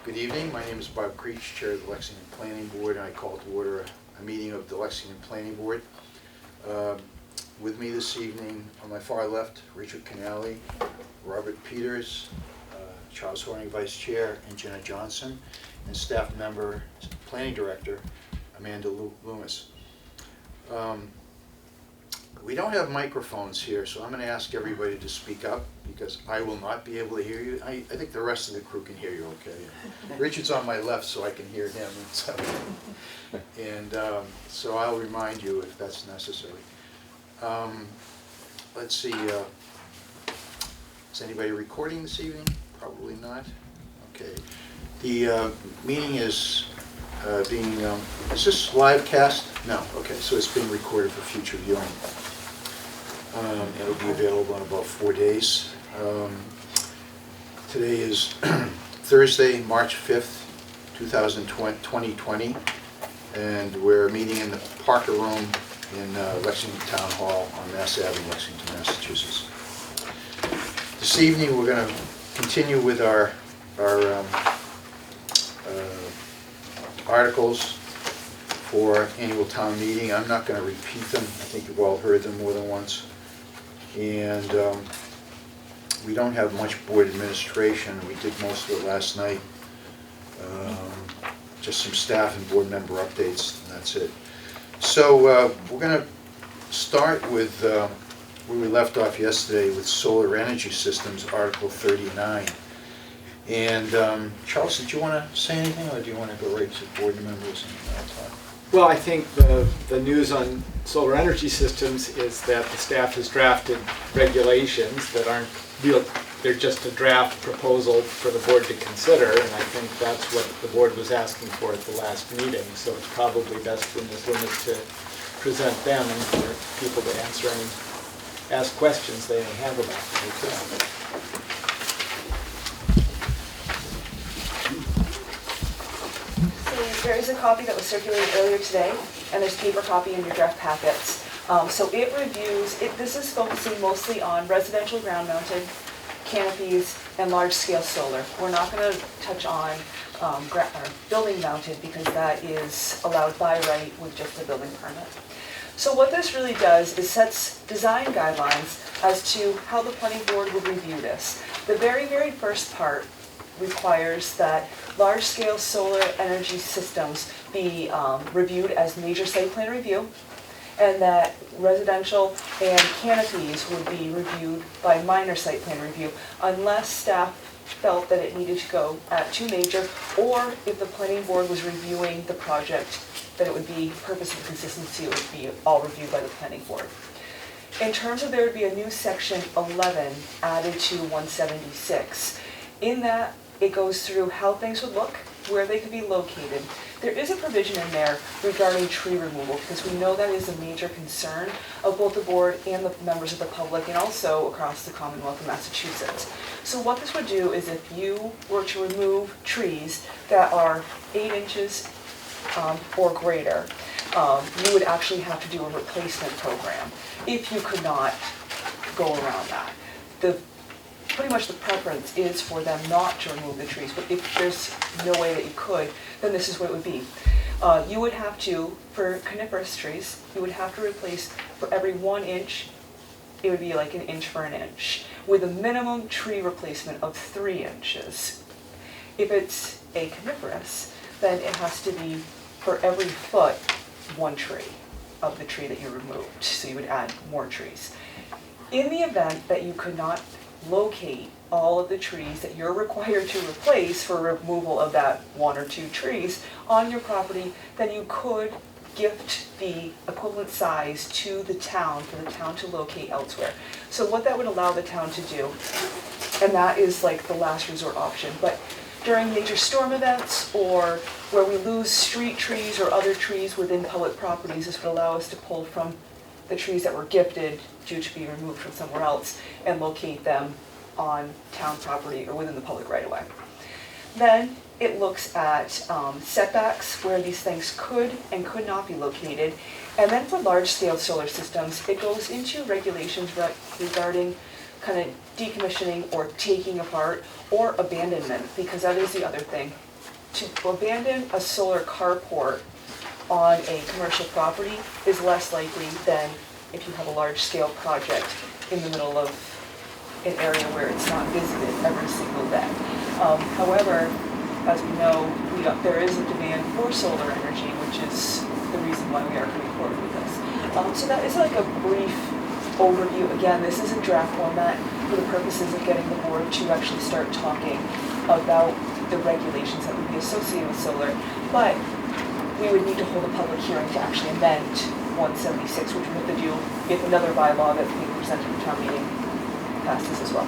Good evening. My name is Bob Creech, Chair of the Lexington Planning Board, and I call to order a meeting of the Lexington Planning Board. With me this evening, on my far left, Richard Canale, Robert Peters, Charles Horning, Vice Chair, and Jenna Johnson, and staff member, Planning Director, Amanda Loomis. We don't have microphones here, so I'm going to ask everybody to speak up because I will not be able to hear you. I think the rest of the crew can hear you okay. Richard's on my left, so I can hear him. So I'll remind you if that's necessary. Let's see. Is anybody recording this evening? Probably not. Okay. The meeting is being, is this live cast? No. Okay, so it's being recorded for future viewing. It'll be available in about 4 days. Today is Thursday, March 5th, 2020, and we're meeting in the Parker Room in Lexington Town Hall on Mass Avenue, Lexington, Massachusetts. This evening we're going to continue with our articles for annual town meeting. I'm not going to repeat them. I think you've all heard them more than once. And we don't have much board administration. We did most of it last night. Just some staff and board member updates, and that's it. So we're going to start with where we left off yesterday with solar energy systems, Article 39. And Charles, did you want to say anything, or do you want to go right to board members and talk? Well, I think the news on solar energy systems is that the staff has drafted regulations that aren't real, they're just a draft proposal for the board to consider, and I think that's what the board was asking for at the last meeting, so it's probably best for Ms. Loomis to present them and for people to ask questions they may have about them. There is a copy that was circulated earlier today, and there's a paper copy in your draft packets. So it reviews, this is focusing mostly on residential ground-mounted canopies and large-scale solar. We're not going to touch on building-mounted because that is allowed by right with just a building permit. So what this really does is sets design guidelines as to how the planning board would review this. The very, very first part requires that large-scale solar energy systems be reviewed as major site plan review, and that residential and canopies would be reviewed by minor site plan review unless staff felt that it needed to go at two major, or if the planning board was reviewing the project, that it would be purpose and consistency, it would be all reviewed by the planning board. In terms of there would be a new section 11 added to 176. In that, it goes through how things would look, where they could be located. There is a provision in there regarding tree removal because we know that is a major concern of both the board and the members of the public and also across the Commonwealth of Massachusetts. So what this would do is if you were to remove trees that are 8 inches or greater, you would actually have to do a replacement program if you could not go around that. Pretty much the preference is for them not to remove the trees, but if there's no way that you could, then this is what it would be. You would have to, for coniferous trees, you would have to replace for every 1 inch, it would be like 1 inch for 1 inch, with a minimum tree replacement of 3 inches. If it's a coniferous, then it has to be for every foot 1 tree of the tree that you removed, so you would add more trees. In the event that you could not locate all of the trees that you're required to replace for removal of that 1 or 2 trees on your property, then you could gift the equivalent size to the town for the town to locate elsewhere. So what that would allow the town to do, and that is like the last resort option, but during major storm events or where we lose street trees or other trees within public properties, this would allow us to pull from the trees that were gifted due to be removed from somewhere else and locate them on town property or within the public right-of-way. Then it looks at setbacks where these things could and could not be located. And then for large-scale solar systems, it goes into regulations regarding kind of decommissioning or taking apart or abandonment, because that is the other thing. to abandon a solar carport on a commercial property is less likely than if you have a large-scale project in the middle of an area where it's not visited every single day. However, as we know, there is a demand for solar energy, which is the reason why we are coming forward with this. So that is like a brief overview. Again, this is in draft format for the purposes of getting the board to actually start talking about the regulations that would be associated with solar. But we would need to hold a public hearing to actually amend 176, which we have to do if another bylaw that's being presented at town meeting passes as well.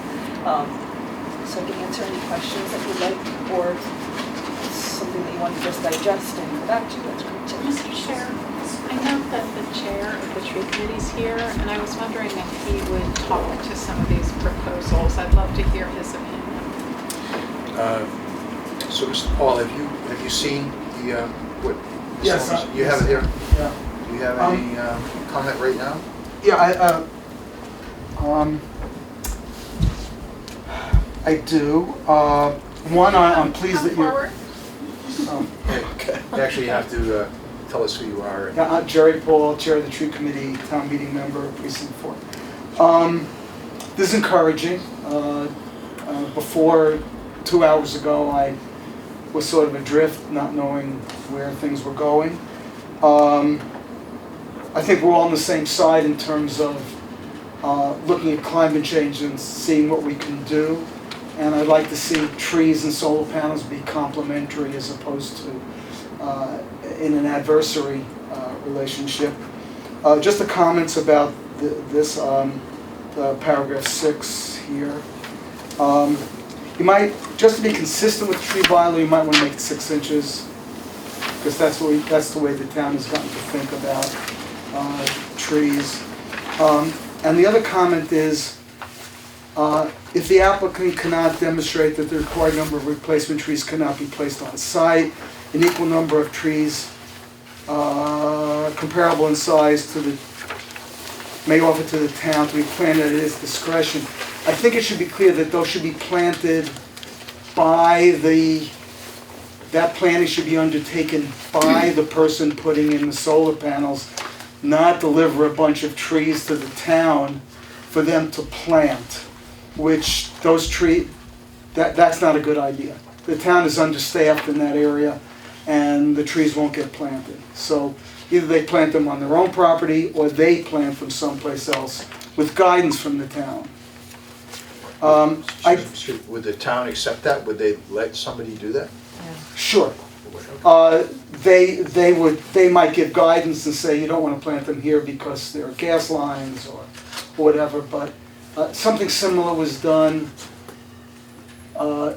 So I can answer any questions that you'd like, or something that you want to just digest and go back to, that's great too. Mr. Chair, I know that the chair of the tree committee is here, and I was wondering if he would talk to some of these proposals. I'd love to hear his opinion. So, Mr. Paul, have you seen the, what? Yes. You have it here? Yeah. Do you have any comment right now? Yeah, I do. One, I'm pleased that you're... Come forward. Okay. Actually, you have to tell us who you are. Yeah, I'm Jerry Paul, Chair of the Tree Committee, Town Meeting Member, Precinct 4. This is encouraging. Before 2 hours ago, I was sort of adrift, not knowing where things were going. I think we're all on the same side in terms of looking at climate change and seeing what we can do. And I'd like to see trees and solar panels be complementary as opposed to in an adversary relationship. Just the comments about this paragraph 6 here. You might, just to be consistent with tree bylaw, you might want to make it 6 inches, because that's the way the town has gotten to think about trees. And the other comment is, if the applicant cannot demonstrate that the required number of replacement trees cannot be placed on site, an equal number of trees comparable in size to the may offer to the town to be planted at its discretion. I think it should be clear that those should be planted by that planting should be undertaken by the person putting in the solar panels, not deliver a bunch of trees to the town for them to plant, which those trees, that's not a good idea. The town is understaffed in that area, and the trees won't get planted. So either they plant them on their own property, or they plant from someplace else with guidance from the town. Would the town accept that? Would they let somebody do that? Sure. They might give guidance and say you don't want to plant them here because there are gas lines or whatever, but something similar was done.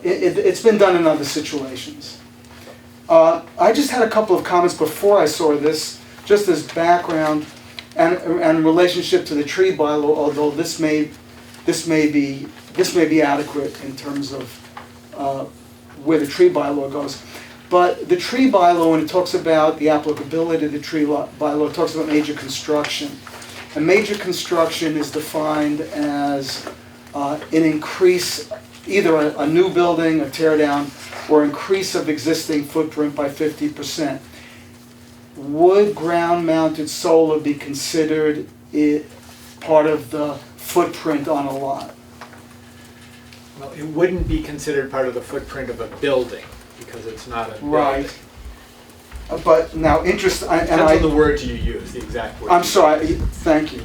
It's been done in other situations. I just had a couple of comments before I saw this, just as background and relationship to the tree bylaw, although this may be adequate in terms of where the tree bylaw goes. But the tree bylaw, when it talks about the applicability of the tree bylaw, it talks about major construction. And major construction is defined as an increase, either a new building, a tear down, or increase of existing footprint by 50%. Would ground-mounted solar be considered part of the footprint on a lot? Well, it wouldn't be considered part of the footprint of a building, because it's not a building. Right. But now, depends on the words you use, the exact words. I'm sorry. Thank you.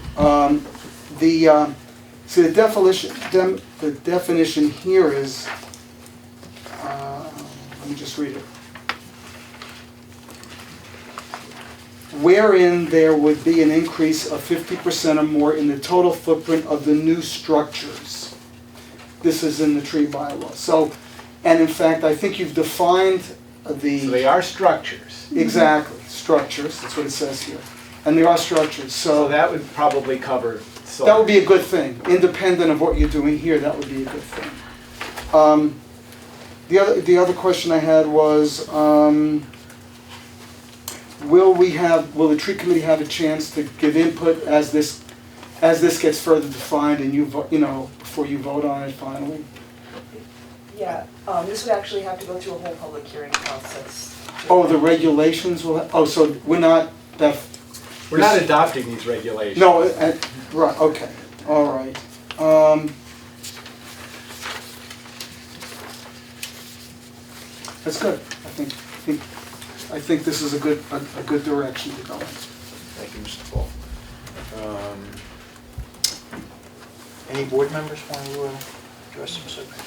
See, the definition here is. Let me just read it. Wherein there would be an increase of 50% or more in the total footprint of the new structures. This is in the tree bylaw. So, and in fact, I think you've defined the... So they are structures. Exactly, structures, that's what it says here. And they are structures, So that would probably cover solar. that would be a good thing. Independent of what you're doing here, that would be a good thing. The other question I had was, will the tree committee have a chance to give input as this gets further defined and before you vote on it finally? Yeah, this would actually have to go through a whole public hearing process. Oh, the regulations will, so we're not, that, We're not adopting these regulations. no, right, okay, all right. That's good. I think this is a good direction to go in. Thank you, Mr. Paul. Any board members want to address some subjects?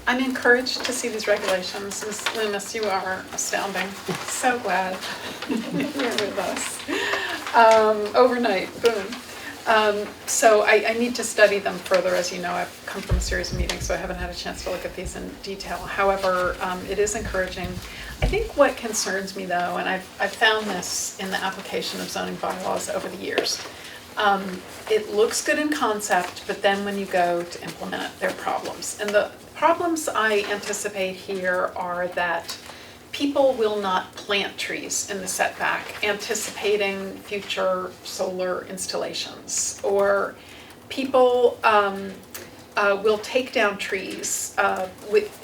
I'm encouraged to see these regulations. Ms. Loomis, you are astounding. So glad you're with us. Overnight, boom. So I need to study them further. As you know, I've come from a series of meetings, so I haven't had a chance to look at these in detail. However, it is encouraging. I think what concerns me though, and I've found this in the application of zoning bylaws over the years, it looks good in concept, but then when you go to implement it, there are problems. And the problems I anticipate here are that people will not plant trees in the setback anticipating future solar installations, or people will take down trees with,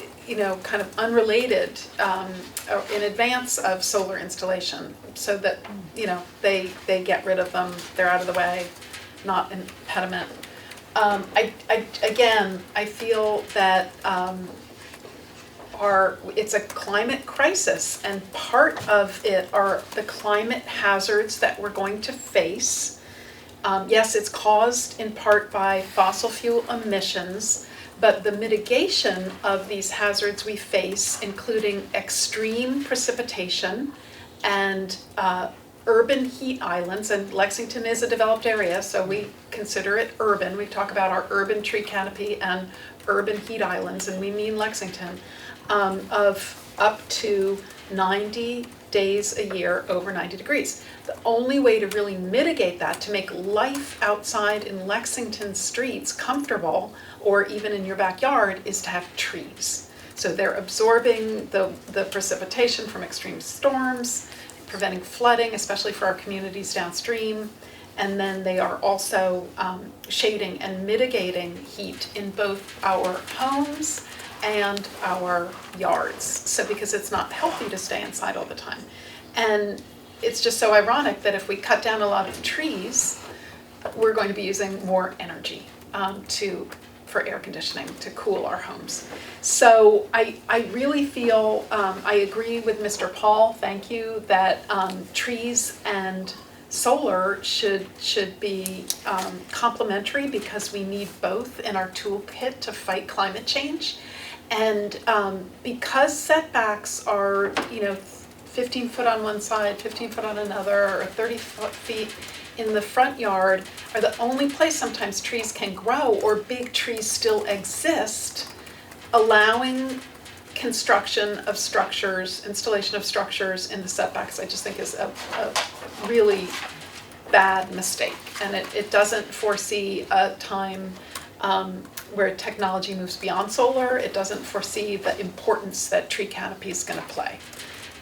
kind of unrelated in advance of solar installation, so that, they get rid of them, they're out of the way, not an impediment. I feel that it's a climate crisis, and part of it are the climate hazards that we're going to face. Yes, it's caused in part by fossil fuel emissions, but the mitigation of these hazards we face, including extreme precipitation and urban heat islands, and Lexington is a developed area, so we consider it urban. We talk about our urban tree canopy and urban heat islands, and we mean Lexington, of up to 90 days a year over 90 degrees. The only way to really mitigate that, to make life outside in Lexington streets comfortable, or even in your backyard, is to have trees. So they're absorbing the precipitation from extreme storms, preventing flooding, especially for our communities downstream, and then they are also shading and mitigating heat in both our homes and our yards. So because it's not healthy to stay inside all the time. And it's just so ironic that if we cut down a lot of trees, we're going to be using more energy for air conditioning to cool our homes. So I really feel, I agree with Mr. Paul, thank you, that trees and solar should be complementary, because we need both in our toolkit to fight climate change. And because setbacks are, 15 foot on one side, 15 foot on another, or 30 feet in the front yard are the only place sometimes trees can grow, or big trees still exist, allowing construction of structures, installation of structures in the setbacks, I just think is a really bad mistake. And it doesn't foresee a time where technology moves beyond solar. It doesn't foresee the importance that tree canopy is going to play.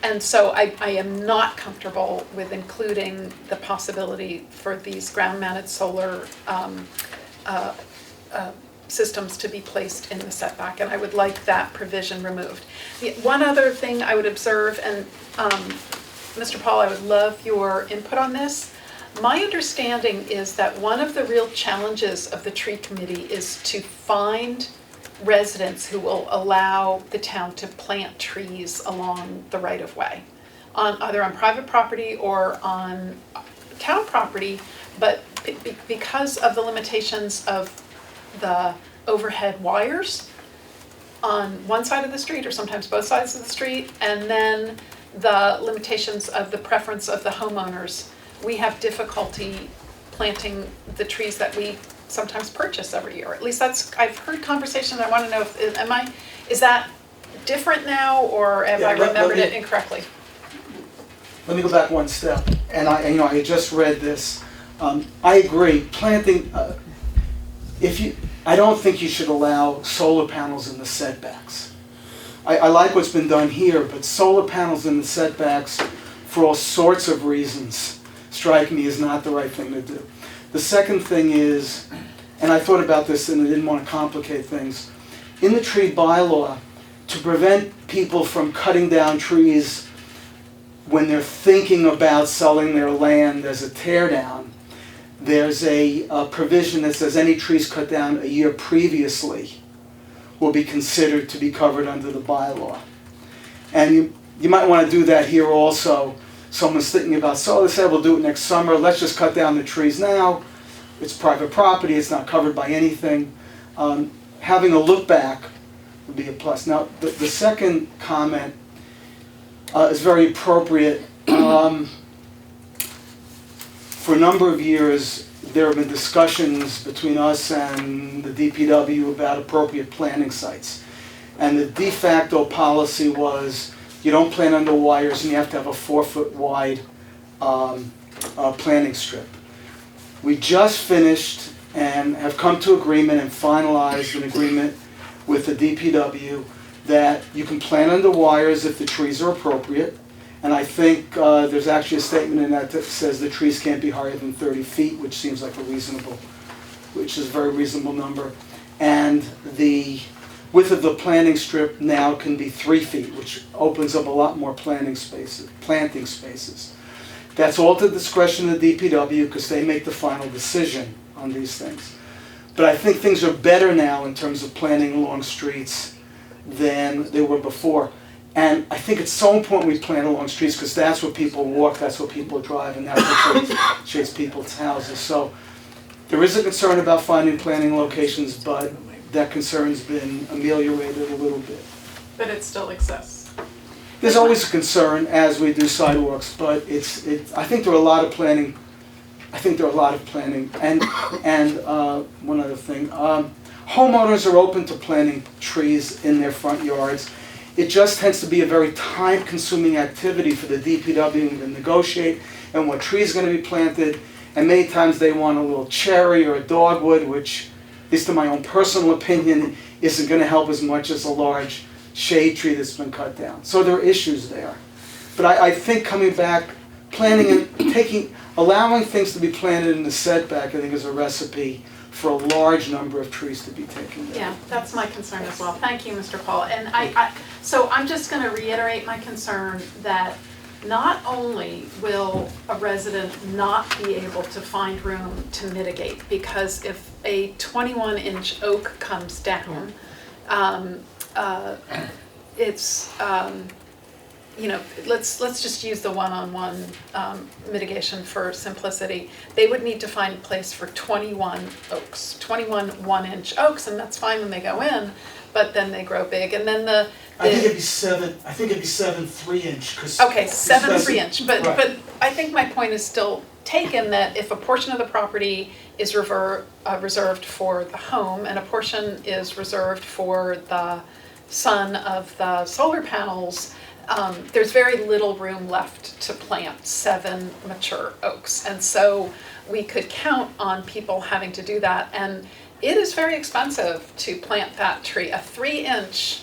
And so I am not comfortable with including the possibility for these ground-mounted solar systems to be placed in the setback, and I would like that provision removed. One other thing I would observe, and Mr. Paul, I would love your input on this. My understanding is that one of the real challenges of the tree committee is to find residents who will allow the town to plant trees along the right-of-way, either on private property or on town property, but because of the limitations of the overhead wires on one side of the street, or sometimes both sides of the street, and then the limitations of the preference of the homeowners, we have difficulty planting the trees that we sometimes purchase every year. At least I've heard conversations. I want to know is that different now, or have I remembered it incorrectly? Let me go back one step. And I just read this. I agree. Planting. I don't think you should allow solar panels in the setbacks. I like what's been done here, but solar panels in the setbacks, for all sorts of reasons, strike me as not the right thing to do. The second thing is, and I thought about this and I didn't want to complicate things. In the tree bylaw, to prevent people from cutting down trees when they're thinking about selling their land as a tear down, there's a provision that says any trees cut down a year previously will be considered to be covered under the bylaw. And you might want to do that here also. Someone's thinking about, so they said we'll do it next summer, let's just cut down the trees now. It's private property, it's not covered by anything. Having a look back would be a plus. Now, the second comment is very appropriate. For a number of years, there have been discussions between us and the DPW about appropriate planting sites. And the de facto policy was you don't plant under wires and you have to have a 4-foot wide planting strip. We just finished and have come to agreement and finalized an agreement with the DPW that you can plant under wires if the trees are appropriate. And I think there's actually a statement in that says the trees can't be higher than 30 feet, which seems like is a very reasonable number. And the width of the planting strip now can be 3 feet, which opens up a lot more planting spaces. That's all to the discretion of the DPW because they make the final decision on these things. But I think things are better now in terms of planting along streets than they were before. And I think it's so important we plant along streets because that's where people walk, that's where people drive, and that's what shades people's houses. So there is a concern about finding planting locations, but that concern's been ameliorated a little bit. But it still exists. There's always a concern as we do sidewalks, but I think there are a lot of planting. And one other thing, homeowners are open to planting trees in their front yards. It just tends to be a very time-consuming activity for the DPW to negotiate and what tree is going to be planted. And many times they want a little cherry or a dogwood, which, at least in my own personal opinion, isn't going to help as much as a large shade tree that's been cut down. So there are issues there. But I think coming back, planting and allowing things to be planted in the setback, I think is a recipe for a large number of trees to be taken down. Yeah, that's my concern as well. Thank you, Mr. Paul. And so I'm just going to reiterate my concern that not only will a resident not be able to find room to mitigate, because if a 21-inch oak comes down, it's let's just use the one-on-one mitigation for simplicity. They would need to find a place for 21 oaks, 21 1-inch oaks, and that's fine when they go in, but then they grow big, and then I think it'd be 7 3-inch. Okay, 7 3-inch, but right. But I think my point is still taken that if a portion of the property is reserved for the home and a portion is reserved for the sun of the solar panels, there's very little room left to plant 7 mature oaks. And so we could count on people having to do that. And it is very expensive to plant that tree. A 3-inch,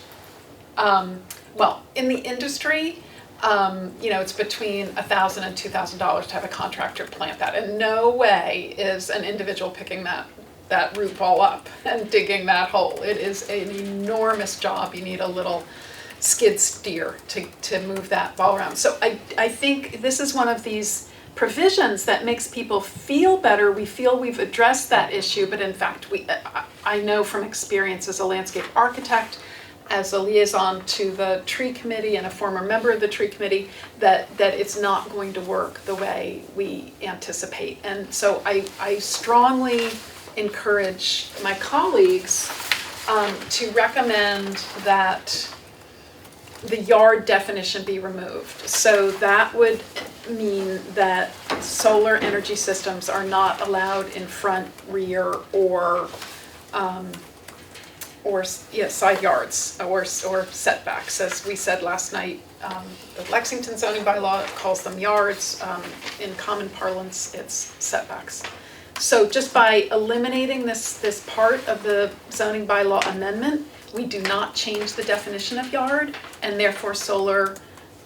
in the industry, it's between $1,000 and $2,000 to have a contractor plant that. And no way is an individual picking that root ball up and digging that hole. It is an enormous job. You need a little skid steer to move that ball around. So I think this is one of these provisions that makes people feel better. We feel we've addressed that issue, but in fact, I know from experience as a landscape architect, as a liaison to the tree committee and a former member of the tree committee, that it's not going to work the way we anticipate. And so I strongly encourage my colleagues to recommend that the yard definition be removed. So that would mean that solar energy systems are not allowed in front, rear, or side yards or setbacks. As we said last night, the Lexington zoning bylaw calls them yards. In common parlance, it's setbacks. So just by eliminating this part of the zoning bylaw amendment, we do not change the definition of yard, and therefore solar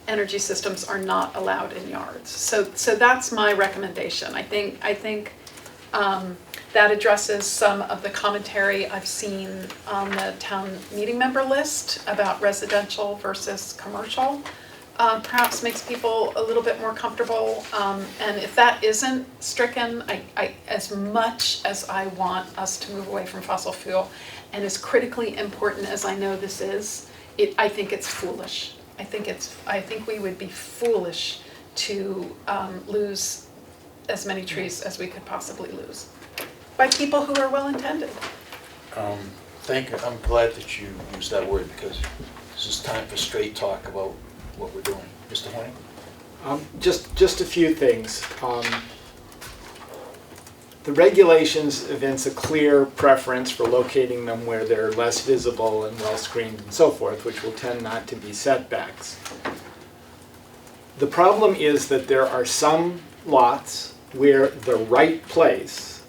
energy systems are not allowed in yards. So that's my recommendation. I think That addresses some of the commentary I've seen on the town meeting member list about residential versus commercial. Perhaps makes people a little bit more comfortable. And if that isn't stricken, I, as much as I want us to move away from fossil fuel, and as critically important as I know this is, I think it's foolish. I think we would be foolish to lose as many trees as we could possibly lose by people who are well-intended. I'm glad that you used that word, because this is time for straight talk about what we're doing. Mr. Horning? Just a few things. The regulations evince a clear preference for locating them where they're less visible and well screened and so forth, which will tend not to be setbacks. The problem is that there are some lots where the right place,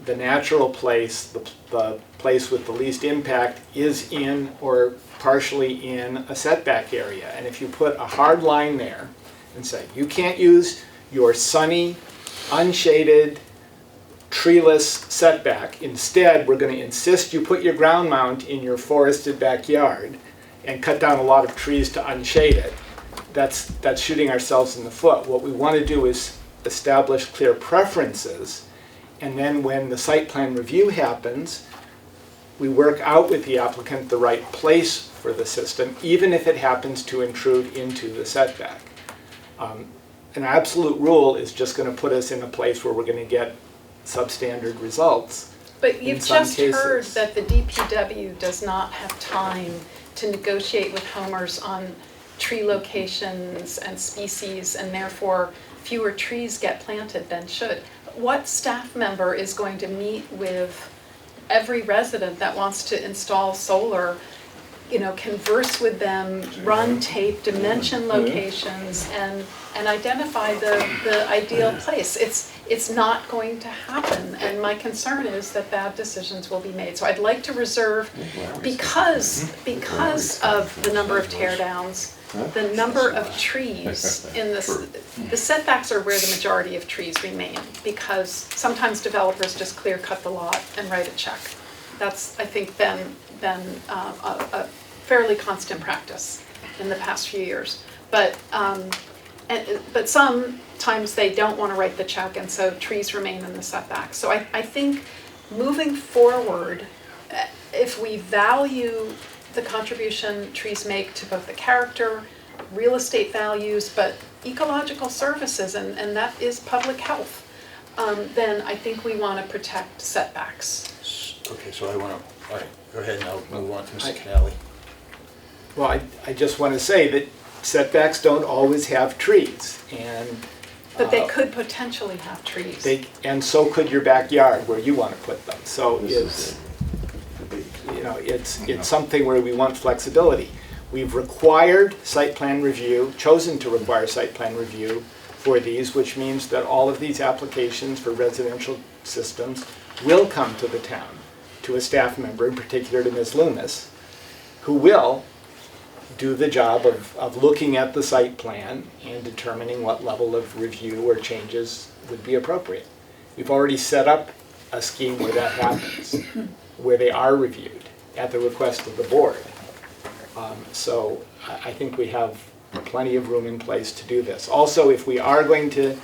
the natural place, the place with the least impact, is in or partially in a setback area. And if you put a hard line there and say, you can't use your sunny, unshaded, treeless setback. Instead, we're going to insist you put your ground mount in your forested backyard and cut down a lot of trees to unshade it. That's shooting ourselves in the foot. What we want to do is establish clear preferences, and then when the site plan review happens, we work out with the applicant the right place for the system, even if it happens to intrude into the setback. An absolute rule is just going to put us in a place where we're going to get substandard results. But you've just heard that the DPW does not have time to negotiate with homeowners on tree locations and species, and therefore fewer trees get planted than should. What staff member is going to meet with every resident that wants to install solar, converse with them, run tape, dimension locations, and identify the ideal place? It's not going to happen, and my concern is that bad decisions will be made. So I'd like to reserve, because of the number of tear downs, the number of trees in the setbacks are where the majority of trees remain, because sometimes developers just clear cut the lot and write a check. That's, I think, been a fairly constant practice in the past few years. But sometimes they don't want to write the check, and so trees remain in the setback. So I think moving forward, if we value the contribution trees make to both the character, real estate values, but ecological services, and that is public health, then I think we want to protect setbacks. Okay, so all right, go ahead and I'll move on to Mr. Canale. Well, I just want to say that setbacks don't always have trees, but they could potentially have trees. And so could your backyard where you want to put them. So it's something where we want flexibility. We've required site plan review, chosen to require site plan review for these, which means that all of these applications for residential systems will come to the town, to a staff member, in particular to Ms. Loomis, who will do the job of looking at the site plan and determining what level of review or changes would be appropriate. We've already set up a scheme where that happens, where they are reviewed at the request of the board. So I think we have plenty of room in place to do this. Also, if we are going to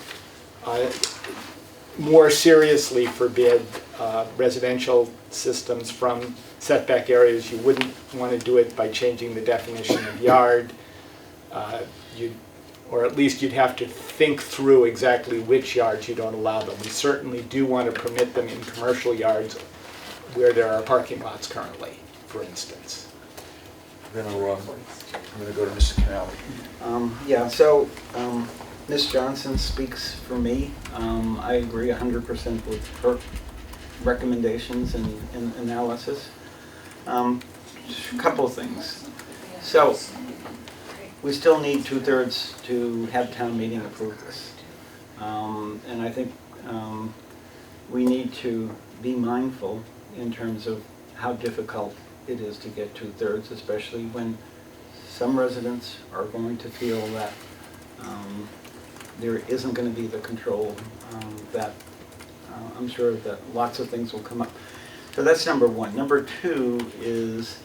more seriously forbid residential systems from setback areas, you wouldn't want to do it by changing the definition of yard. Or at least you'd have to think through exactly which yards you don't allow them. We certainly do want to permit them in commercial yards where there are parking lots currently, for instance. I'm going to go to Mr. Canale. Ms. Johnson speaks for me. I agree 100% with her recommendations and analysis. A couple of things. So, we still need 2/3 to have town meeting approve this. And I think we need to be mindful in terms of how difficult it is to get 2/3, especially when some residents are going to feel that there isn't going to be the control that I'm sure that lots of things will come up. So that's number one. Number two is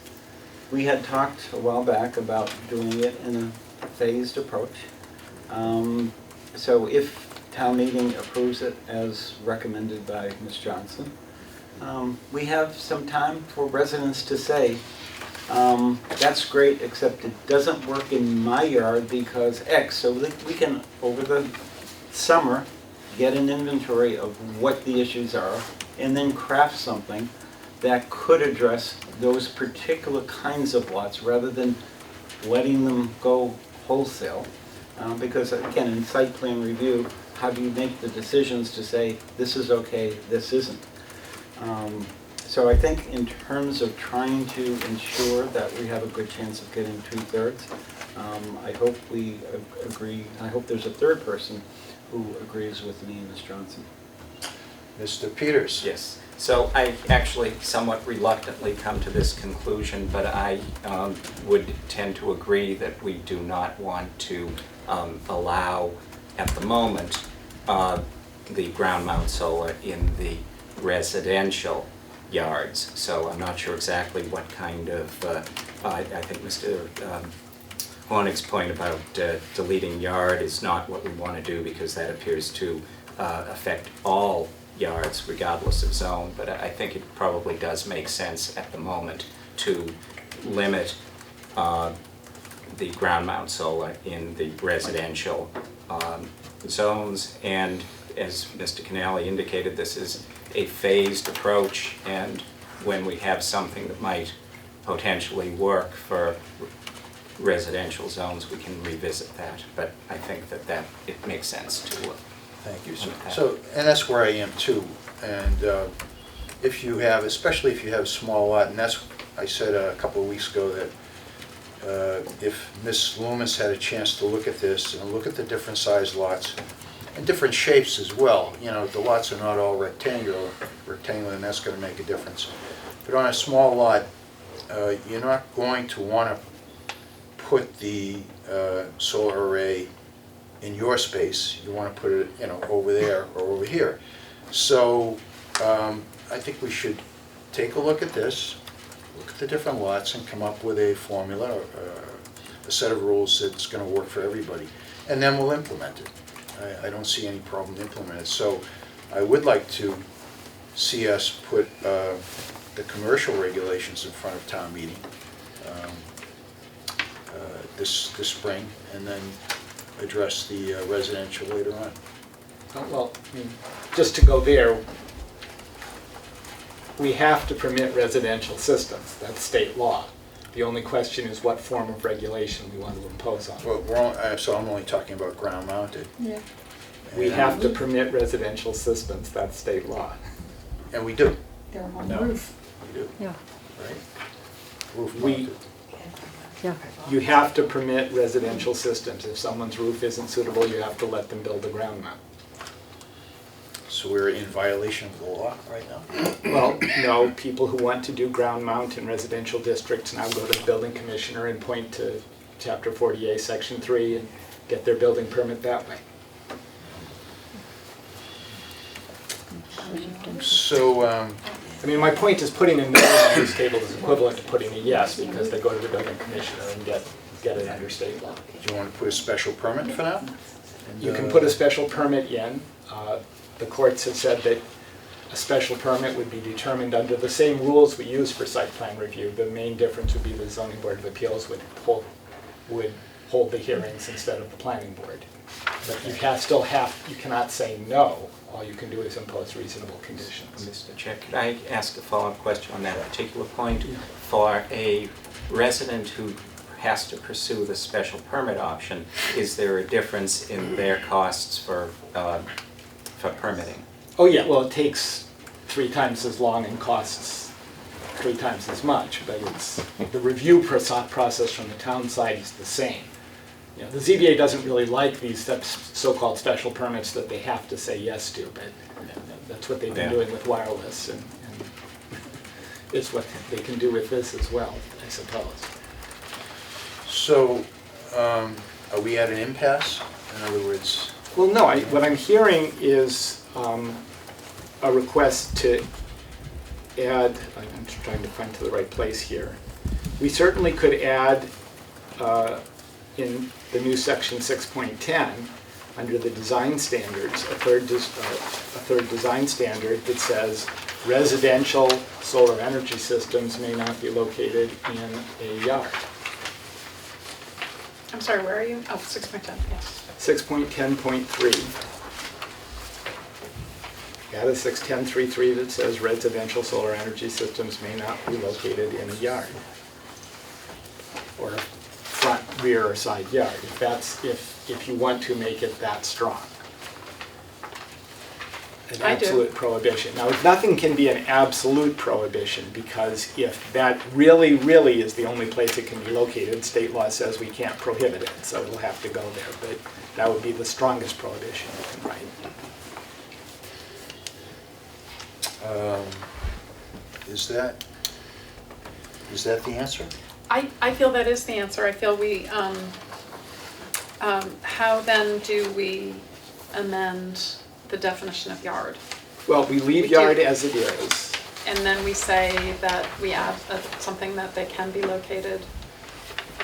we had talked a while back about doing it in a phased approach. So if town meeting approves it as recommended by Ms. Johnson, we have some time for residents to say, that's great, except it doesn't work in my yard because X. So we can, over the summer, get an inventory of what the issues are, and then craft something that could address those particular kinds of lots rather than letting them go wholesale. Because again, in site plan review, how do you make the decisions to say, this is okay, this isn't? So I think in terms of trying to ensure that we have a good chance of getting 2/3, I hope we agree, I hope there's a third person who agrees with me and Ms. Johnson. Mr. Peters? Yes. So I actually somewhat reluctantly come to this conclusion, but I would tend to agree that we do not want to allow, at the moment, the ground mount solar in the residential yards. So I'm not sure exactly what kind of, I think Mr. Hornick's point about deleting yard is not what we want to do, because that appears to affect all yards regardless of zone, but I think it probably does make sense at the moment to limit the ground mount solar in the residential zones. And as Mr. Canale indicated, this is a phased approach, and when we have something that might potentially work for residential zones, we can revisit that. But I think that it makes sense to Thank you, sir. Okay. So, and that's where I am too. And if you have, especially if you have a small lot, and that's, I said a couple of weeks ago that if Ms. Loomis had a chance to look at this and look at the different size lots and different shapes as well, you know, the lots are not all rectangular, and that's going to make a difference. But on a small lot, you're not going to want to put the solar array in your space. You want to put it, you know, over there or over here. So I think we should take a look at this, look at the different lots, and come up with a formula, a set of rules that's going to work for everybody, and then we'll implement it. I don't see any problem to implement it. So I would like to see us put the commercial regulations in front of town meeting this spring, and then address the residential later on. Well, I mean, just to go there, we have to permit residential systems. That's state law. The only question is what form of regulation we want to impose on it. Well, so I'm only talking about ground mounted. Yeah. We have to permit residential systems. That's state law. And we do. They're on No. the roof. We do, Yeah. right? Roof We- mounted. Yeah. You have to permit residential systems. If someone's roof isn't suitable, you have to let them build a ground mount. So we're in violation of the law right now? Well, no, people who want to do ground mount in residential districts now go to the building commissioner and point to Chapter 40A, Section 3, and get their building permit that way. So, I mean, my point is putting a no on this table is equivalent to putting a yes, because they go to the building commissioner and get it under state law. do you want to put a special permit for that? And, You can put a special permit in. The courts have said that a special permit would be determined under the same rules we use for site plan review. The main difference would be the zoning board of appeals would hold the hearings instead of the planning board. But you you cannot say no. All you can do is impose reasonable conditions. Mr. Chair, could I ask a follow-up question on that particular point? For a resident who has to pursue the special permit option, is there a difference in their costs for permitting? Oh yeah, well, it takes 3 times as long and costs 3 times as much, but it's, the review process from the town side is the same. You know, the ZBA doesn't really like these so-called special permits that they have to say yes to, but that's what they've been doing with wireless, and it's what they can do with this as well, I suppose. So, are we at an impasse? In other words, Well, no, what I'm hearing is a request to add, I'm trying to find to the right place here. We certainly could add in the new section 6.10, under the design standards, a third design standard that says residential solar energy systems may not be located in a yard. I'm sorry, where are you? Oh, 6.10, yes. 6.10.3. Add a 610.3.3 that says residential solar energy systems may not be located in a yard. Or a front, rear, or side yard, if you want to make it that strong. An I do. absolute prohibition. Now, nothing can be an absolute prohibition, because if that really, really is the only place it can be located, state law says we can't prohibit it, so it'll have to go there. But that would be the strongest prohibition you can write. Is that the answer? I feel that is the answer. I feel we, how then do we amend the definition of yard? Well, we leave We yard do. as it is. And then we say that we add something that they can be located.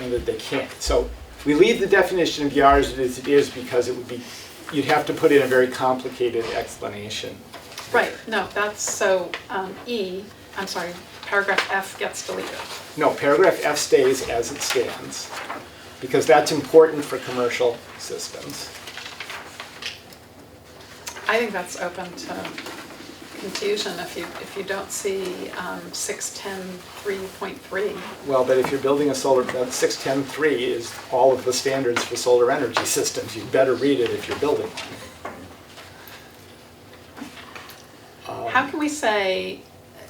And that they can't. So we leave the definition of yard as it is because it would be, you'd have to put in a very complicated explanation. Right, no, that's, so paragraph F gets deleted. No, paragraph F stays as it stands, because that's important for commercial systems. I think that's open to confusion if you don't see 610.3.3. Well, but if you're building a solar, that 610.3 is all of the standards for solar energy systems. You'd better read it if you're building one. How can we say,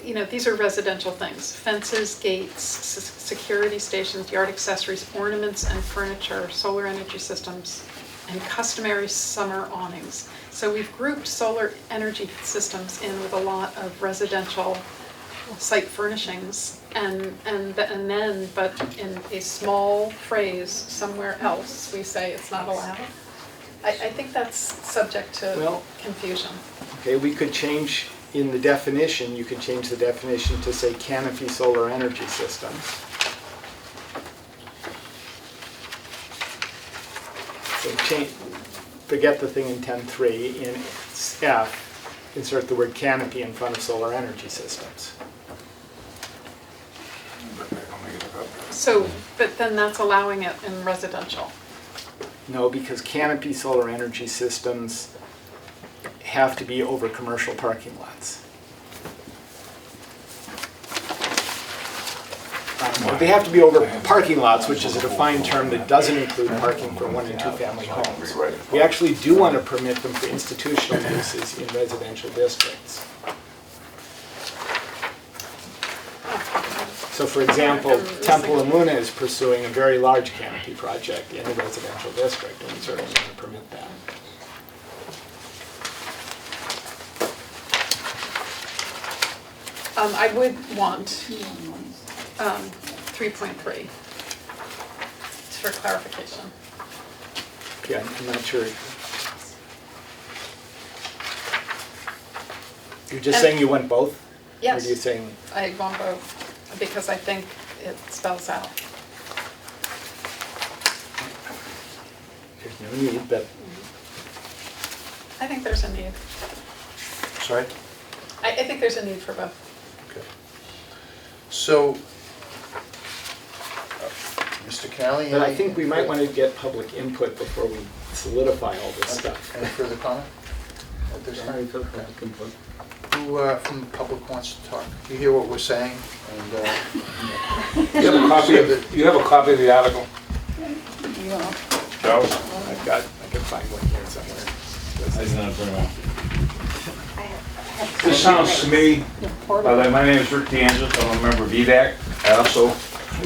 these are residential things, fences, gates, security stations, yard accessories, ornaments and furniture, solar energy systems, and customary summer awnings. So we've grouped solar energy systems in with a lot of residential site furnishings, and then, but in a small phrase somewhere else, we say it's not allowed. I think that's subject to confusion. Okay, we could change in the definition, you could change the definition to say canopy solar energy systems. So forget the thing in 10.3, in F, insert the word canopy in front of solar energy systems. So, but then that's allowing it in residential. No, because canopy solar energy systems have to be over commercial parking lots. They have to be over parking lots, which is a defined term that doesn't include parking for 1- and 2-family homes. We actually do want to permit them for institutional uses in residential districts. So for example, Temple and Luna is pursuing a very large canopy project in a residential district, and we certainly want to permit that. I would want 3.3 for clarification. Yeah, I'm not sure. You're just saying you want both? Yes. Or are you saying? I want both, because I think it spells out. There's no need, but I think there's a need. Sorry? I think there's a need for both. Okay. So, Mr. Connelly? but I think we might want to get public input before we solidify all this stuff. Any further comment? at this time? Who from the public wants to talk? You hear what we're saying? And You have a copy of the article? Joe? I can find one here somewhere. This sounds to me, my name is Rick DeAngelis, I'm a member of EDAC. I also,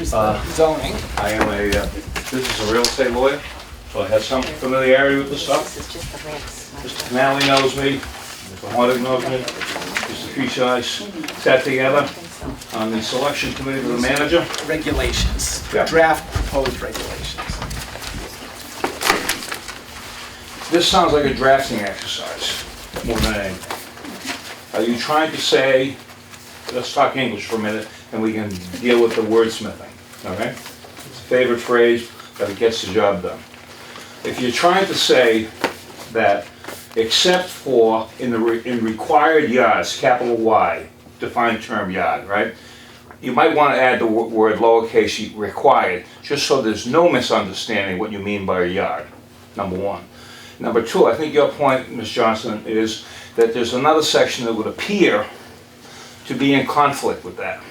Zoning. I am this is a real estate lawyer, so I have some familiarity with this stuff. Mr. Canali knows me, Mr. Hardig knows me, Mr. Keyshaw sat together on the selection committee for the manager. Regulations, Yeah. draft proposed regulations. This sounds like a drafting exercise, more than anything. Are you trying to say, let's talk English for a minute, and we can deal with the wordsmithing, okay? It's a favorite phrase, but it gets the job done. If you're trying to say that except for in required yards, capital Y, defined term yard, right? You might want to add the word lowercase required, just so there's no misunderstanding what you mean by a yard, number one. Number two, I think your point, Ms. Johnson, is that there's another section that would appear to be in conflict with that.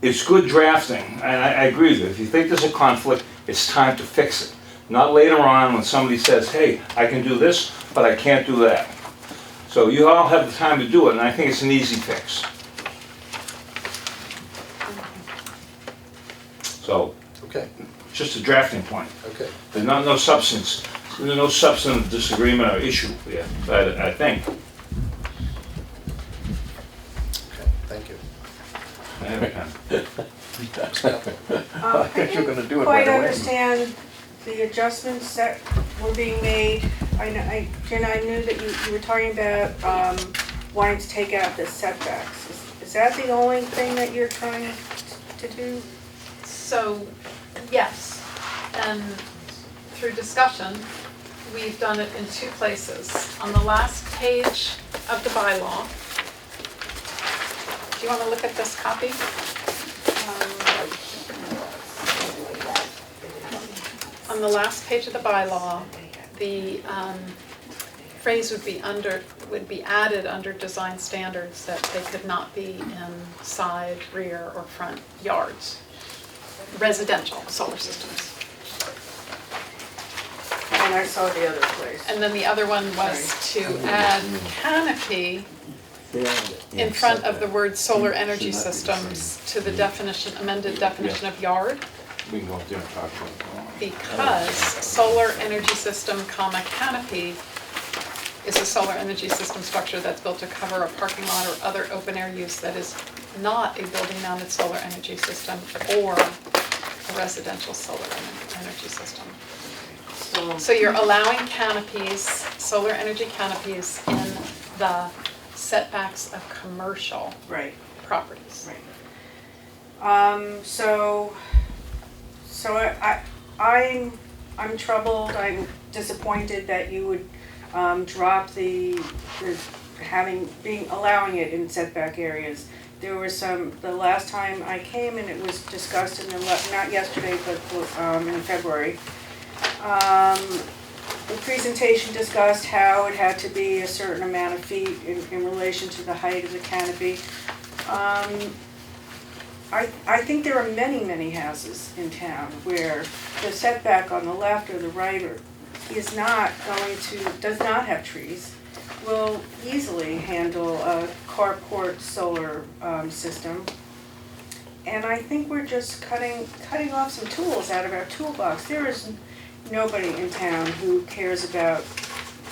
It's good drafting, and I agree with you. If you think there's a conflict, it's time to fix it. Not later on when somebody says, hey, I can do this, but I can't do that. So you all have the time to do it, and I think it's an easy fix. So, Okay, just a drafting point. okay. There's no substance, there's no substantive disagreement or issue here, I think. Okay, thank you. I have a pen. I didn't quite understand the adjustments that were being made. Jen, I knew that you were talking about wanting to take out the setbacks. Is that the only thing that you're trying to do? So, yes, and through discussion, we've done it in two places. On the last page of the bylaw, do you want to look at this copy? On the last page of the bylaw, the phrase would be added under design standards that they could not be in side, rear, or front yards. Residential solar systems. And I saw the other place. And then the other one was to add canopy in front of the word solar energy systems to the definition, amended definition of yard. We can go up there and talk about it. Because solar energy system, comma, canopy is a solar energy system structure that's built to cover a parking lot or other open air use that is not a building mounted solar energy system or a residential solar energy system. So you're allowing canopies, solar energy canopies in the setbacks of commercial Right, properties. right. I'm troubled, I'm disappointed that you would drop allowing it in setback areas. There was the last time I came and it was discussed not yesterday, but in February. The presentation discussed how it had to be a certain amount of feet in relation to the height of the canopy. I think there are many, many houses in town where the setback on the left or the right does not have trees, will easily handle a carport solar system. And I think we're just cutting off some tools out of our toolbox. There is nobody in town who cares about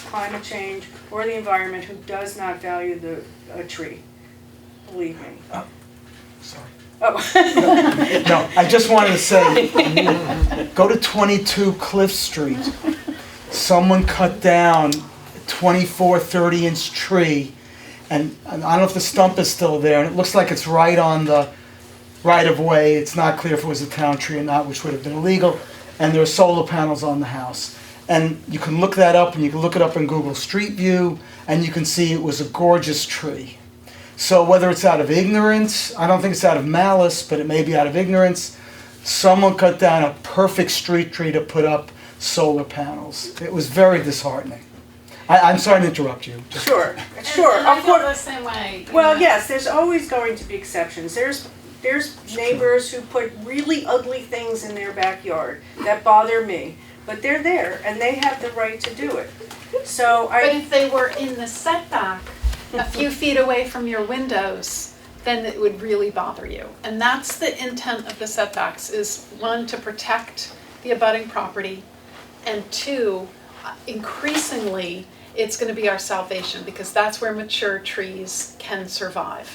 climate change or the environment who does not value a tree. Believe me. Sorry. Oh. No, I just wanted to say, go to 22 Cliff Street. Someone cut down a 24, 30-inch tree, and I don't know if the stump is still there, and it looks like it's right on the right-of-way. It's not clear if it was a town tree or not, which would have been illegal, and there are solar panels on the house. And you can look that up, and you can look it up in Google Street View, and you can see it was a gorgeous tree. So whether it's out of ignorance, I don't think it's out of malice, but it may be out of ignorance, someone cut down a perfect street tree to put up solar panels. It was very disheartening. I'm sorry to interrupt you. Sure. And I feel the same way. Well, yes, there's always going to be exceptions. There's neighbors who put really ugly things in their backyard that bother me, but they're there and they have the right to do it. So But if they were in the setback, a few feet away from your windows, then it would really bother you. And that's the intent of the setbacks, is one, to protect the abutting property, and two, increasingly, it's going to be our salvation, because that's where mature trees can survive.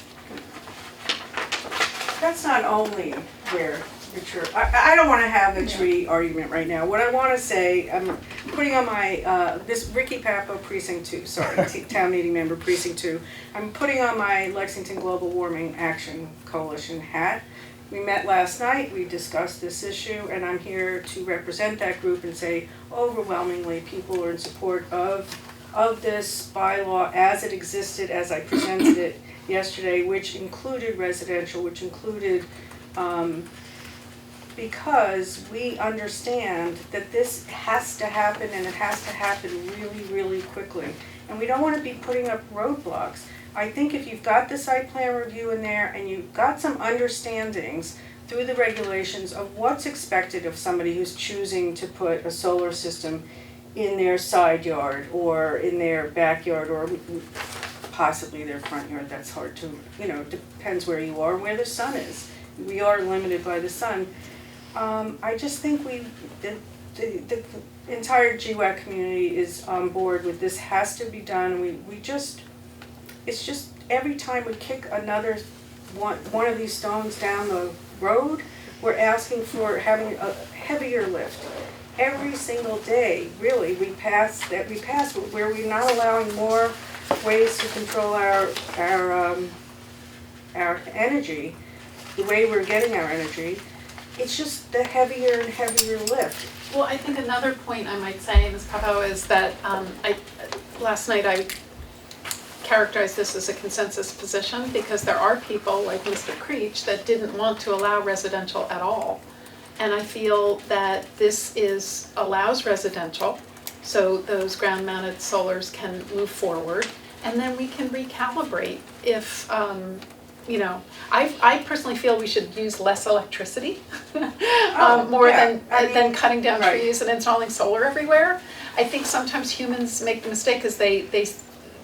that's not only where Richard, I don't wanna have a tree argument right now. What I wanna say, I'm putting on my, this Ricky Papo precinct 2, sorry, town meeting member precinct 2. I'm putting on my Lexington Global Warming Action Coalition hat. We met last night, we discussed this issue, and I'm here to represent that group and say overwhelmingly people are in support of this bylaw as it existed, as I presented it yesterday, which included residential, which included, because we understand that this has to happen and it has to happen really, really quickly. And we don't want to be putting up roadblocks. I think if you've got the site plan review in there and you've got some understandings through the regulations of what's expected of somebody who's choosing to put a solar system in their side yard or in their backyard or possibly their front yard, that's hard to, depends where you are, where the sun is. We are limited by the sun. I just think the entire GWAC community is on board with this, has to be done. It's just every time we kick another one of these stones down the road, we're asking for having a heavier lift. Every single day, really, we pass where we're not allowing more ways to control our energy, the way we're getting our energy. It's just the heavier and heavier lift. Well, I think another point I might say, Ms. Papo, is that last night I characterized this as a consensus position because there are people like Mr. Creech that didn't want to allow residential at all. And I feel that this allows residential, so those ground-mounted solars can move forward, and then we can recalibrate if, I personally feel we should use less electricity than cutting down right. trees and installing solar everywhere. I think sometimes humans make the mistake because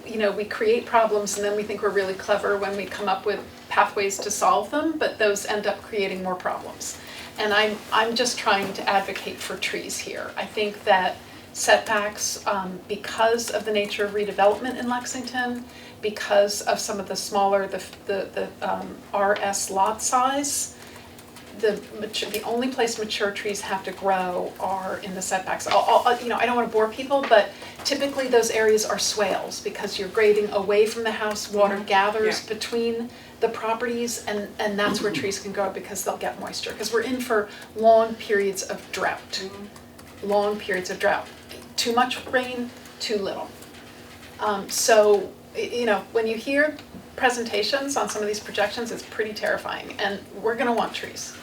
we create problems and then we think we're really clever when we come up with pathways to solve them, but those end up creating more problems. And I'm just trying to advocate for trees here. I think that setbacks, because of the nature of redevelopment in Lexington, because of some of the smaller, the RS lot size, the only place mature trees have to grow are in the setbacks. I don't want to bore people, but typically those areas are swales because you're grading away from the house, water gathers between the properties, and that's where trees can grow because they'll get moisture. Because we're in for long periods of drought. Long periods of drought. Too much rain, too little. So, when you hear presentations on some of these projections, it's pretty terrifying, and we're gonna want trees.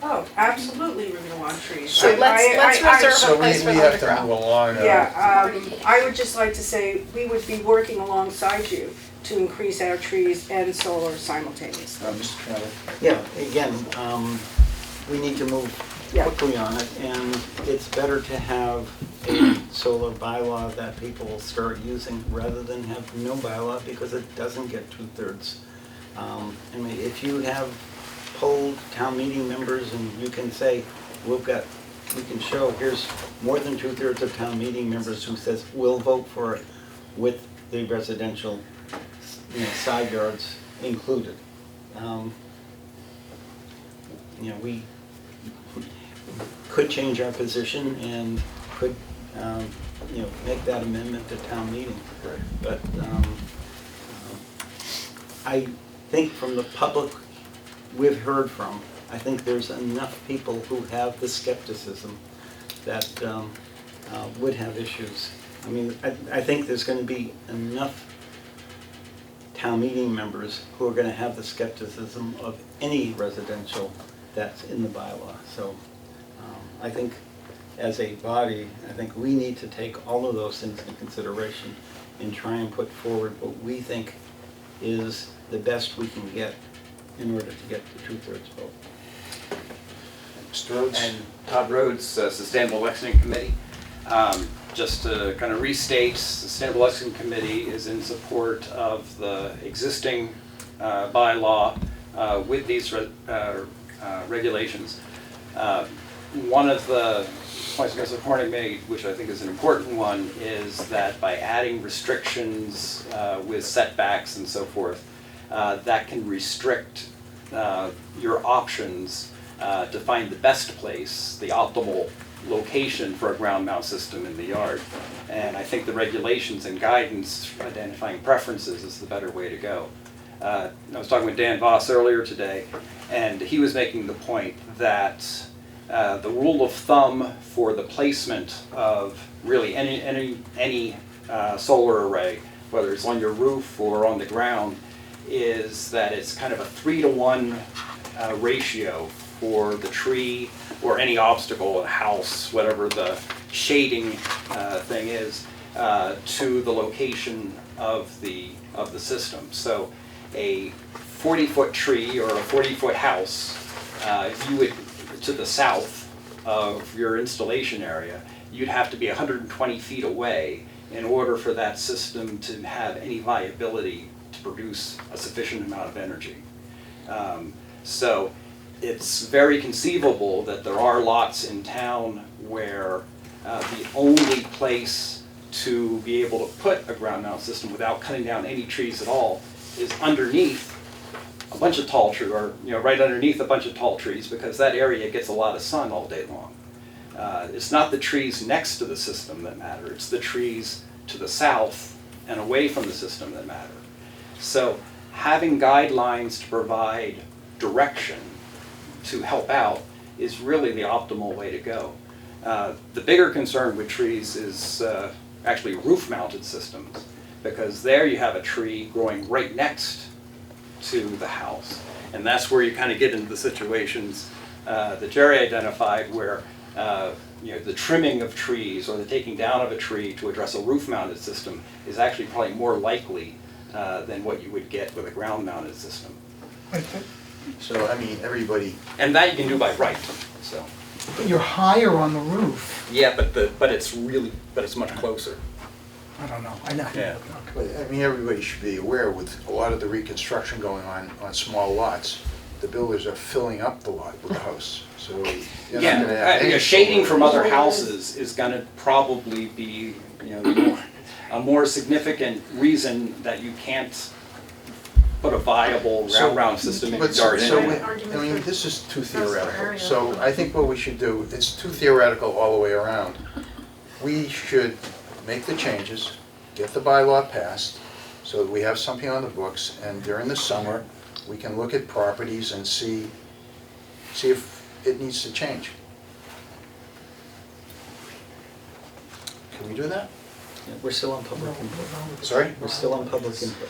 Oh, absolutely, we're gonna want trees. So let's reserve a place for them to grow. move along. I would just like to say, we would be working alongside you to increase our trees and solar simultaneously. Mr. Canada. Yeah, again, we need to move quickly on it, and it's better to have a solar bylaw that people will start using rather than have no bylaw because it doesn't get 2/3. If you have polled town meeting members and you can say, we can show here's more than 2/3 of town meeting members who says we'll vote for it with the residential side yards included. We could change our position and could, make that amendment to town meeting. But I think from the public we've heard from, I think there's enough people who have the skepticism that would have issues. I think there's going to be enough town meeting members who are going to have the skepticism of any residential that's in the bylaw. So I think as a body, I think we need to take all of those things into consideration and try and put forward what we think is the best we can get in order to get the 2/3 vote. Mr. Rhodes? And Todd Rhodes, Sustainable Lexington Committee. Just to kind of restate, Sustainable Lexington Committee is in support of the existing bylaw with these regulations. One of the points Mr. Horning made, which I think is an important one, is that by adding restrictions with setbacks and so forth, that can restrict your options to find the best place, the optimal location for a ground mount system in the yard. And I think the regulations and guidance identifying preferences is the better way to go. I was talking with Dan Voss earlier today, and he was making the point that the rule of thumb for the placement of really any solar array, whether it's on your roof or on the ground, is that it's kind of a 3-to-1 ratio for the tree or any obstacle, a house, whatever the shading thing is, to the location of the system. So a 40-foot tree or a 40-foot house, you would, to the south of your installation area, you'd have to be 120 feet away in order for that system to have any viability to produce a sufficient amount of energy. So it's very conceivable that there are lots in town where the only place to be able to put a ground mount system without cutting down any trees at all is underneath a bunch of tall trees, or right underneath a bunch of tall trees, because that area gets a lot of sun all day long. It's not the trees next to the system that matter, it's the trees to the south and away from the system that matter. So having guidelines to provide direction to help out is really the optimal way to go. The bigger concern with trees is actually roof-mounted systems, because there you have a tree growing right next to the house. And that's where you kind of get into the situations that Jerry identified where the trimming of trees or the taking down of a tree to address a roof-mounted system is actually probably more likely than what you would get with a ground-mounted system. So, I mean, everybody, And that you can do by right, so. But you're higher on the roof. Yeah, but it's much closer. I don't know, I know. Yeah. but, I mean, everybody should be aware with a lot of the reconstruction going on small lots, the builders are filling up the lot with a house. So you're not gonna have any Shading solar. from other houses is gonna probably be, a more significant reason that you can't put a viable round system in your But yard so, anyway. I mean, this is too theoretical. So I think what we should do, it's too theoretical all the way around. We should make the changes, get the bylaw passed, so that we have something on the books, and during the summer, we can look at properties and see if it needs to change. Can we do that? Yeah, we're still on public input. Sorry? We're still on public input.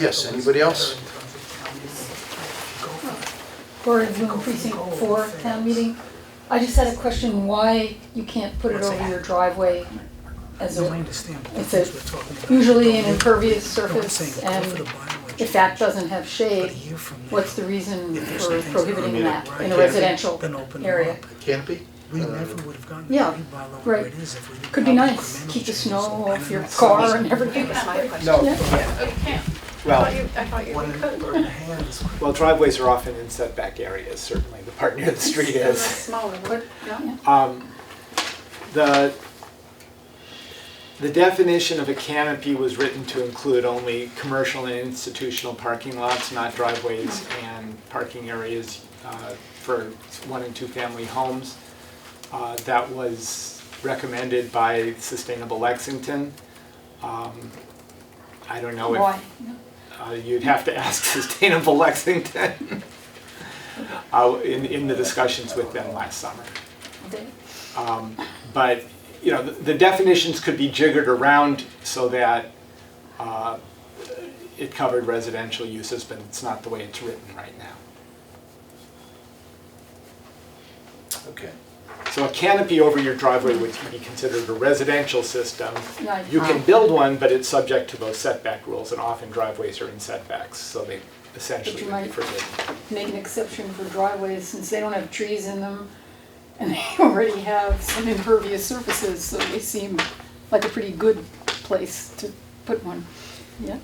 Yes, anybody else? For Zoom Precinct 4 town meeting. I just had a question, why you can't put it over your driveway as it's usually an impervious surface, and if that doesn't have shade, what's the reason for prohibiting that in a residential area? Canopy? We never would have gotten Yeah, the bylaw right. where it is if we didn't. Could be nice, keep the snow off your car and everything. No, Yeah. You can't. well, I thought you One could. in the hand is well, driveways are often in setback areas, certainly, the part near the street is. Smaller, but, yeah. The definition of a canopy was written to include only commercial and institutional parking lots, not driveways and parking areas for 1- and 2-family homes. That was recommended by Sustainable Lexington. I don't know if Why? you'd have to ask Sustainable Lexington in the discussions with them last summer. Okay. But the definitions could be jiggered around so that it covered residential uses, but it's not the way it's written right now. Okay. So a canopy over your driveway would be considered a residential system. Right. You can build one, but it's subject to those setback rules, and often driveways are in setbacks, so they essentially would be forbidden. Make an exception for driveways since they don't have trees in them and they already have some impervious surfaces, so they seem like a pretty good place to put one. Yeah.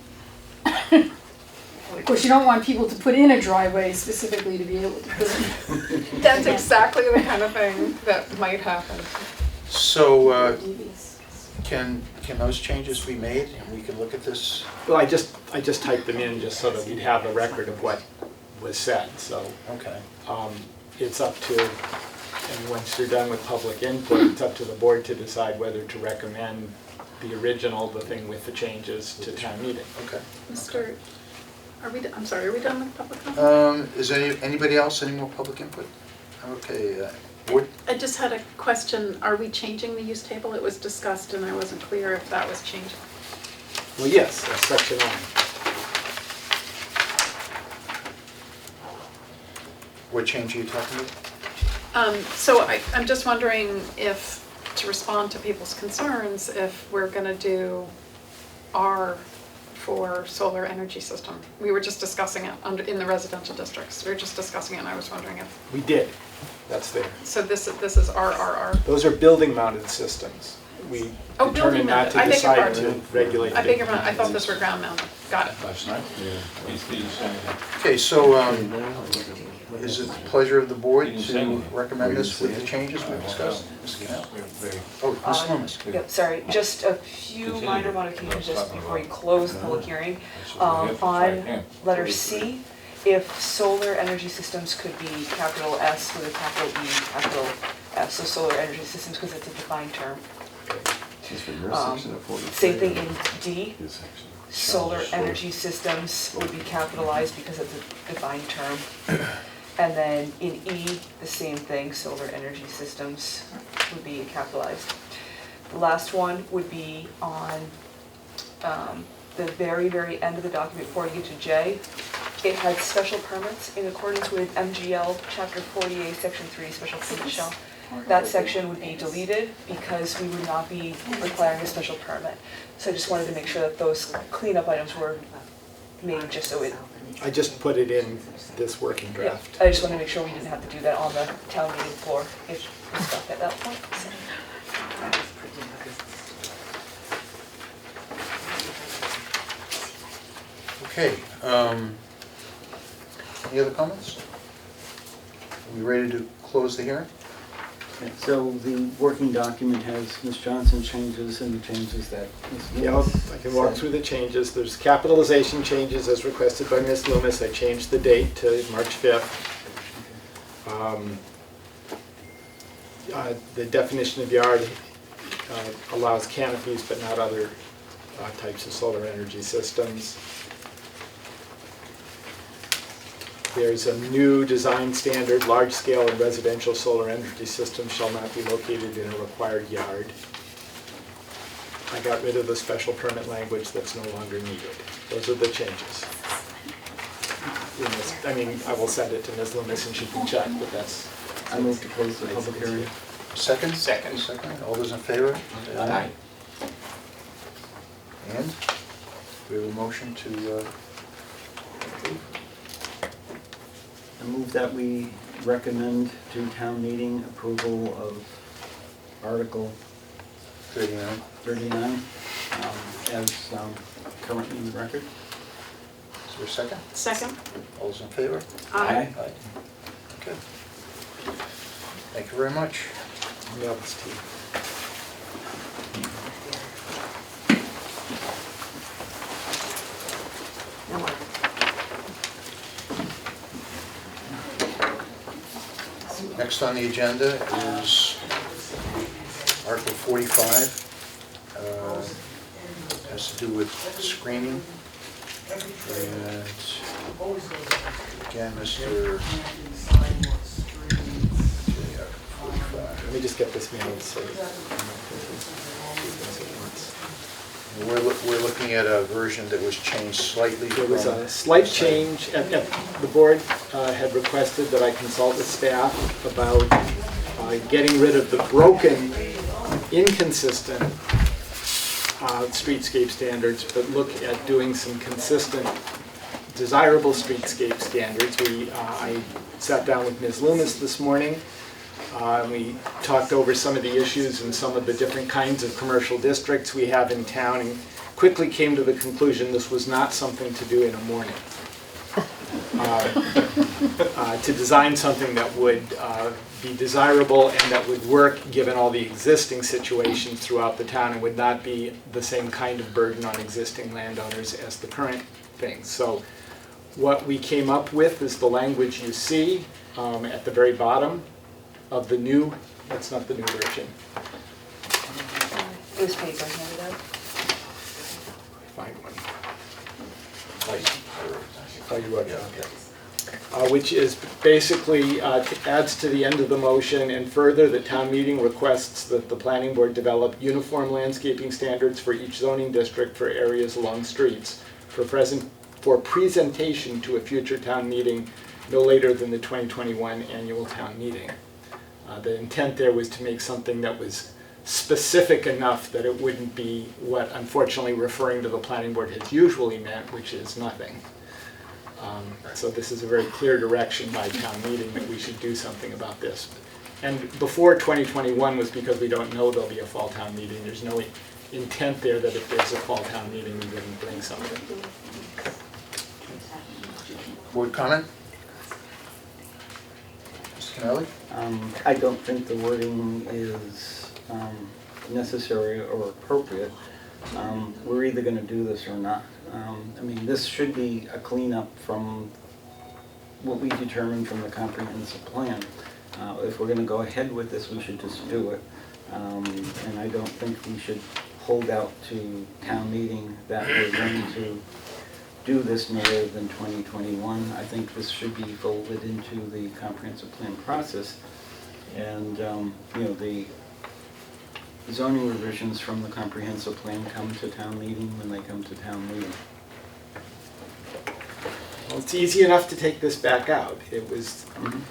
Of course, you don't want people to put in a driveway specifically to be able to put in. That's exactly the kind of thing that might happen. So can those changes be made, and we can look at this? Well, I just typed them in just so that we'd have a record of what was said, so. Okay. it's up to, and once you're done with public input, it's up to the board to decide whether to recommend the original, the thing with the changes, to town meeting. Okay. Mr., are we done with public comment? Is anybody else, any more public input? Okay, board? I just had a question. Are we changing the use table? It was discussed and I wasn't clear if that was changing. Well, yes, that's section 9. What change are you talking about? So I'm just wondering if, to respond to people's concerns, if we're going to do R for solar energy system. We were just discussing it in the residential districts. We were just discussing it and I was wondering if, We did, that's there. so this is RRR. Those are building mounted systems. We Oh, determined building not mounted. to I beg your decide pardon. to regulate. I beg your pardon, I thought those were ground mounted. Got it. Last night? Okay, so is it the pleasure of the board to recommend this with the changes we've discussed? Mr. Canal? Oh, Ms. Loomis. Yep, sorry, just a few minor modifications just before you close the public hearing. On letter C, if solar energy systems could be capital S with a capital E, capital S, so solar energy systems because it's a defined term. Same thing in D, solar energy systems would be capitalized because it's a defined term. And then in E, the same thing, solar energy systems would be capitalized. The last one would be on the very, very end of the document before you get to J. It had special permits in accordance with MGL Chapter 48, Section 3, Special Permit Shell. That section would be deleted because we would not be requiring a special permit. So I just wanted to make sure that those cleanup items were made just so it. I just put it in this working Yeah, draft. I just wanted to make sure we didn't have to do that on the town meeting floor if we stuck at that point. So. Okay, any other comments? Are we ready to close the hearing? Yeah, so the working document has Ms. Johnson's changes and the changes that Ms. Yeah, Loomis I can walk said. through the changes. There's capitalization changes as requested by Ms. Loomis. I changed the date to March 5th. The definition of yard allows canopies but not other types of solar energy systems. There's a new design standard, large-scale and residential solar energy systems shall not be located in a required yard. I got rid of the special permit language that's no longer needed. Those are the changes. I mean, I will send it to Ms. Loomis and she can check, but that's. I move to close the public hearing. Second? Second. All those in favor? Aye. And we have a motion to approve. I move that we recommend to town meeting approval of Article 39. 39 as currently in the record. Is there a second? Second? All those in favor? Aye. Aye. Okay. Thank you very much. Yeah, it's T. Next on the agenda is Article 45. Has to do with screening. And again, Mr. Okay, Article 45. Let me just get this mailed so. We're looking at a version that was changed slightly. There was from- a slight change, and the board had requested that I consult with staff about getting rid of the broken, inconsistent streetscape standards, but look at doing some consistent, desirable streetscape standards. I sat down with Ms. Loomis this morning. We talked over some of the issues and some of the different kinds of commercial districts we have in town and quickly came to the conclusion this was not something to do in a morning. To design something that would be desirable and that would work given all the existing situations throughout the town and would not be the same kind of burden on existing landowners as the current things. So what we came up with is the language you see. at the very bottom of the new, that's not the new version. It was paper, handed out. Find one. Oh, you wrote it, okay. Which is basically adds to the end of the motion, and further, the town meeting requests that the planning board develop uniform landscaping standards for each zoning district for areas along streets for presentation to a future town meeting no later than the 2021 annual town meeting. The intent there was to make something that was specific enough that it wouldn't be what unfortunately referring to the planning board has usually meant, which is nothing. So this is a very clear direction by town meeting that we should do something about this. And before 2021 was because we don't know there'll be a fall town meeting. There's no intent there that if there's a fall town meeting, we wouldn't bring something. Board comment? Mr. Kennelly? I don't think the wording is necessary or appropriate. We're either going to do this or not. I mean, this should be a cleanup from what we determined from the comprehensive plan. If we're going to go ahead with this, we should just do it. And I don't think we should hold out to town meeting that we're going to do this no later than 2021. I think this should be folded into the comprehensive plan process. And, you know, the zoning revisions from the comprehensive plan come to town meeting when they come to town meeting. Well, it's easy enough to take this back out. It was,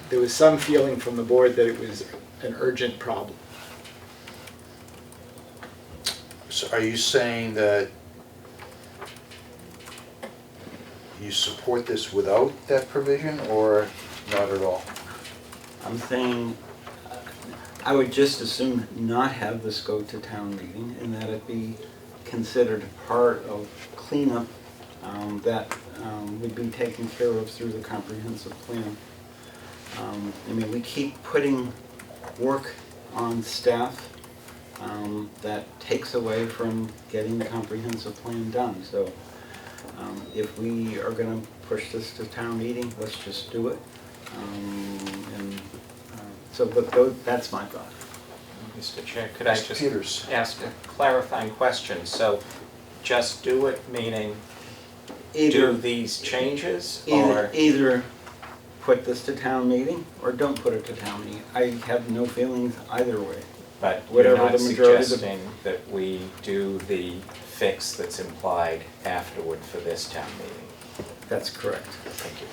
there was some feeling from the board that it was an urgent problem. So are you saying that you support this without that provision, or not at all? I'm saying I would just as soon not have this go to town meeting and that it be considered part of cleanup that would be taken care of through the comprehensive plan. I mean, we keep putting work on staff that takes away from getting the comprehensive plan done. So if we are going to push this to town meeting, let's just do it. But that's my thought. Mr. Chair, could I Mr. just Peters. ask a clarifying question? So just do it, meaning Either, do these changes, or? either put this to town meeting or don't put it to town meeting. I have no feelings either way. But you're Whatever not the majority of the- suggesting that we do the fix that's implied afterward for this town meeting? That's correct. Thank you.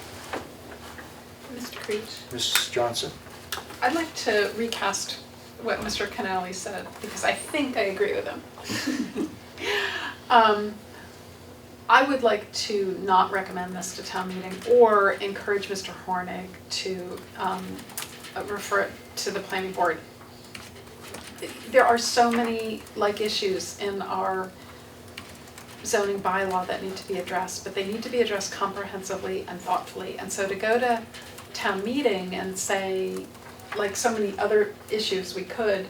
Mr. Creech, Mrs. Johnson? I'd like to recast what Mr. Kennelly said, because I think I agree with him. I would like to not recommend this to town meeting or encourage Mr. Hornig to refer it to the planning board. There are so many issues in our zoning bylaw that need to be addressed, but they need to be addressed comprehensively and thoughtfully. And so to go to town meeting and say, like so many other issues we could,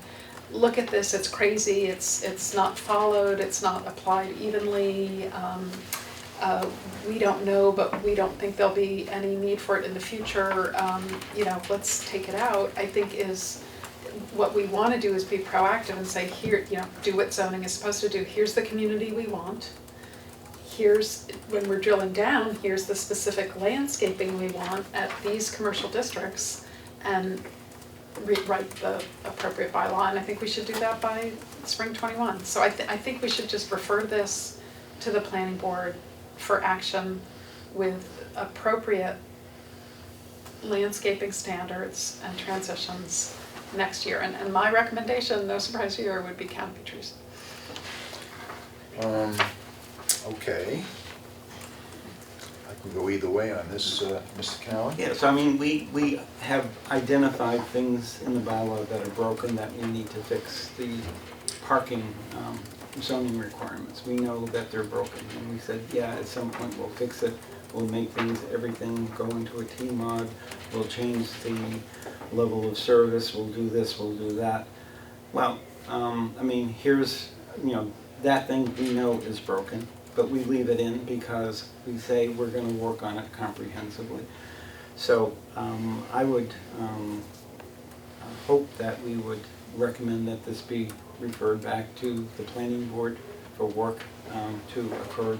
look at this, it's crazy, it's not followed, it's not applied evenly, we don't know, but we don't think there'll be any need for it in the future, let's take it out, I think is, what we want to do is be proactive and say, here, do what zoning is supposed to do, here's the community we want, here's, when we're drilling down, here's the specific landscaping we want at these commercial districts, and rewrite the appropriate bylaw, and I think we should do that by spring 21. So I think we should just refer this to the planning board for action with appropriate landscaping standards and transitions next year. And my recommendation, no surprise here, would be canopy trees. Okay. I can go either way on this, Mr. Kennelly. Yeah, so I mean, we have identified things in the bylaw that are broken that we need to fix. The parking zoning requirements, we know that they're broken, and we said, yeah, at some point we'll fix it. We'll make everything go into a T-mod, we'll change the level of service, we'll do this, we'll do that. Well, I mean, here's, that thing we know is broken, but we leave it in because we say we're going to work on it comprehensively. So I would hope that we would recommend that this be referred back to the planning board for work to occur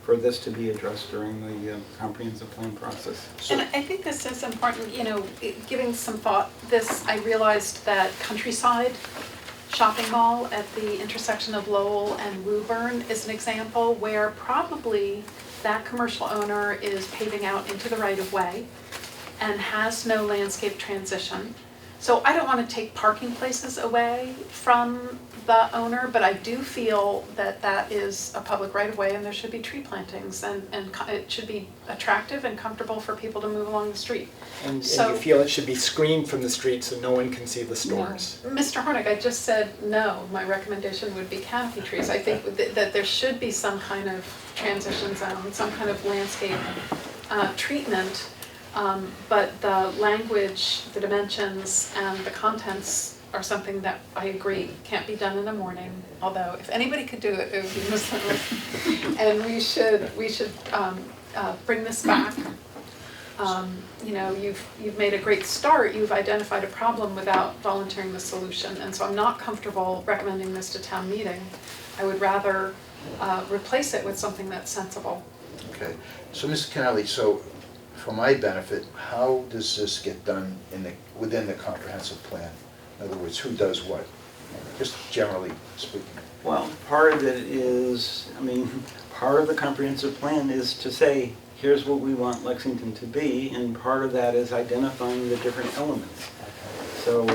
for this to be addressed during the comprehensive plan process. And I think this is important, giving some thought, I realized that Countryside Shopping Mall at the intersection of Lowell and Woburn is an example where probably that commercial owner is paving out into the right-of-way and has no landscape transition. So I don't want to take parking places away from the owner, but I do feel that that is a public right-of-way and there should be tree plantings and it should be attractive and comfortable for people to move along the street. And you So- feel it should be screened from the street so no one can see the stores. Mr. Hornick, I just said no. My recommendation would be canopy trees. I think that there should be some kind of transition zone, some kind of landscape treatment. But the language, the dimensions, and the contents are something that I agree can't be done in the morning. Although if anybody could do it, it would be Muslim. And we should bring this back. You've made a great start. You've identified a problem without volunteering the solution, and so I'm not comfortable recommending this to town meeting. I would rather replace it with something that's sensible. Okay, so Mr. Kennelly, so for my benefit, how does this get done within the comprehensive plan? In other words, who does what? Just generally speaking. Well, part of it is, part of the comprehensive plan is to say, here's what we want Lexington to be, and part of that is identifying the different elements. So,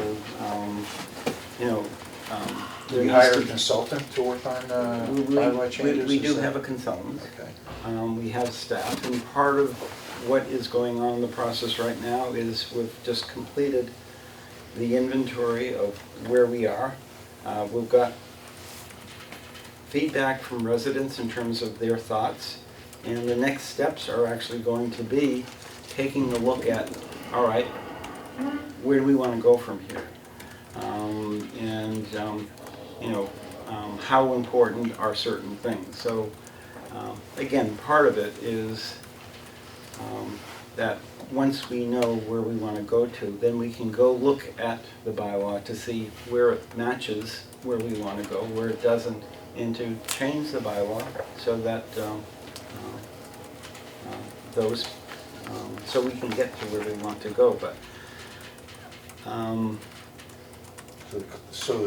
Do we hire a consultant to work on bylaw changes? We do have a consultant. Okay. We have staff, and part of what is going on in the process right now is we've just completed the inventory of where we are. We've got feedback from residents in terms of their thoughts, and the next steps are actually going to be taking a look at, all right, where do we want to go from here? How important are certain things? So again, part of it is that once we know where we want to go to, then we can go look at the bylaw to see where it matches where we want to go, where it doesn't, and to change the bylaw so that so we can get to where we want to go. But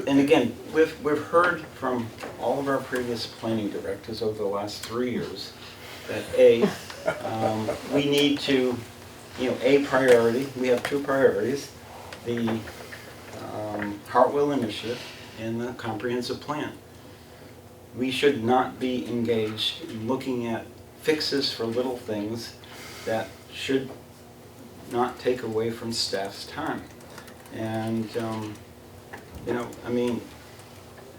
and again, we've heard from all of our previous planning directors over the last 3 years that we need to, a priority, we have two priorities, the Hartwell Initiative and the comprehensive plan. We should not be engaged in looking at fixes for little things that should not take away from staff's time. And,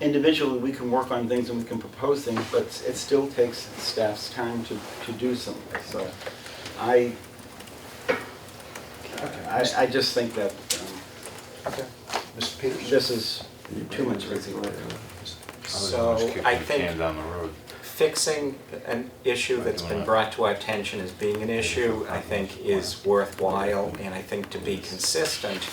individually we can work on things and we can propose things, but it still takes staff's time to do something. So I just think that Okay. Mr. Peters? this is too much busy work. So I think fixing an issue that's been brought to our attention as being an issue, I think is worthwhile, and I think to be consistent,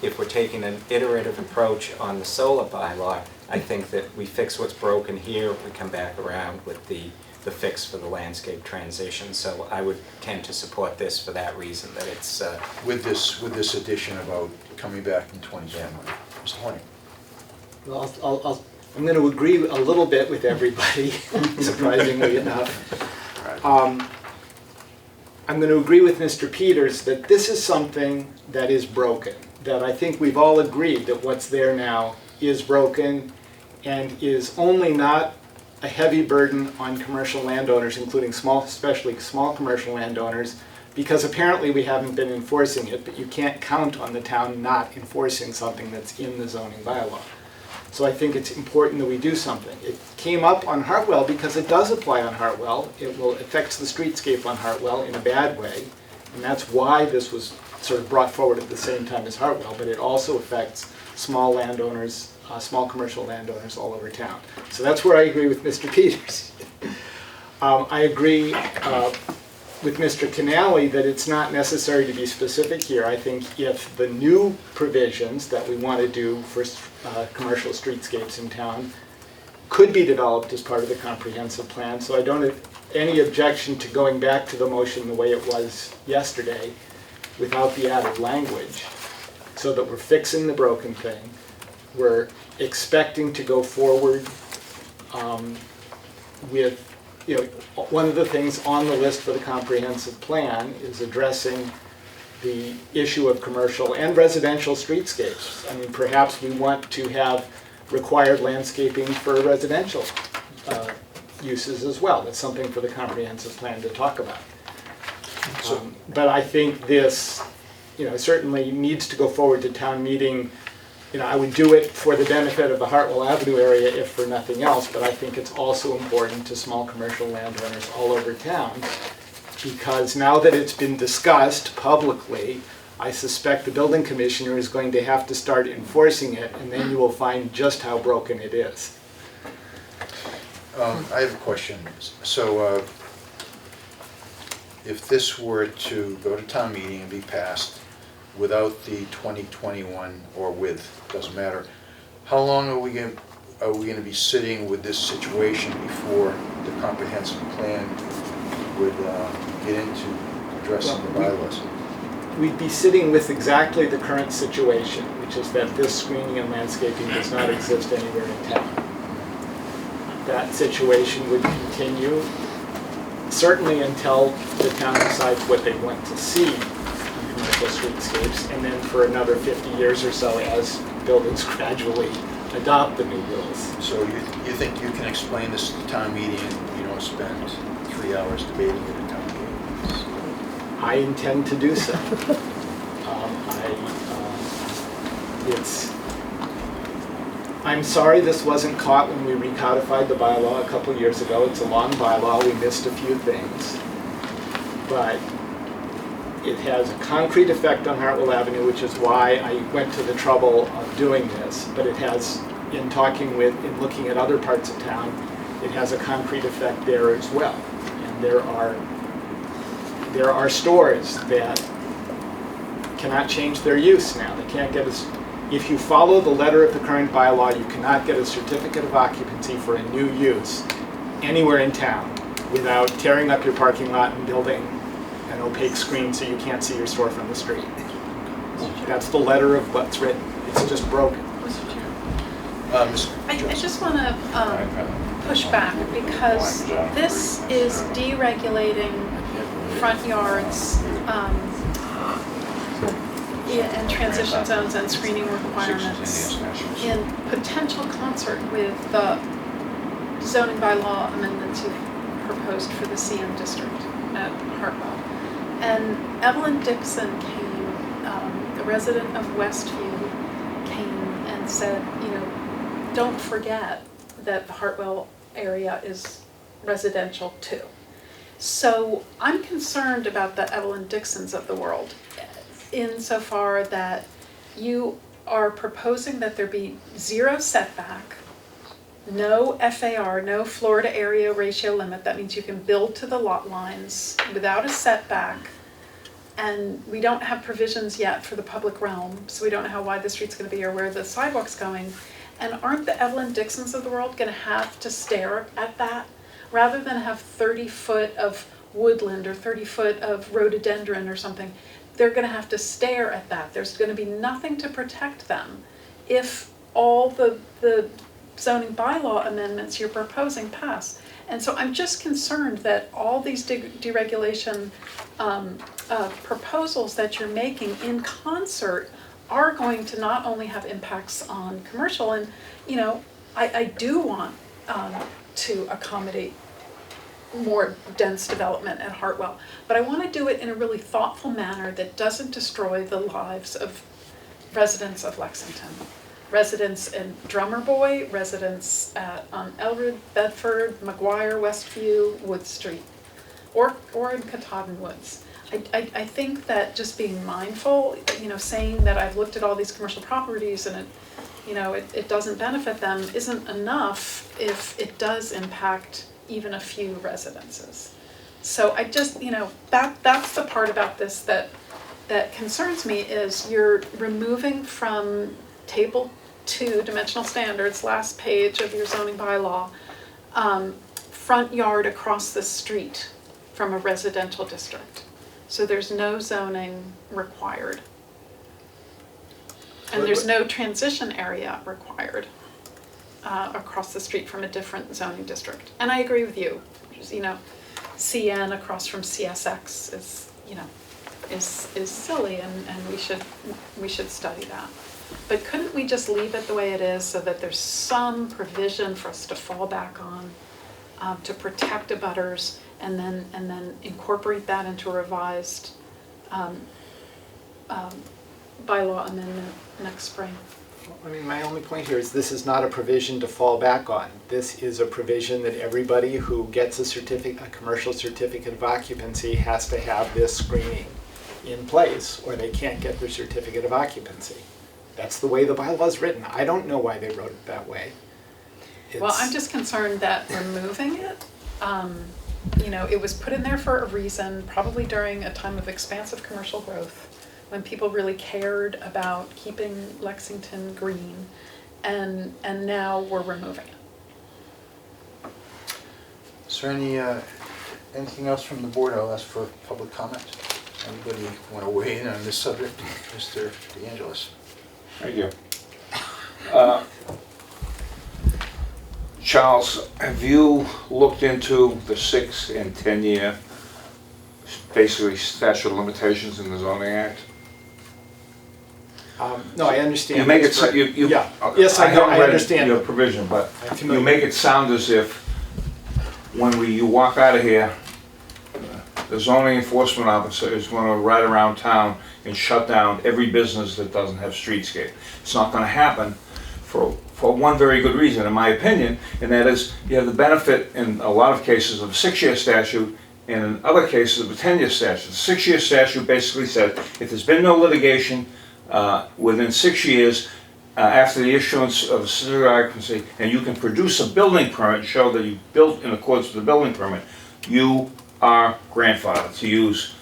if we're taking an iterative approach on the solar bylaw, I think that we fix what's broken here, we come back around with the fix for the landscape transition. So I would tend to support this for that reason, that it's... With this addition about coming back in 2021. Mr. Horning? Well, I'm going to agree a little bit with everybody, surprisingly enough. I'm going to agree with Mr. Peters that this is something that is broken, that I think we've all agreed that what's there now is broken and is only not a heavy burden on commercial landowners, including especially small commercial landowners, because apparently we haven't been enforcing it, but you can't count on the town not enforcing something that's in the zoning bylaw. So I think it's important that we do something. It came up on Hartwell because it does apply on Hartwell. It will affect the streetscape on Hartwell in a bad way, and that's why this was sort of brought forward at the same time as Hartwell, but it also affects small landowners, small commercial landowners all over town. So that's where I agree with Mr. Peters. I agree with Mr. Canali that it's not necessary to be specific here. I think if the new provisions that we want to do for commercial streetscapes in town could be developed as part of the comprehensive plan, so I don't have any objection to going back to the motion the way it was yesterday without the added language, so that we're fixing the broken thing. We're expecting to go forward with, you know, one of the things on the list for the comprehensive plan is addressing the issue of commercial and residential streetscapes. I mean, perhaps we want to have required landscaping for residential uses as well. That's something for the comprehensive plan to talk about. But I think this, you know, certainly needs to go forward to town meeting. You know, I would do it for the benefit of the Hartwell Avenue area if for nothing else, but I think it's also important to small commercial landowners all over town, because now that it's been discussed publicly, I suspect the building commissioner is going to have to start enforcing it, and then you will find just how broken it is. I have a question. So if this were to go to town meeting and be passed without the 2021, or with, doesn't matter, how long are we going to be sitting with this situation before the comprehensive plan would get into addressing the bylaws? We'd be sitting with exactly the current situation, which is that this screening and landscaping does not exist anywhere in town. That situation would continue, certainly until the town decides what they want to see in commercial streetscapes, and then for another 50 years or so as buildings gradually adopt the new rules. So you think you can explain this at the town meeting and you don't spend 3 hours debating it at town meeting? I intend to do so. I'm sorry this wasn't caught when we recodified the bylaw a couple years ago. It's a long bylaw. We missed a few things. But it has a concrete effect on Hartwell Avenue, which is why I went to the trouble of doing this. But it has, in looking at other parts of town, it has a concrete effect there as well. And there are stores that cannot change their use now. They can't get if you follow the letter of the current bylaw, you cannot get a certificate of occupancy for a new use anywhere in town without tearing up your parking lot and building an opaque screen so you can't see your store from the street. That's the letter of what's written. It's just broken. I just want to push back, because this is deregulating front yards and transition zones and screening requirements in potential concert with the zoning bylaw amendments you've proposed for the CM district at Hartwell. And Evelyn Dixon came, a resident of Westview, came and said, you know, don't forget that the Hartwell area is residential too. So I'm concerned about the Evelyn Dixons of the world, insofar that you are proposing that there be 0 setback, no FAR, no floor to area ratio limit. That means you can build to the lot lines without a setback. And we don't have provisions yet for the public realm, so we don't know how wide the street's going to be or where the sidewalk's going. And aren't the Evelyn Dixons of the world going to have to stare at that? Rather than have 30 foot of woodland or 30 foot of rhododendron or something, they're going to have to stare at that. There's going to be nothing to protect them if all the zoning bylaw amendments you're proposing pass. And so I'm just concerned that all these deregulation proposals that you're making in concert are going to not only have impacts on commercial, and you know, I do want to accommodate more dense development at Hartwell, but I want to do it in a really thoughtful manner that doesn't destroy the lives of residents of Lexington. Residents in Drummer Boy, residents at Elred, Bedford, McGuire, Westview, Wood Street, or in Katahdin Woods. I think that just being mindful, you know, saying that I've looked at all these commercial properties and it doesn't benefit them isn't enough if it does impact even a few residences. So I just, that's the part about this that concerns me is you're removing from table 2, dimensional standards, last page of your zoning bylaw, front yard across the street from a residential district. So there's no zoning required. And there's no transition area required across the street from a different zoning district. And I agree with you, CN across from CSX is silly, and we should study that. But couldn't we just leave it the way it is so that there's some provision for us to fall back on to protect abutters, and then incorporate that into a revised bylaw amendment next spring? I mean, my only point here is this is not a provision to fall back on. This is a provision that everybody who gets a commercial certificate of occupancy has to have this screening in place, or they can't get their certificate of occupancy. That's the way the bylaw's written. I don't know why they wrote it that way. Well, I'm just concerned that removing it, it was put in there for a reason, probably during a time of expansive commercial growth, when people really cared about keeping Lexington green, and now we're removing it. Is there anything else from the board? I'll ask for public comment. Anybody want to weigh in on this subject? Mr. DeAngelis. Thank you. Charles, have you looked into the 6 and 10 year, basically statute of limitations in the zoning act? No, I understand. You make it, Yeah. Yes, I haven't read understand. your provision, but I'm familiar. you make it sound as if when you walk out of here, the zoning enforcement officer is going to ride around town and shut down every business that doesn't have streetscape. It's not going to happen for one very good reason, in my opinion, and that is you have the benefit in a lot of cases of a 6-year statute, and in other cases of a 10-year statute. The 6-year statute basically says if there's been no litigation within 6 years after the issuance of a certificate of occupancy, and you can produce a building permit and show that you built in accordance with the building permit, you are grandfathered, to use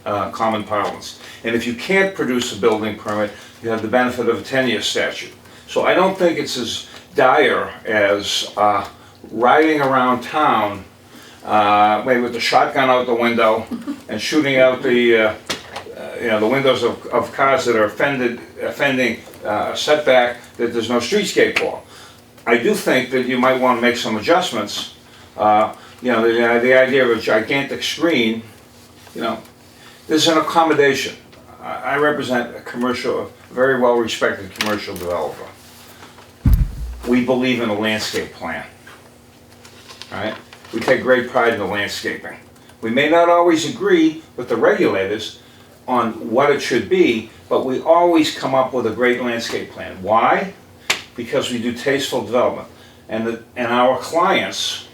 common parlance. And if you can't produce a building permit, you have the benefit of a 10-year statute. So I don't think it's as dire as riding around town, maybe with the shotgun out the window and shooting out the windows of cars that are offending a setback that there's no streetscape for. I do think that you might want to make some adjustments. The idea of a gigantic screen, this is an accommodation. I represent a very well-respected commercial developer. We believe in a landscape plan, right? We take great pride in the landscaping. We may not always agree with the regulators on what it should be, but we always come up with a great landscape plan. Why? Because we do tasteful development. And our clients,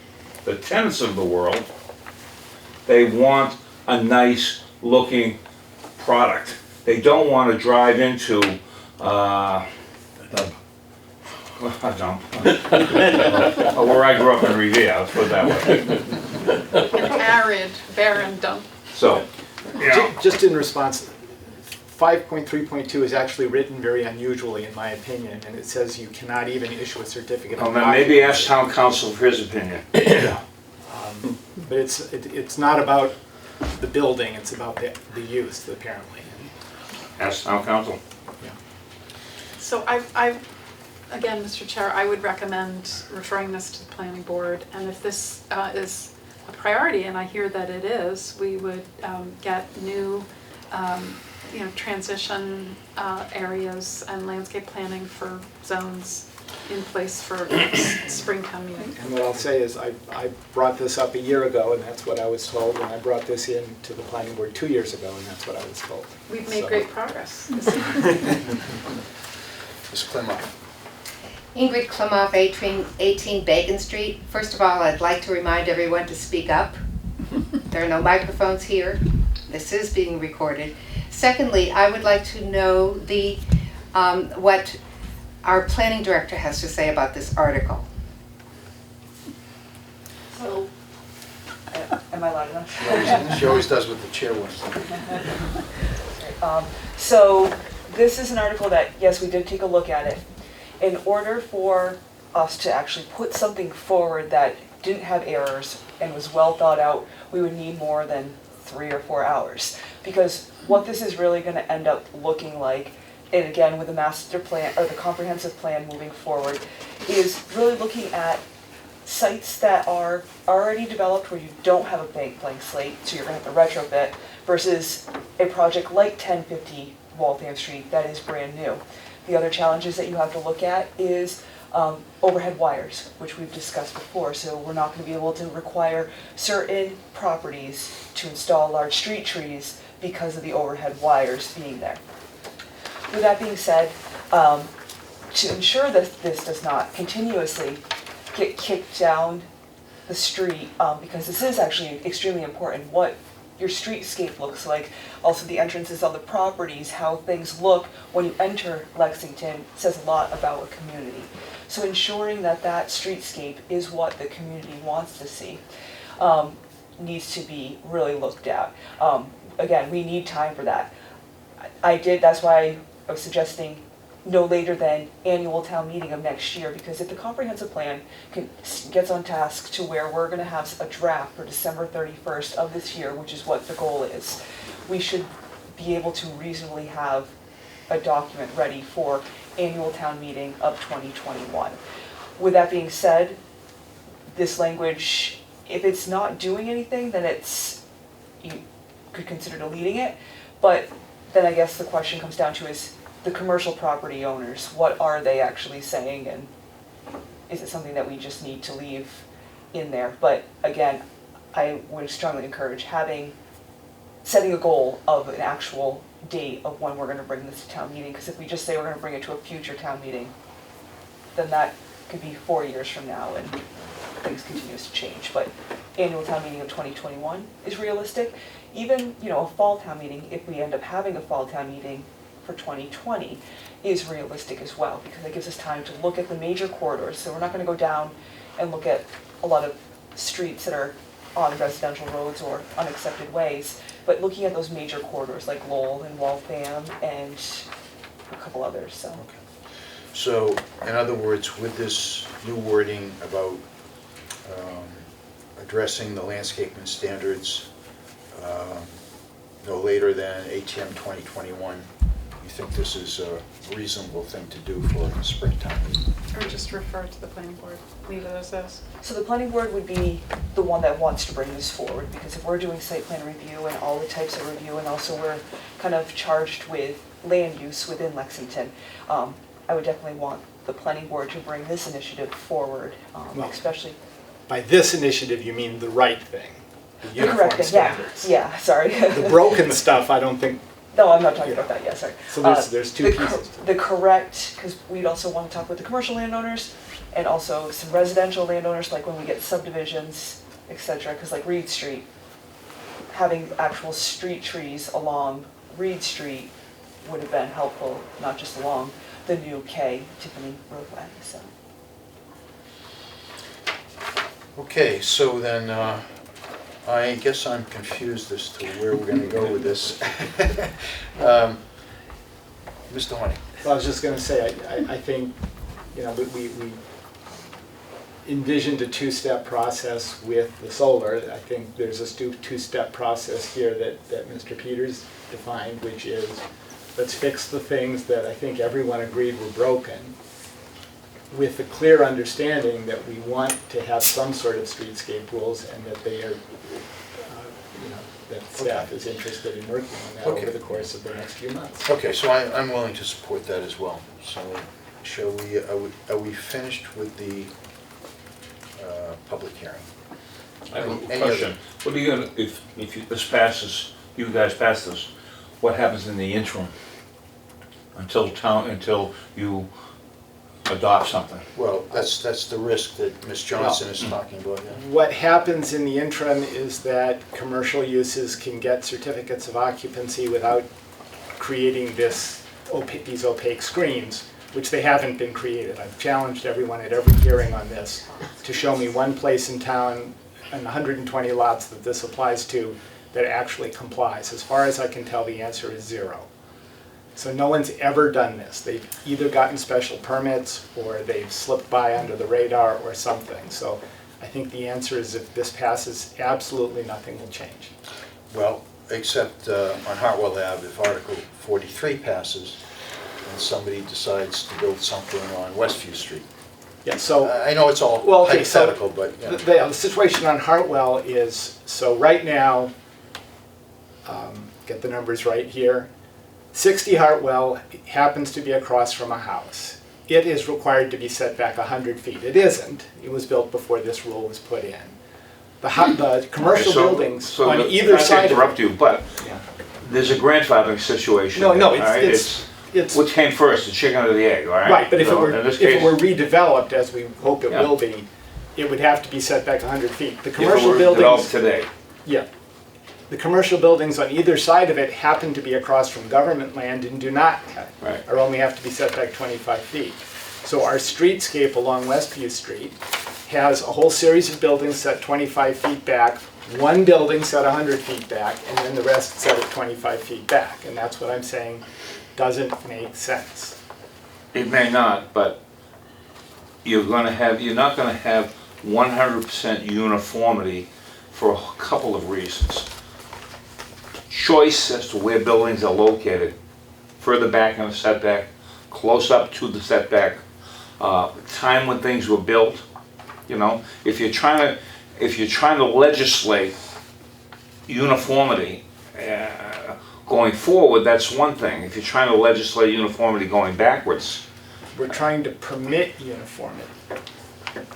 the tenants of the world, they want a nice looking product. They don't want to drive into a dump. Where I grew up in Revere, let's put it that way. An arid, barren dump. So, Just in response, 5.3.2 is actually written very unusually, in my opinion, and it says you cannot even issue a certificate of then maybe ask town council for his opinion. But it's not about the building, it's about the use, apparently. Ask town council. So again, Mr. Chair, I would recommend referring this to the planning board, and if this is a priority, and I hear that it is, we would get new transition areas and landscape planning for zones in place for springtime meeting. And what I'll say is I brought this up a year ago, and that's what I was told, and I brought this in to the planning board 2 years ago, and that's what I was told. We've made So. great progress. Ms. Klimov. Ingrid Klimoff, 18 Bacon Street. First of all, I'd like to remind everyone to speak up. There are no microphones here. This is being recorded. Secondly, I would like to know what our planning director has to say about this article. So, Am I loud enough? She always does what the chair wants to do. So this is an article that, yes, we did take a look at it. In order for us to actually put something forward that didn't have errors and was well thought out, we would need more than 3 or 4 hours. Because what this is really going to end up looking like, and again with the master plan or the comprehensive plan moving forward, is really looking at sites that are already developed where you don't have a blank slate, so you're going to have to retrofit, versus a project like 1050 Waltham Street that is brand new. The other challenges that you have to look at is overhead wires, which we've discussed before. So we're not going to be able to require certain properties to install large street trees because of the overhead wires being there. With that being said, to ensure that this does not continuously get kicked down the street, because this is actually extremely important, what your streetscape looks like, also the entrances on the properties, how things look when you enter Lexington says a lot about a community. So ensuring that that streetscape is what the community wants to see needs to be really looked at. Again, we need time for that. That's why I was suggesting no later than annual town meeting of next year, because if the comprehensive plan gets on task to where we're going to have a draft for December 31st of this year, which is what the goal is, we should be able to reasonably have a document ready for annual town meeting of 2021. With that being said, this language, if it's not doing anything, then you could consider deleting it, but then I guess the question comes down to is the commercial property owners, what are they actually saying, and is it something that we just need to leave in there? But again, I would strongly encourage setting a goal of an actual date of when we're going to bring this to town meeting, because if we just say we're going to bring it to a future town meeting, then that could be 4 years from now and things continue to change. But annual town meeting of 2021 is realistic. Even, a fall town meeting, if we end up having a fall town meeting for 2020, is realistic as well, because it gives us time to look at the major corridors. So we're not going to go down and look at a lot of streets that are on residential roads or unaccepted ways, but looking at those major corridors like Lowell and Waltham and a couple others. So. Okay. So, in other words, with this new wording about addressing the landscaping standards no later than ATM 2021, you think this is a reasonable thing to do for springtime? Or just refer to the planning board, leave it as is. So the planning board would be the one that wants to bring this forward, because if we're doing site plan review and all the types of review, and also we're kind of charged with land use within Lexington, I would definitely want the planning board to bring this initiative forward, especially. By this initiative, you mean the right thing, the The uniform correct thing, standards. yeah, sorry. The broken stuff, I don't think. No, I'm not talking about that, yeah, sorry. So there's two pieces. The correct, because we'd also want to talk with the commercial landowners and also some residential landowners, like when we get subdivisions, et cetera, because like Reed Street, having actual street trees along Reed Street would have been helpful, not just along the new Tiffany roadway, so. Okay, so then I guess I'm confused as to where we're going to go with this. Mr. Horning. Well, I was just going to say, I think, we envisioned a two-step process with the solar. I think there's a two-step process here that Mr. Peters defined, which is let's fix the things that I think everyone agreed were broken, with the clear understanding that we want to have some sort of streetscape rules and that they are, that staff is interested in working on that over the course of the next few months. Okay, so I'm willing to support that as well. So shall we, are we finished with the public hearing? I have a Any question. What are you gonna, if this passes, you guys pass this, what happens in the interim? Until you adopt something? Well, that's the risk that Ms. Johnson is talking about, yeah. What happens in the interim is that commercial uses can get certificates of occupancy without creating these opaque screens, which they haven't been created. I've challenged everyone at every hearing on this to show me one place in town in 120 lots that this applies to that actually complies. As far as I can tell, the answer is 0. So no one's ever done this. They've either gotten special permits or they've slipped by under the radar or something. So I think the answer is if this passes, absolutely nothing will change. Well, except on Hartwell Ave, if Article 43 passes and somebody decides to build something on Westview Street. Yeah, so I know it's all well, okay, so hypothetical, but yeah. the situation on Hartwell is, so right now, get the numbers right here, 60 Hartwell happens to be across from a house. It is required to be set back 100 feet. It isn't. It was built before this rule was put in. The commercial buildings on either side of it. Not to interrupt you, but Yeah. there's a grandfathering situation. No, all right? it's What came first, the chicken or the egg, all right? right, but if So, it in this were case, redeveloped, as we hope it Yeah. will be, it would have to be set back 100 feet. The if it commercial were developed buildings, today, yeah. The commercial buildings on either side of it happen to be across from government land and do not Right. or only have to be set back 25 feet. So our streetscape along Westview Street has a whole series of buildings set 25 feet back, one building set 100 feet back, and then the rest set at 25 feet back. And that's what I'm saying doesn't make sense. it may not, but you're not gonna have 100% uniformity for a couple of reasons. Choice as to where buildings are located, further back in the setback, close up to the setback, time when things were built. You know, if you're trying to legislate uniformity going forward, that's one thing. If you're trying to legislate uniformity going backwards, We're trying to permit uniformity.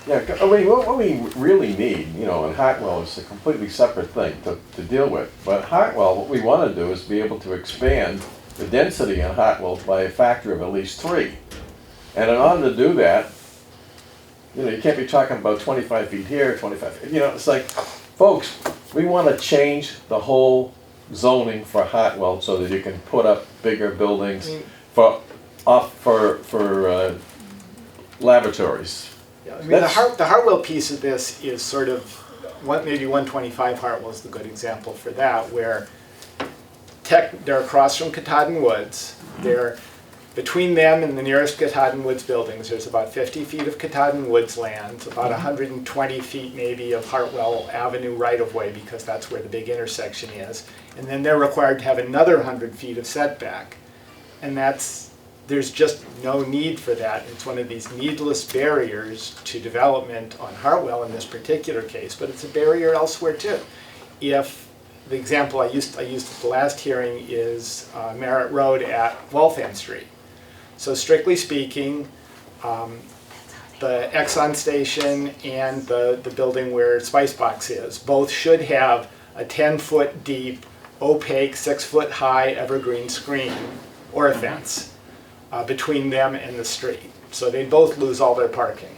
Yeah, I mean, what we really need, you know, in Hartwell is a completely separate thing to deal with. But Hartwell, what we want to do is be able to expand the density in Hartwell by a factor of at least 3. And in order to do that, you know, you can't be talking about 25 feet here, 25 feet, you know, it's like, folks, we want to change the whole zoning for Hartwell so that you can put up bigger buildings for laboratories. Yeah, I mean, That's- the Hartwell piece of this is sort of, maybe 125 Hartwell is the good example for that, where they're across from Katahdin Woods. They're between them and the nearest Katahdin Woods buildings. There's about 50 feet of Katahdin Woods land, about 120 feet maybe of Hartwell Avenue right-of-way, because that's where the big intersection is. And then they're required to have another 100 feet of setback. And there's just no need for that. It's one of these needless barriers to development on Hartwell in this particular case, but it's a barrier elsewhere too. If the example I used at the last hearing is Merritt Road at Waltham Street. So strictly speaking, the Exxon station and the building where Spicebox is, both should have a 10-foot deep, opaque, 6-foot high evergreen screen or a fence between them and the street. So they'd both lose all their parking.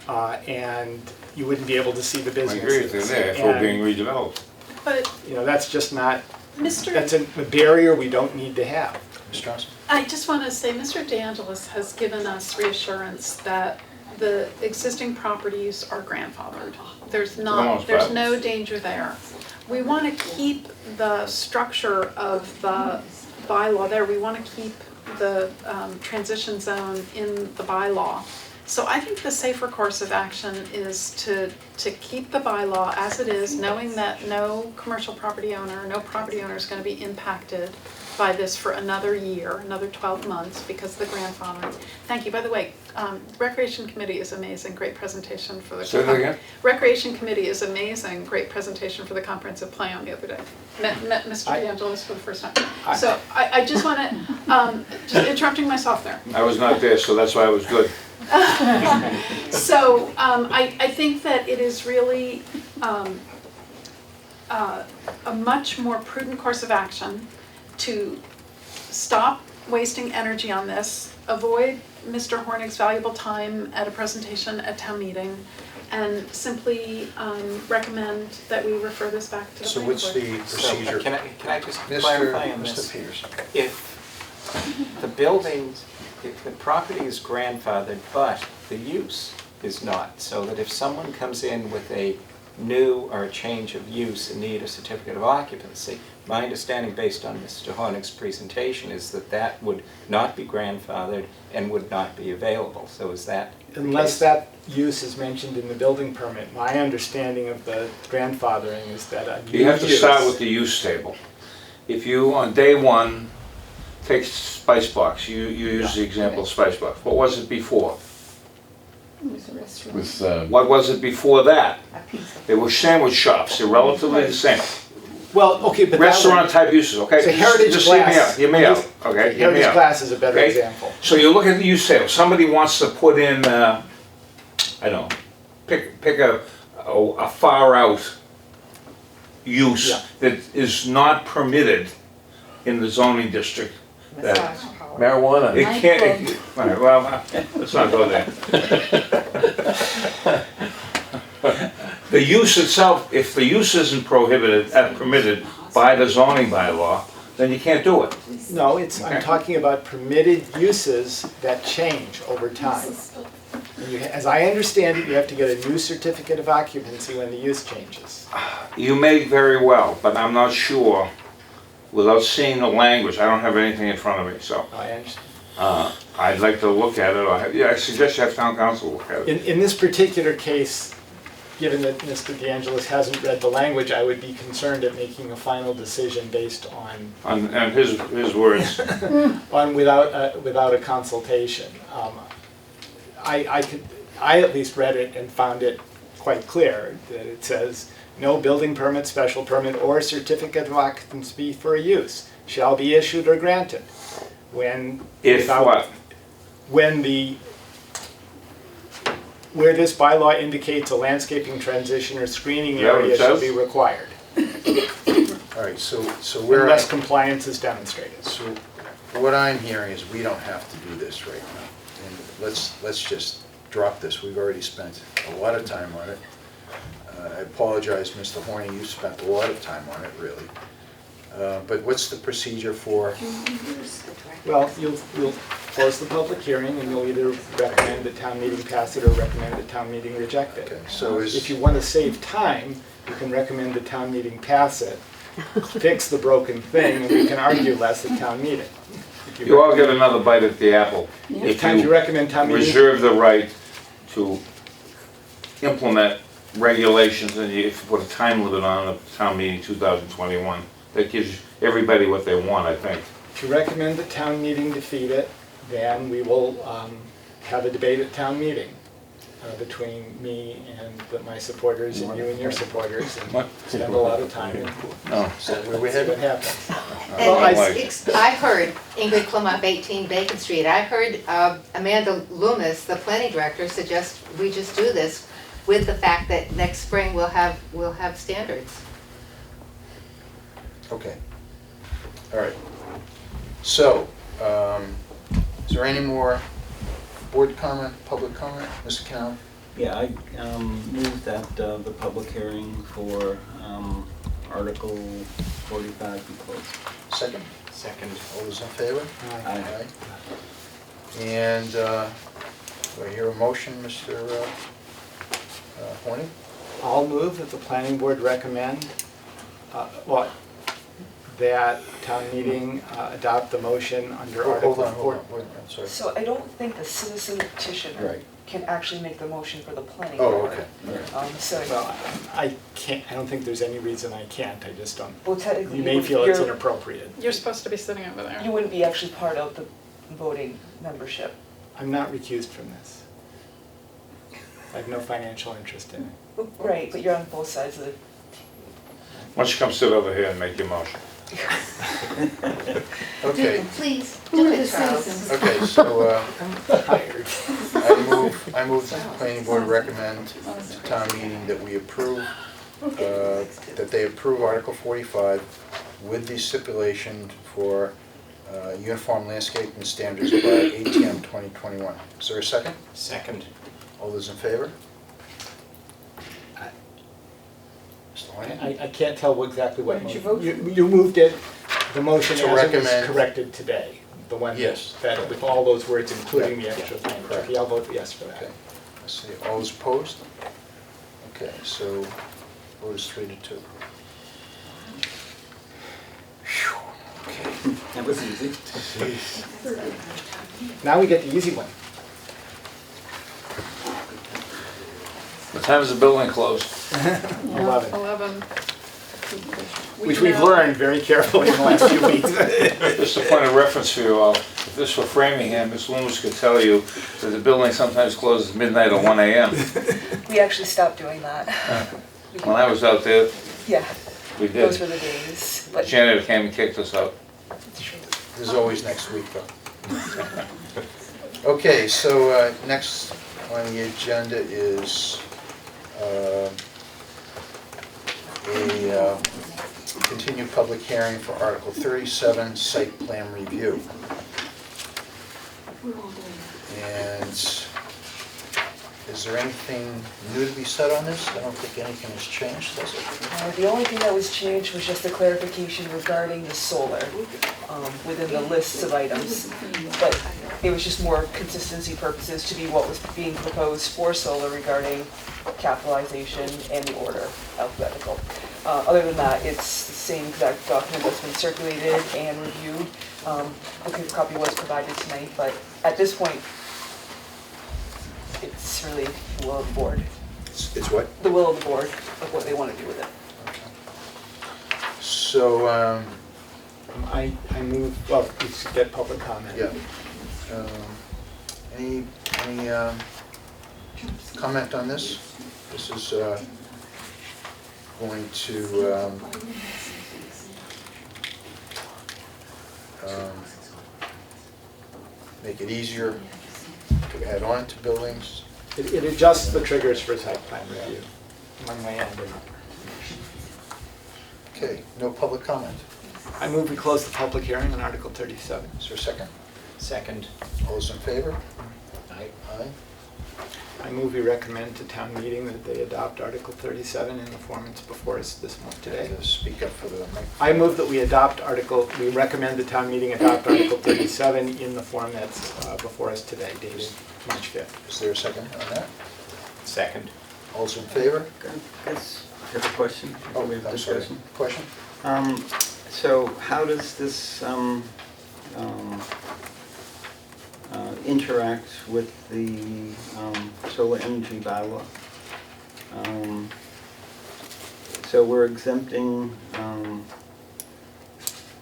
And you wouldn't be able to see the I businesses. agree with you there, if we're being redeveloped. But You know, that's just not, Mr. that's a barrier we don't need to have. Ms. Johnson? I just want to say, Mr. DeAngelis has given us reassurance that the existing properties are grandfathered. There's most there's part. no danger there. We want to keep the structure of the bylaw there. We want to keep the transition zone in the bylaw. So I think the safer course of action is to keep the bylaw as it is, knowing that no commercial property owner, no property owner is going to be impacted by this for another year, another 12 months because of the grandfathering. Thank you. By the way, Recreation Committee is amazing. Great presentation for the. Say that again? Recreation Committee is amazing. Great presentation for the comprehensive plan the other day. Met Mr. DeAngelis for the first time. So I just want to, just interrupting myself there. I was not there, so that's why it was good. So I think that it is really a much more prudent course of action to stop wasting energy on this, avoid Mr. Hornig's valuable time at a presentation at town meeting, and simply recommend that we refer this back to the So planning what's board. the So, procedure? can I just clarify on Mr. this? Peters? If the buildings, if the property is grandfathered, but the use is not, so that if someone comes in with a new or a change of use and need a certificate of occupancy. My understanding, based on Mr. Hornick's presentation, is that that would not be grandfathered and would not be available. So is that the Unless case? that use is mentioned in the building permit, my understanding of the grandfathering is that a new You have to start use- with the use table. If you, on day one, take Spice Box, you use the example of Spice Box. What was it before? It was a restaurant. Was, What was it before that? A pizza. They were sandwich shops, they're relatively the same. Well, okay, but that Restaurant type uses, okay? So Heritage Just hear me Glass- out, hear me out, okay? Hear me Heritage out. Glass is a better Okay? example. So you look at the use table, somebody wants to put in, I don't know, pick a far out use Yeah. that is not permitted in the zoning district. That Massage parlor. marijuana. it can't, all right, well, let's not go there. The use itself, if the use isn't prohibited, permitted by the zoning bylaw, then you can't do it. No, I'm talking about permitted uses that change over time. And as I understand it, you have to get a new certificate of occupancy when the use changes. You may very well, but I'm not sure, without seeing the language, I don't have anything in front of me, so I understand. I'd like to look at it, I suggest you have town council look at it. In this particular case, given that Mr. DeAngelis hasn't read the language, I would be concerned at making a final decision based And his words, without a consultation. I at least read it and found it quite clear that it says, no building permit, special permit, or certificate of occupancy for a use shall be issued or granted when if what? when where this bylaw indicates a landscaping transition or screening Is that what it area shall says? be required, All right, so where unless compliance is demonstrated. so what I'm hearing is we don't have to do this right now. And let's just drop this. We've already spent a lot of time on it. I apologize, Mr. Horny, you spent a lot of time on it, really. But what's the procedure for, Well, you'll close the public hearing and you'll either recommend that town meeting pass it or recommend that town meeting reject it. okay, so If you want to save time, you can recommend the town meeting pass it, fix the broken thing, and we can argue less at town meeting. If You all get another bite at the apple. If Times you you recommend town meeting. reserve the right to implement regulations and if you put a time limit on a town meeting 2021, that gives everybody what they want, I think. If you recommend that town meeting defeat it, then we will have a debate at town meeting between me and my supporters and you and your supporters, and spend a lot of time and no, so where we see what headed? happens. Well, And I- I heard Ingrid Klimov, 18 Bacon Street. I heard Amanda Loomis, the planning director, suggest we just do this with the fact that next spring we'll have standards. Okay. All right. So, is there any more board comment, public comment? Mr. Canal? Yeah, I move that the public hearing for Article 45 be closed. Second? Second. All those in favor? Aye. Aye. And do I hear a motion, Mr. Horny? I'll move that the planning board recommend, that town meeting adopt the motion under Article 4. Hold on, I'm sorry. So I don't think the citizen petitioner Right. can actually make the motion for the planning Oh, board. okay. So, Well, I don't think there's any reason I can't, I just don't, well, technically, you may feel it's you're- inappropriate. You're supposed to be sitting over there. you wouldn't be actually part of the voting membership. I'm not recused from this. I have no financial interest in it. Right, but you're on both sides of the, Why don't you come sit over here and make your motion? Okay, Please, Who do are the it, Charles. citizens? okay, so Hired. I move that the planning board recommend to town meeting that we approve, that they approve Article 45 with the stipulation for uniform landscaping standards by ATM 2021. Is there a second? Second. All those in favor? Mr. Horny? I can't tell exactly what What did you motion. vote? You moved it, the motion To as it was recommend. corrected today. The one Yes. that, with all those words, including the Yeah, extra yeah, language. correct. Okay, I'll vote yes for that. Okay, let's see, all those opposed? Okay, so Opposed, 3-2. That was easy. Now we get the easy one. What time is the building closed? 11. 11. Which we've learned very carefully in the last few weeks. Just a point of reference for you all, if this were Framingham, Ms. Loomis could tell you that the building sometimes closes at midnight or 1 a.m. We actually stopped doing that. When I was out there, Yeah, we those were did. the days, but. Janitor came and kicked us out. This is always next week, though. Okay, so next on the agenda is a continued public hearing for Article 37, site plan review. And is there anything new to be said on this? I don't think anything has changed, does it? The only thing that was changed was just the clarification regarding the solar within the lists of items. But it was just more consistency purposes to be what was being proposed for solar regarding capitalization and the order alphabetical. Other than that, it's the same exact document that's been circulated and reviewed. The paper copy was provided tonight, but at this point, it's really the will of the board. It's what? The will of the board of what they want to do with it. So, I move, well, we should get public comment. yeah. Any comment on this? This is going to make it easier to add on to buildings. It adjusts the triggers for site plan review, among my end and upper. Okay, no public comment. I move we close the public hearing on Article 37. Is there a second? Second. All those in favor? Aye. Aye. I move we recommend to town meeting that they adopt Article 37 in the form it's before us this month today. Speak up for the microphone. I move that we recommend the town meeting adopt Article 37 in the form that's before us today, dated March 5th. Is there a second on that? Second. All those in favor? Guys, I have a question. Oh, We have I'm sorry. discussion. Question? So how does this interact with the solar energy bylaw? So we're exempting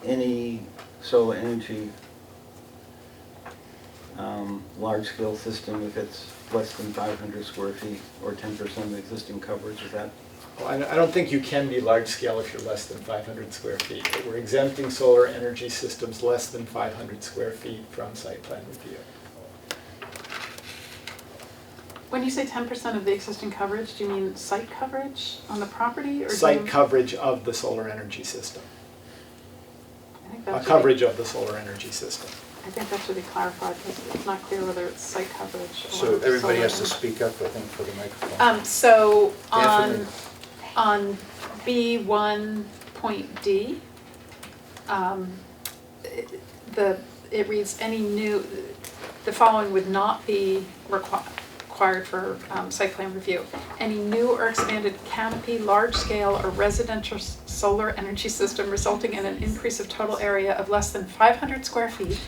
any solar energy large-scale system if it's less than 500 square feet or 10% of existing coverage, is that? Well, I don't think you can be large scale if you're less than 500 square feet, but we're exempting solar energy systems less than 500 square feet from site plan review. When you say 10% of the existing coverage, do you mean site coverage on the property or? Site coverage of the solar energy system. I think that should Coverage of the solar energy system. I think that should be clarified because it's not clear whether it's site coverage or. So everybody has to solar. speak up, I think, for the microphone. So Anthony. on B1.D, it reads the following would not be required for site plan review. Any new or expanded canopy, large-scale or residential solar energy system resulting in an increase of total area of less than 500 square feet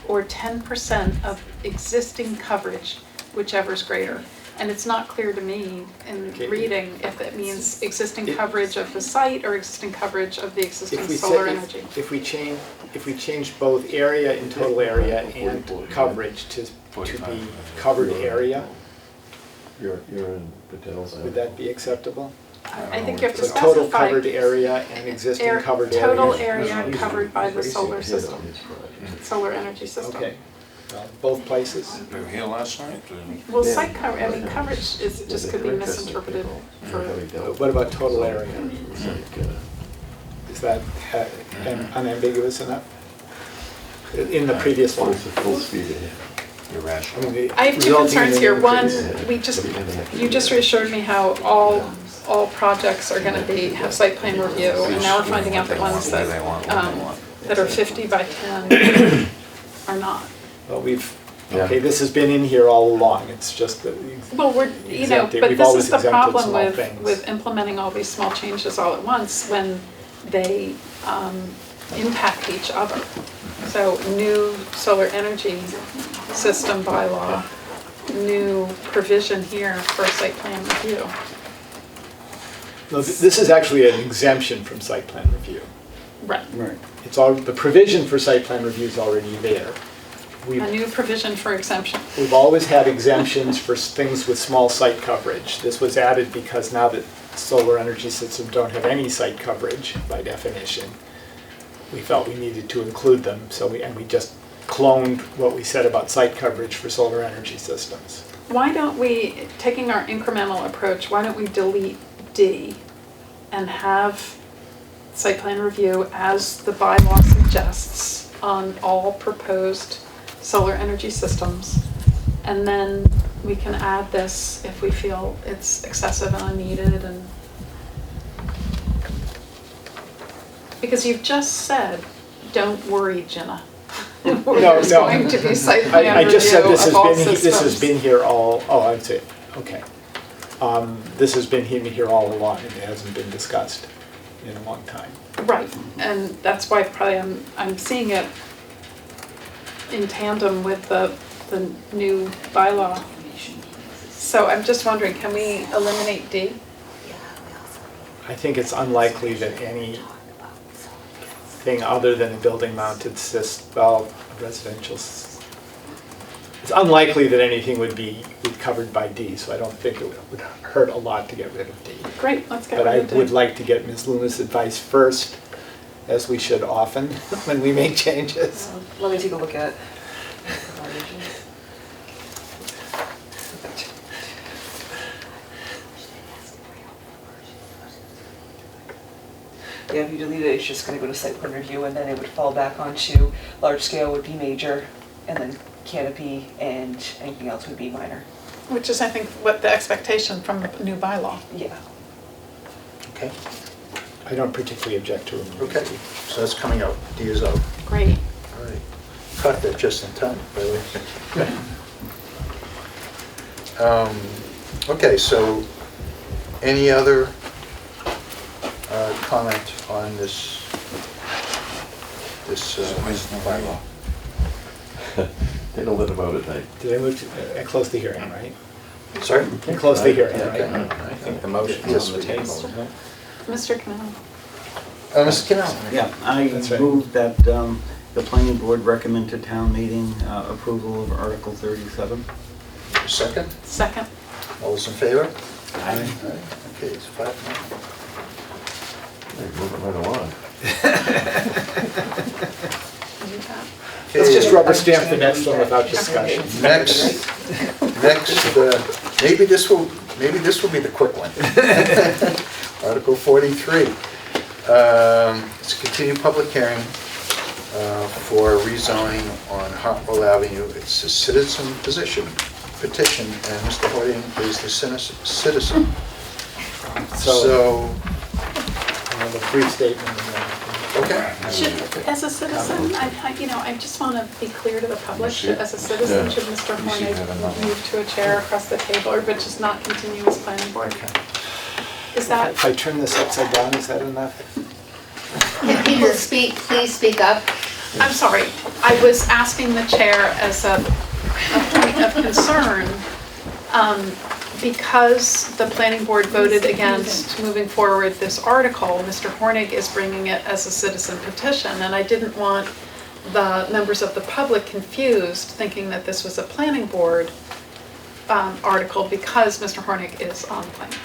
or 10% of existing coverage, whichever is greater. And it's not clear to me in Okay. reading if it means existing coverage of the site or existing coverage of the existing If we solar say, energy. if we change both area and total area and coverage to be covered area, You're in potatoes. would that be acceptable? I think you have to So total specify covered area and existing covered area. total area covered by the solar system, solar energy system. Okay, well, both places. They were here last night? Well, site cover, coverage is, just could be misinterpreted for, What about total area? Is that unambiguous enough? In the previous one? Full speed ahead. Irrational. I have two Resulting in concerns an here. One, increase. you just reassured me how all projects are gonna have site plan review, and now we're finding out that ones that are 50 by 10 are not. Well, we've Yeah. Okay, this has been in here all along, it's just that we've Well, we're, you know, exempted- but we've this always is the exempted problem small with, things. with implementing all these small changes all at once when they impact each other. So new solar energy system bylaw, new provision here for site plan review. No, this is actually an exemption from site plan review. Right. Right. It's all, the provision for site plan review is already there. A We've, new provision for exemption. we've always had exemptions for things with small site coverage. This was added because now that solar energy systems don't have any site coverage by definition, we felt we needed to include them, so we just cloned what we said about site coverage for solar energy systems. Why don't we, taking our incremental approach, why don't we delete D and have site plan review as the bylaw suggests on all proposed solar energy systems? And then we can add this if we feel it's excessive and unneeded and. Because you've just said, don't worry, Jenna. There's going to be site plan I just said review this of all has been, this has systems. been here all, oh, I'd say, okay. This has been here all along, and it hasn't been discussed in a long time. Right, and that's why probably I'm seeing it in tandem with the new bylaw. So I'm just wondering, can we eliminate D? I think it's unlikely that anything other than a building mounted residential, it's unlikely that anything would be covered by D, so I don't think it would hurt a lot to get rid of D. Great, let's get But I rid of D. would like to get Ms. Luna's advice first, as we should often when we make changes. Let me take a look at. Yeah, if you delete it, it's just gonna go to site plan review, and then it would fall back onto large scale would be major, and then canopy and anything else would be minor. Which is, I think, what the expectation from the new bylaw. Yeah. Okay, I don't particularly object to removing okay, D. so that's coming out, D is out. Great. All right, caught that just in time, by the way. Okay, so any other comment on this bylaw? Take a little vote at night. Did I move to, I closed the hearing, right? Sorry? I closed the hearing, Okay. right? I think the motion Yes, on the we table. did. Mr. Canal. Mr. Canal? Yeah, I That's right. move that the planning board recommend to town meeting approval of Article 37. Second? Second. All those in favor? Aye. Okay, it's 5-0. Hey, move it right along. Let's just rubber stamp the next one without discussion. Next, maybe this will be the quick one. Article 43. It's a continued public hearing for rezoning on Hartwell Avenue. It's a citizen petition, and Mr. Hoying is the citizen. So, A brief statement and then. okay. Should, as a citizen, I just want to be clear to the public, as a citizen, Yeah. should Mr. Hornig move to a chair across the table, or but just not continue as planning board? Is that, If I turn this upside down, is that enough? Can people speak, please speak up? I'm sorry, I was asking the chair as a point of concern, because the planning board voted against moving forward this article, Mr. Hornig is bringing it as a citizen petition, and I didn't want the members of the public confused, thinking that this was a planning board article, because Mr. Hornig is on the planning.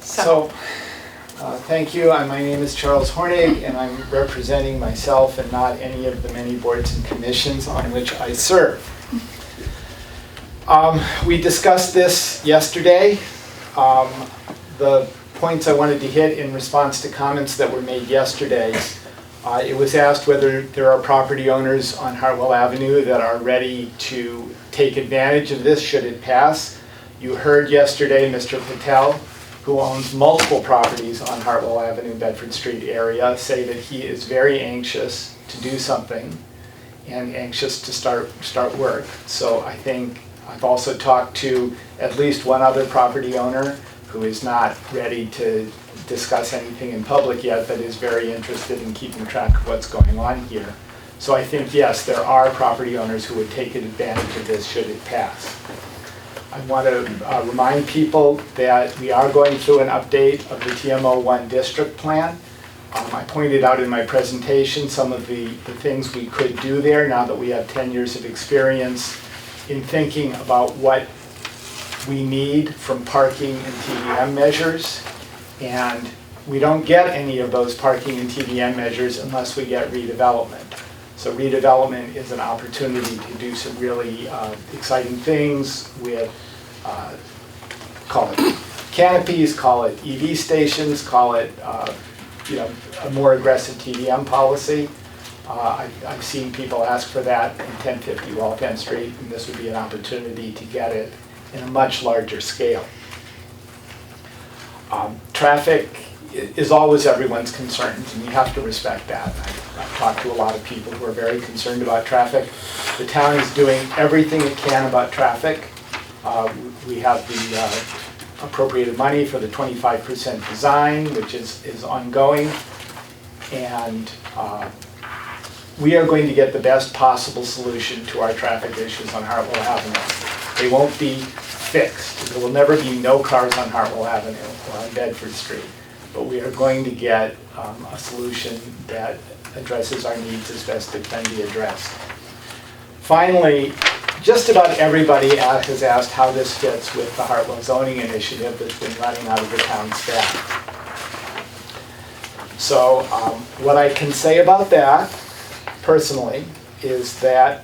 So, thank you. My name is Charles Hornig, and I'm representing myself and not any of the many boards and commissions on which I serve. We discussed this yesterday. The points I wanted to hit in response to comments that were made yesterday, it was asked whether there are property owners on Hartwell Avenue that are ready to take advantage of this should it pass. You heard yesterday Mr. Patel, who owns multiple properties on Hartwell Avenue, Bedford Street area, say that he is very anxious to do something and anxious to start work. So I think I've also talked to at least one other property owner who is not ready to discuss anything in public yet, but is very interested in keeping track of what's going on here. So I think, yes, there are property owners who would take advantage of this should it pass. I want to remind people that we are going through an update of the TMO1 district plan. I pointed out in my presentation some of the things we could do there now that we have 10 years of experience in thinking about what we need from parking and TDM measures. And we don't get any of those parking and TDM measures unless we get redevelopment. So redevelopment is an opportunity to do some really exciting things with, call it canopies, call it EV stations, call it a more aggressive TDM policy. I've seen people ask for that in 1050 Waltham Street, and this would be an opportunity to get it in a much larger scale. Traffic is always everyone's concerns, and you have to respect that. I've talked to a lot of people who are very concerned about traffic. The town is doing everything it can about traffic. We have the appropriated money for the 25% design, which is ongoing, and we are going to get the best possible solution to our traffic issues on Hartwell Avenue. They won't be fixed. There will never be no cars on Hartwell Avenue or on Bedford Street, but we are going to get a solution that addresses our needs as best it can be addressed. Finally, just about everybody has asked how this fits with the Hartwell zoning initiative that's been running out of the town staff. So what I can say about that, personally, is that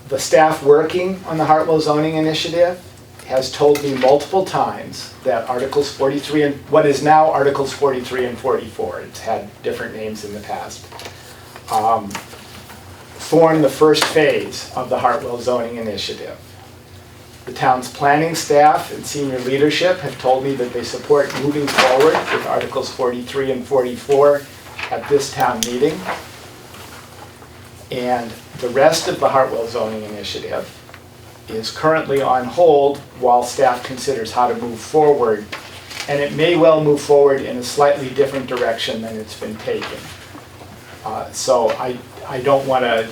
the staff working on the Hartwell zoning initiative has told me multiple times that Articles 43 and what is now Articles 43 and 44, it's had different names in the past, form the first phase of the Hartwell zoning initiative. The town's planning staff and senior leadership have told me that they support moving forward with Articles 43 and 44 at this town meeting. And the rest of the Hartwell zoning initiative is currently on hold while staff considers how to move forward. And it may well move forward in a slightly different direction than it's been taken. So I don't want to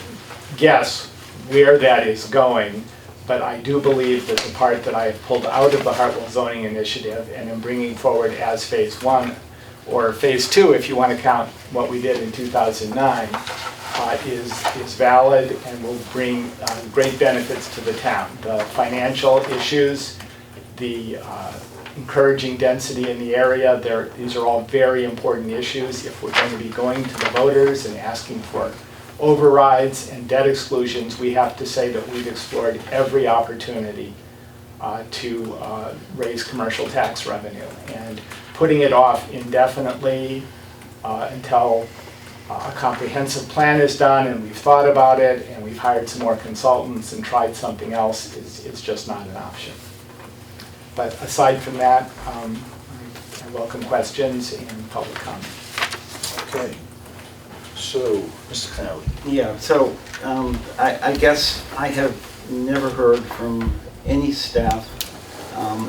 guess where that is going, but I do believe that the part that I have pulled out of the Hartwell zoning initiative and am bringing forward as phase 1, or phase 2 if you want to count what we did in 2009, is valid and will bring great benefits to the town. The financial issues, the encouraging density in the area, these are all very important issues. If we're going to be going to the voters and asking for overrides and debt exclusions, we have to say that we've explored every opportunity to raise commercial tax revenue. And putting it off indefinitely until a comprehensive plan is done and we've thought about it and we've hired some more consultants and tried something else is just not an option. But aside from that, I welcome questions and public comment. Okay. So, Mr. Connelly. Yeah, so I guess I have never heard from any staff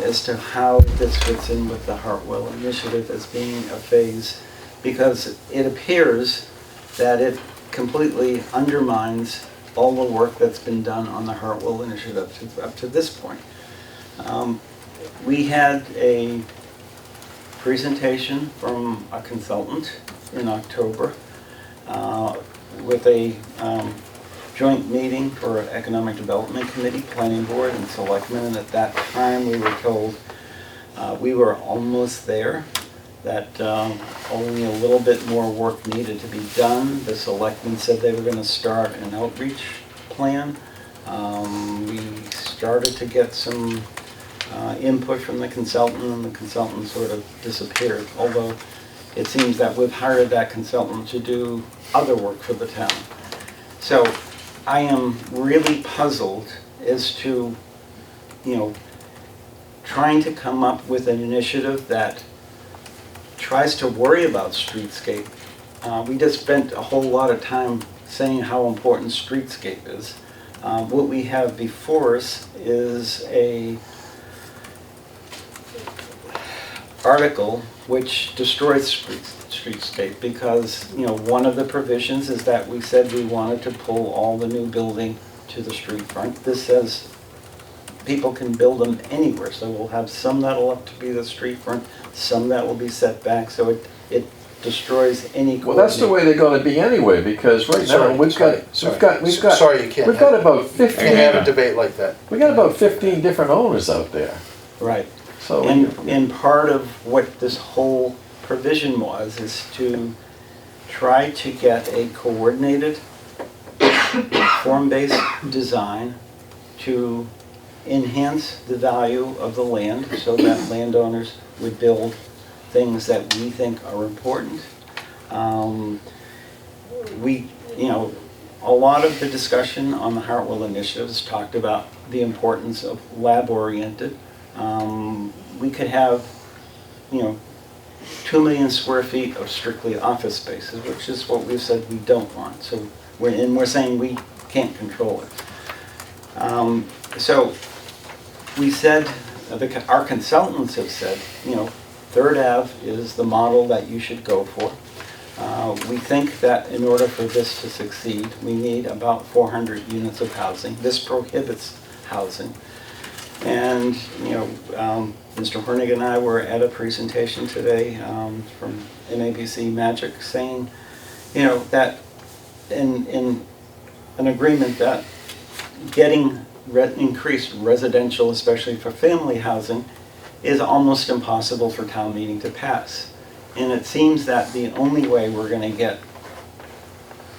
as to how this fits in with the Hartwell initiative as being a phase, because it appears that it completely undermines all the work that's been done on the Hartwell initiative up to this point. We had a presentation from a consultant in October with a joint meeting for Economic Development Committee, Planning Board, and Selectmen, and at that time we were told we were almost there, that only a little bit more work needed to be done. The Selectmen said they were going to start an outreach plan. We started to get some input from the consultant, and the consultant sort of disappeared, although it seems that we've hired that consultant to do other work for the town. So I am really puzzled as to, trying to come up with an initiative that tries to worry about streetscape. We just spent a whole lot of time saying how important streetscape is. What we have before us is a article which destroys streetscape because, you know, one of the provisions is that we said we wanted to pull all the new building to the street front. This says people can build them anywhere, so we'll have some that'll up to be the street front, some that will be set back, so it destroys any Well, that's the way they're gonna be anyway, because right now, we've got Sorry, you can't we've got have, about you 15, can't have a debate like that. we got about 15 different owners out there. Right. So, And part of what this whole provision was is to try to get a coordinated, form-based design to enhance the value of the land so that landowners would build things that we think are important. A lot of the discussion on the Hartwell initiatives talked about the importance of lab-oriented. We could have, 2 million square feet of strictly office spaces, which is what we've said we don't want. So we're saying we can't control it. So we said, our consultants have said, Third Ave is the model that you should go for. We think that in order for this to succeed, we need about 400 units of housing. This prohibits housing. And, Mr. Hornig and I were at a presentation today from NABC Magic saying, that in an agreement that getting increased residential, especially for family housing, is almost impossible for town meeting to pass. And it seems that the only way we're going to get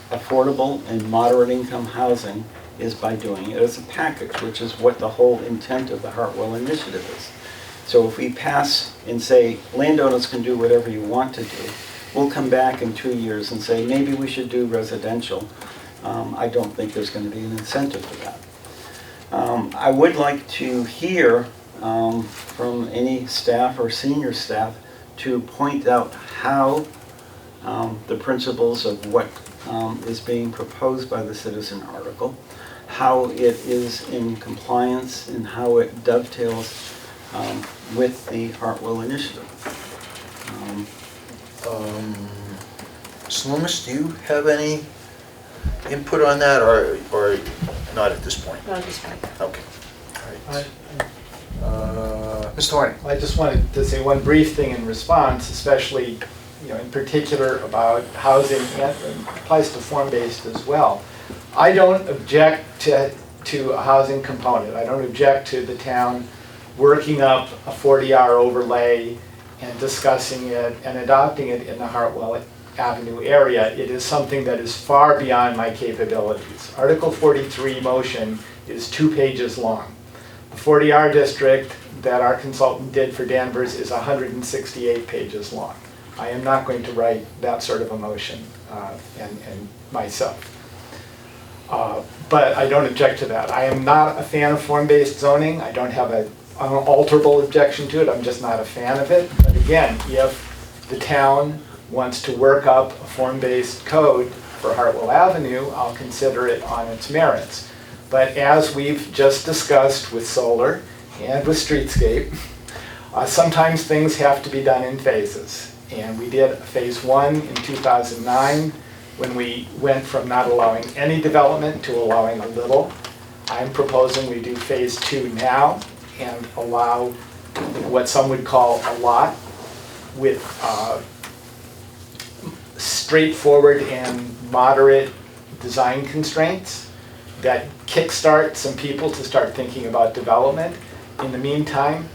affordable and moderate income housing is by doing it as a package, which is what the whole intent of the Hartwell initiative is. So if we pass and say landowners can do whatever you want to do, we'll come back in 2 years and say maybe we should do residential. I don't think there's going to be an incentive for that. I would like to hear from any staff or senior staff to point out how the principles of what is being proposed by the citizen article, how it is in compliance and how it dovetails with the Hartwell initiative. Mr. Loomis, do you have any input on that, or not at this point? Not at this point. Okay. All right. Mr. Horning. I just wanted to say one brief thing in response, especially, in particular about housing, and it applies to form-based as well. I don't object to a housing component. I don't object to the town working up a 40-hour overlay and discussing it and adopting it in the Hartwell Avenue area. It is something that is far beyond my capabilities. Article 43 motion is 2 pages long. The 40R district that our consultant did for Danvers is 168 pages long. I am not going to write that sort of a motion and myself. But I don't object to that. I am not a fan of form-based zoning. I don't have an unalterable objection to it. I'm just not a fan of it. But again, if the town wants to work up a form-based code for Hartwell Avenue, I'll consider it on its merits. But as we've just discussed with solar and with streetscape, sometimes things have to be done in phases. And we did phase 1 in 2009 when we went from not allowing any development to allowing a little. I'm proposing we do phase 2 now and allow what some would call a lot with straightforward and moderate design constraints that kickstart some people to start thinking about development. In the meantime,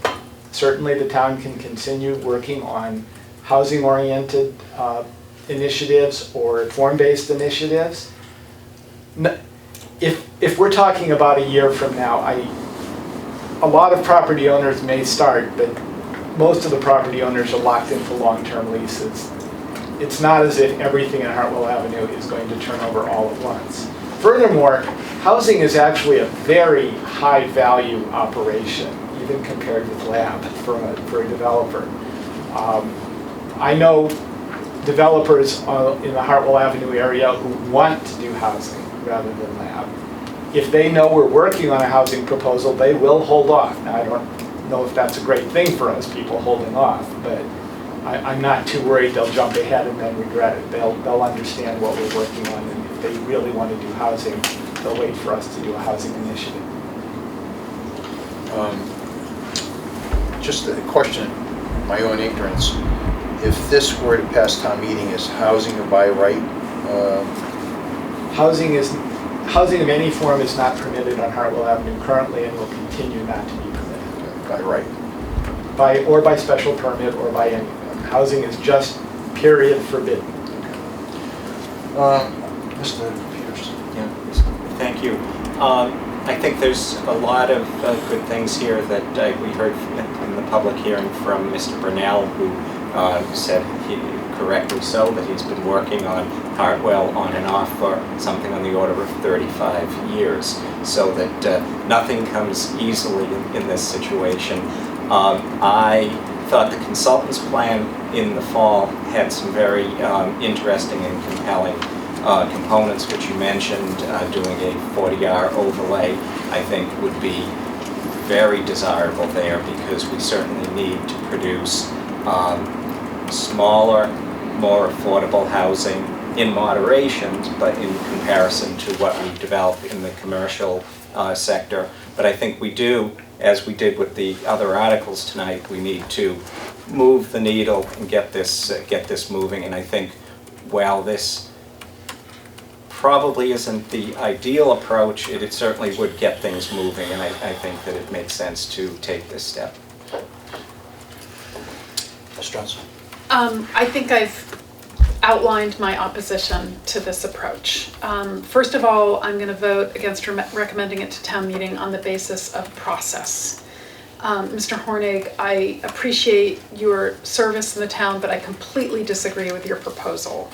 certainly the town can continue working on housing-oriented initiatives or form-based initiatives. If we're talking about a year from now, a lot of property owners may start, but most of the property owners are locked into long-term leases. It's not as if everything in Hartwell Avenue is going to turn over all at once. Furthermore, housing is actually a very high-value operation, even compared with lab for a developer. I know developers in the Hartwell Avenue area who want to do housing rather than lab. If they know we're working on a housing proposal, they will hold off. Now, I don't know if that's a great thing for us, people holding off, but I'm not too worried they'll jump ahead and then regret it. They'll understand what we're working on, and if they really want to do housing, they'll wait for us to do a housing initiative. Just a question, my own ignorance. If this were to pass town meeting, is housing a by right? Housing of any form is not permitted on Hartwell Avenue currently and will continue not to be permitted. By right. By special permit or by anything. Housing is just period forbidden. Mr. Peters. Yeah, thank you. I think there's a lot of good things here that we heard in the public hearing from Mr. Burnell, who said, correctly so, that he's been working on Hartwell on and off for something on the order of 35 years, so that nothing comes easily in this situation. I thought the consultant's plan in the fall had some very interesting and compelling components, which you mentioned. Doing a 40-hour overlay, I think, would be very desirable there, because we certainly need to produce smaller, more affordable housing in moderation, but in comparison to what we develop in the commercial sector. But I think we do, as we did with the other articles tonight, we need to move the needle and get this moving. And I think while this probably isn't the ideal approach, it certainly would get things moving, and I think that it makes sense to take this step. Ms. Johnson. I think I've outlined my opposition to this approach. First of all, I'm going to vote against recommending it to town meeting on the basis of process. Mr. Hornig, I appreciate your service in the town, but I completely disagree with your proposal.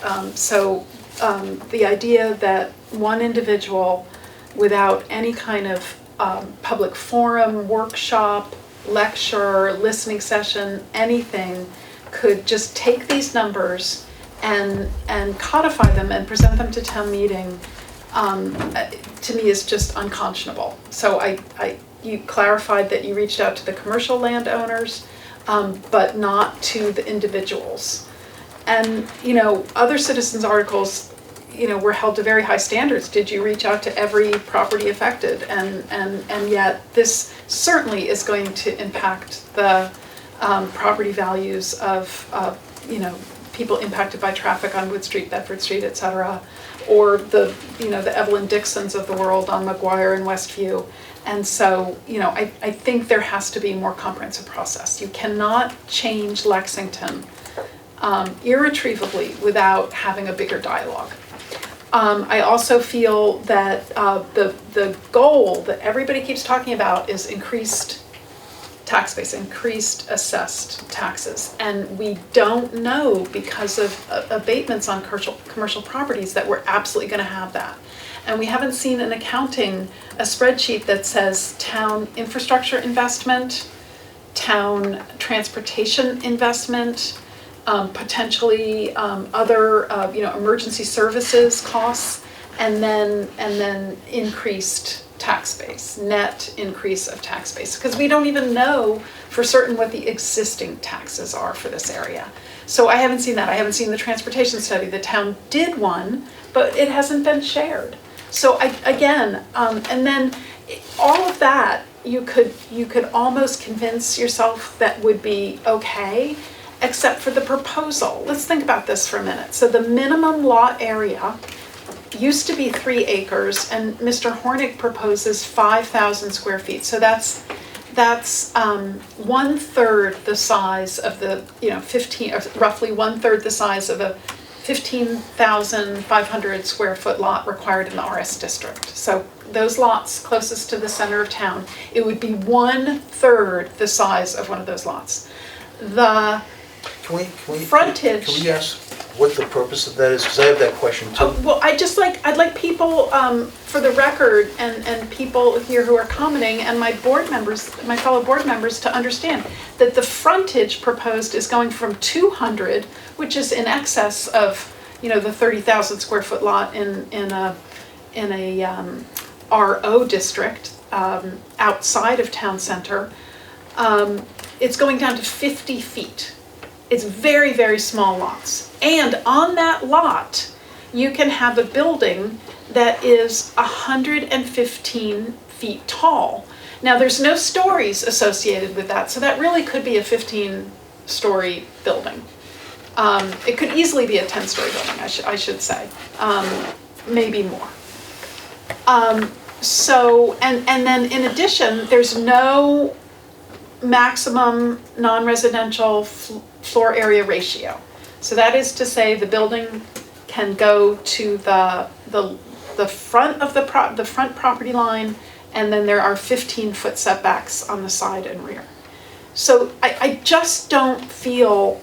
The idea that one individual, without any kind of public forum, workshop, lecture, listening session, anything, could just take these numbers and codify them and present them to town meeting, to me is just unconscionable. So you clarified that you reached out to the commercial landowners, but not to the individuals. And, other citizens' articles, were held to very high standards. Did you reach out to every property affected? And yet this certainly is going to impact the property values of, people impacted by traffic on Wood Street, Bedford Street, et cetera, or the Evelyn Dixons of the world on McGuire and Westview. And so, I think there has to be a more comprehensive process. You cannot change Lexington irretrievably without having a bigger dialogue. I also feel that the goal that everybody keeps talking about is increased tax base, increased assessed taxes. And we don't know, because of abatements on commercial properties, that we're absolutely going to have that. And we haven't seen a spreadsheet that says town infrastructure investment, town transportation investment, potentially other emergency services costs, and then increased tax base, net increase of tax base, because we don't even know for certain what the existing taxes are for this area. So I haven't seen that. I haven't seen the transportation study. The town did one, but it hasn't been shared. So and then all of that you could almost convince yourself that would be okay, except for the proposal. Let's think about this for a minute. So the minimum lot area used to be 3 acres, and Mr. Hornig proposes 5,000 square feet. So that's 1/3 the size of the roughly 1/3 the size of a 15,500 square foot lot required in the RS district. So those lots closest to the center of town, it would be 1/3 the size of one of those lots. The Can we frontage. Can we ask what the purpose of that is? Because I have that question too. Well, I'd like people, for the record, and people here who are commenting, and my fellow board members, to understand that the frontage proposed is going from 200, which is in excess of, the 30,000 square foot lot in a RO district outside of town center. It's going down to 50 feet. It's very, very small lots. And on that lot, you can have a building that is 115 feet tall. Now, there's no stories associated with that, so that really could be a 15-story building. It could easily be a 10-story building, I should say, maybe more. And then in addition, there's no maximum non-residential floor area ratio. So that is to say the building can go to the front of the front property line, and then there are 15-foot setbacks on the side and rear. So I just don't feel,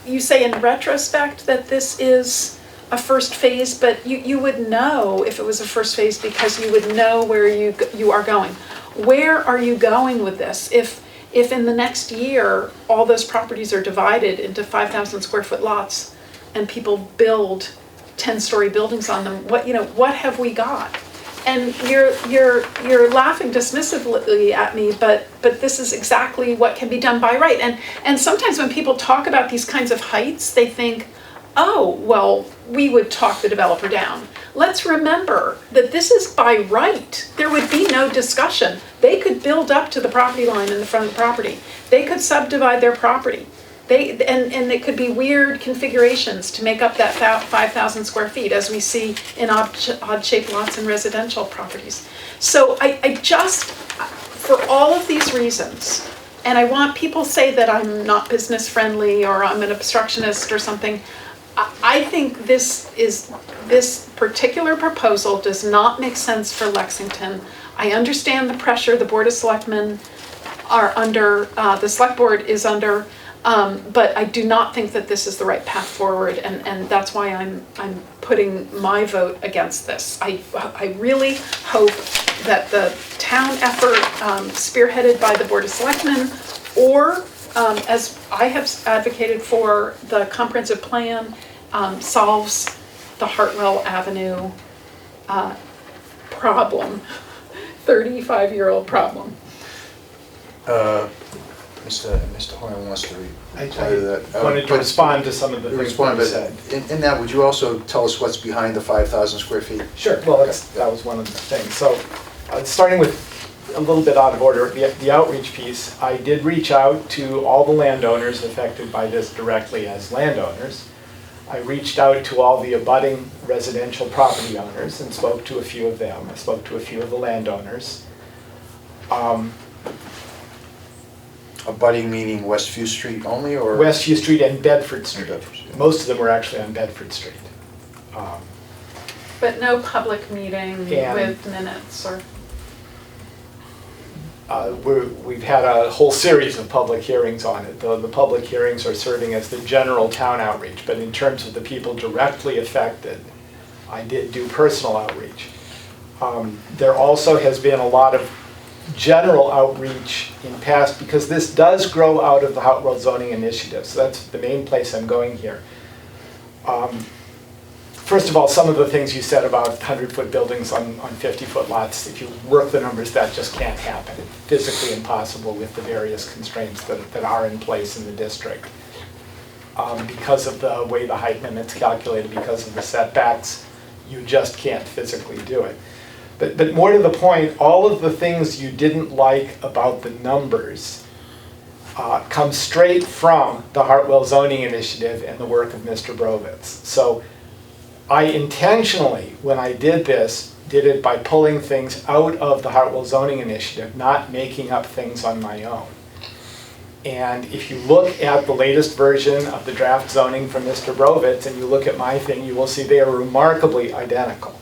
you say in retrospect that this is a first phase, but you would know if it was a first phase because you would know where you are going. Where are you going with this? If in the next year all those properties are divided into 5,000 square foot lots and people build 10-story buildings on them, what have we got? And you're laughing dismissively at me, but this is exactly what can be done by right. And sometimes when people talk about these kinds of heights, they think, oh, well, we would talk the developer down. Let's remember that this is by right. There would be no discussion. They could build up to the property line in the front of the property. They could subdivide their property. And it could be weird configurations to make up that 5,000 square feet, as we see in odd-shaped lots in residential properties. So I just, for all of these reasons, and I want people to say that I'm not business friendly or I'm an obstructionist or something, I think this particular proposal does not make sense for Lexington. I understand the pressure the Board of Selectmen are under, the Select Board is under, but I do not think that this is the right path forward, and that's why I'm putting my vote against this. I really hope that the town effort spearheaded by the Board of Selectmen, or as I have advocated for, the comprehensive plan solves the Hartwell Avenue problem, 35-year-old problem. Mr. Horn wants to reply to that. I wanted to respond to some of the things that you said. In that, would you also tell us what's behind the 5,000 square feet? Sure, well, that was one of the things. So, starting with a little bit out of order, the outreach piece, I did reach out to all the landowners affected by this directly as landowners. I reached out to all the abutting residential property owners and spoke to a few of them. I spoke to a few of the landowners. Abutting meaning Westview Street only, or? Westview Street and Bedford Street. Most of them were actually on Bedford Street. But no public meeting with minutes or? We've had a whole series of public hearings on it. The public hearings are serving as the general town outreach, but in terms of the people directly affected, I did do personal outreach. There also has been a lot of general outreach in past, because this does grow out of the Hartwell zoning initiative, so that's the main place I'm going here. First of all, some of the things you said about 100-foot buildings on 50-foot lots, if you work the numbers, that just can't happen. It's physically impossible with the various constraints that are in place in the district. Because of the way the height limit's calculated, because of the setbacks, you just can't physically do it. But more to the point, all of the things you didn't like about the numbers come straight from the Hartwell zoning initiative and the work of Mr. Brovitz. So I intentionally, when I did this, did it by pulling things out of the Hartwell zoning initiative, not making up things on my own. And if you look at the latest version of the draft zoning from Mr. Brovitz and you look at my thing, you will see they are remarkably identical.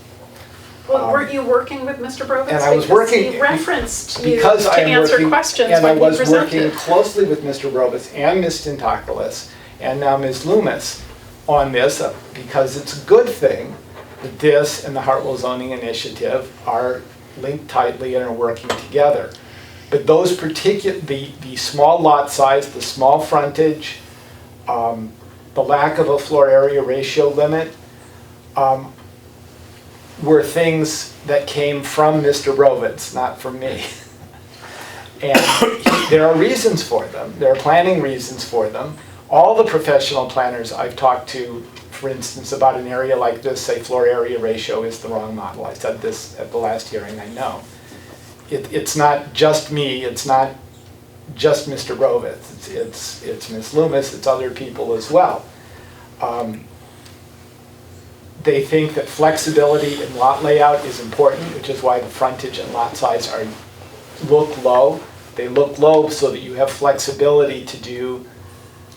Well, weren't you working with Mr. Brovitz? And I was working, because he referenced you because to I am answer working, questions and I when he was working presented. closely with Mr. Brovitz and Ms. Tintakoulis and now Ms. Loomis on this because it's a good thing that this and the Hartwell zoning initiative are linked tightly and are working together. But those particular, the small lot size, the small frontage, the lack of a floor area ratio limit, were things that came from Mr. Rovitz, not from me. And there are reasons for them. There are planning reasons for them. All the professional planners I've talked to, for instance, about an area like this, say floor area ratio is the wrong model. I said this at the last hearing, I know. It's not just me, it's not just Mr. Rovitz. It's Ms. Loomis, it's other people as well. They think that flexibility in lot layout is important, which is why the frontage and lot size look low. They look low so that you have flexibility to do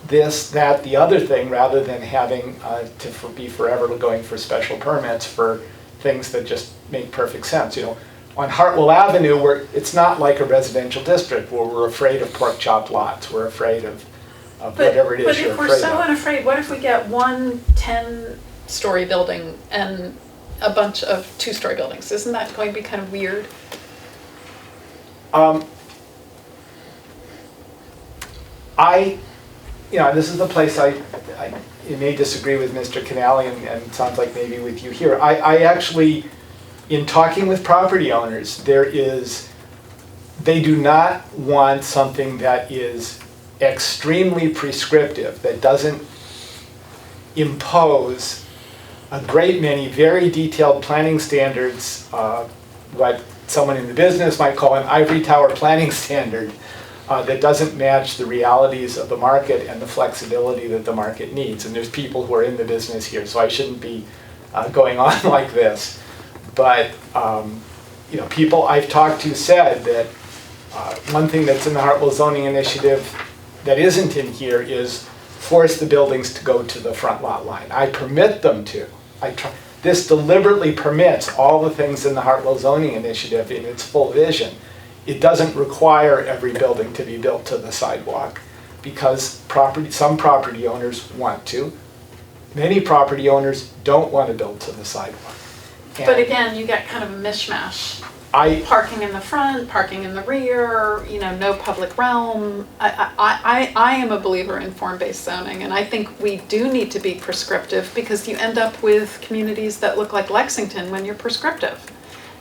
this, that, the other thing, rather than having to be forever going for special permits for things that just make perfect sense. You know, on Hartwell Avenue, where it's not like a residential district where we're afraid of pork chop lots. We're afraid of whatever it is you're afraid of. But if we're so unafraid, what if we get one 10-story building and a bunch of 2-story buildings? Isn't that going to be kind of weird? This is the place you may disagree with Mr. Canale, and it sounds like maybe with you here. I actually, in talking with property owners, they do not want something that is extremely prescriptive, that doesn't impose a great many very detailed planning standards, what someone in the business might call an ivory tower planning standard, that doesn't match the realities of the market and the flexibility that the market needs. And there's people who are in the business here, so I shouldn't be going on like this. But people I've talked to said that one thing that's in the Hartwell zoning initiative that isn't in here is force the buildings to go to the front lot line. I permit them to. This deliberately permits all the things in the Hartwell zoning initiative in its full vision. It doesn't require every building to be built to the sidewalk because some property owners want to. Many property owners don't want to build to the sidewalk. But again, you get kind of a mishmash. Parking in the front, parking in the rear, no public realm. I am a believer in form-based zoning, and I think we do need to be prescriptive because you end up with communities that look like Lexington when you're prescriptive.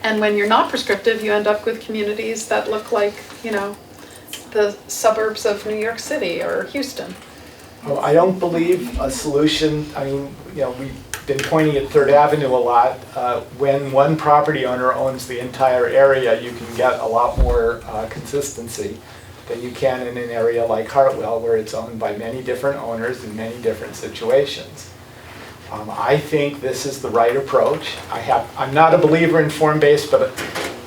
And when you're not prescriptive, you end up with communities that look like, the suburbs of New York City or Houston. Well, I don't believe a solution, we've been pointing at 3rd Avenue a lot. When one property owner owns the entire area, you can get a lot more consistency than you can in an area like Hartwell, where it's owned by many different owners in many different situations. I think this is the right approach. I'm not a believer in form-based, but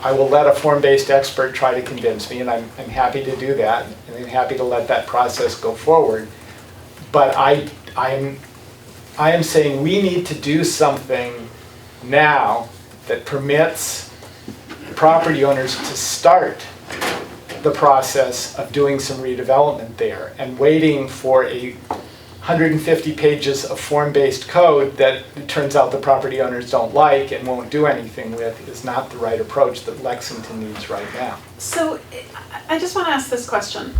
I will let a form-based expert try to convince me, and I'm happy to do that, and I'm happy to let that process go forward. But I am saying we need to do something now that permits property owners to start the process of doing some redevelopment there, and waiting for 150 pages of form-based code that it turns out the property owners don't like and won't do anything with is not the right approach that Lexington needs right now. So I just want to ask this question,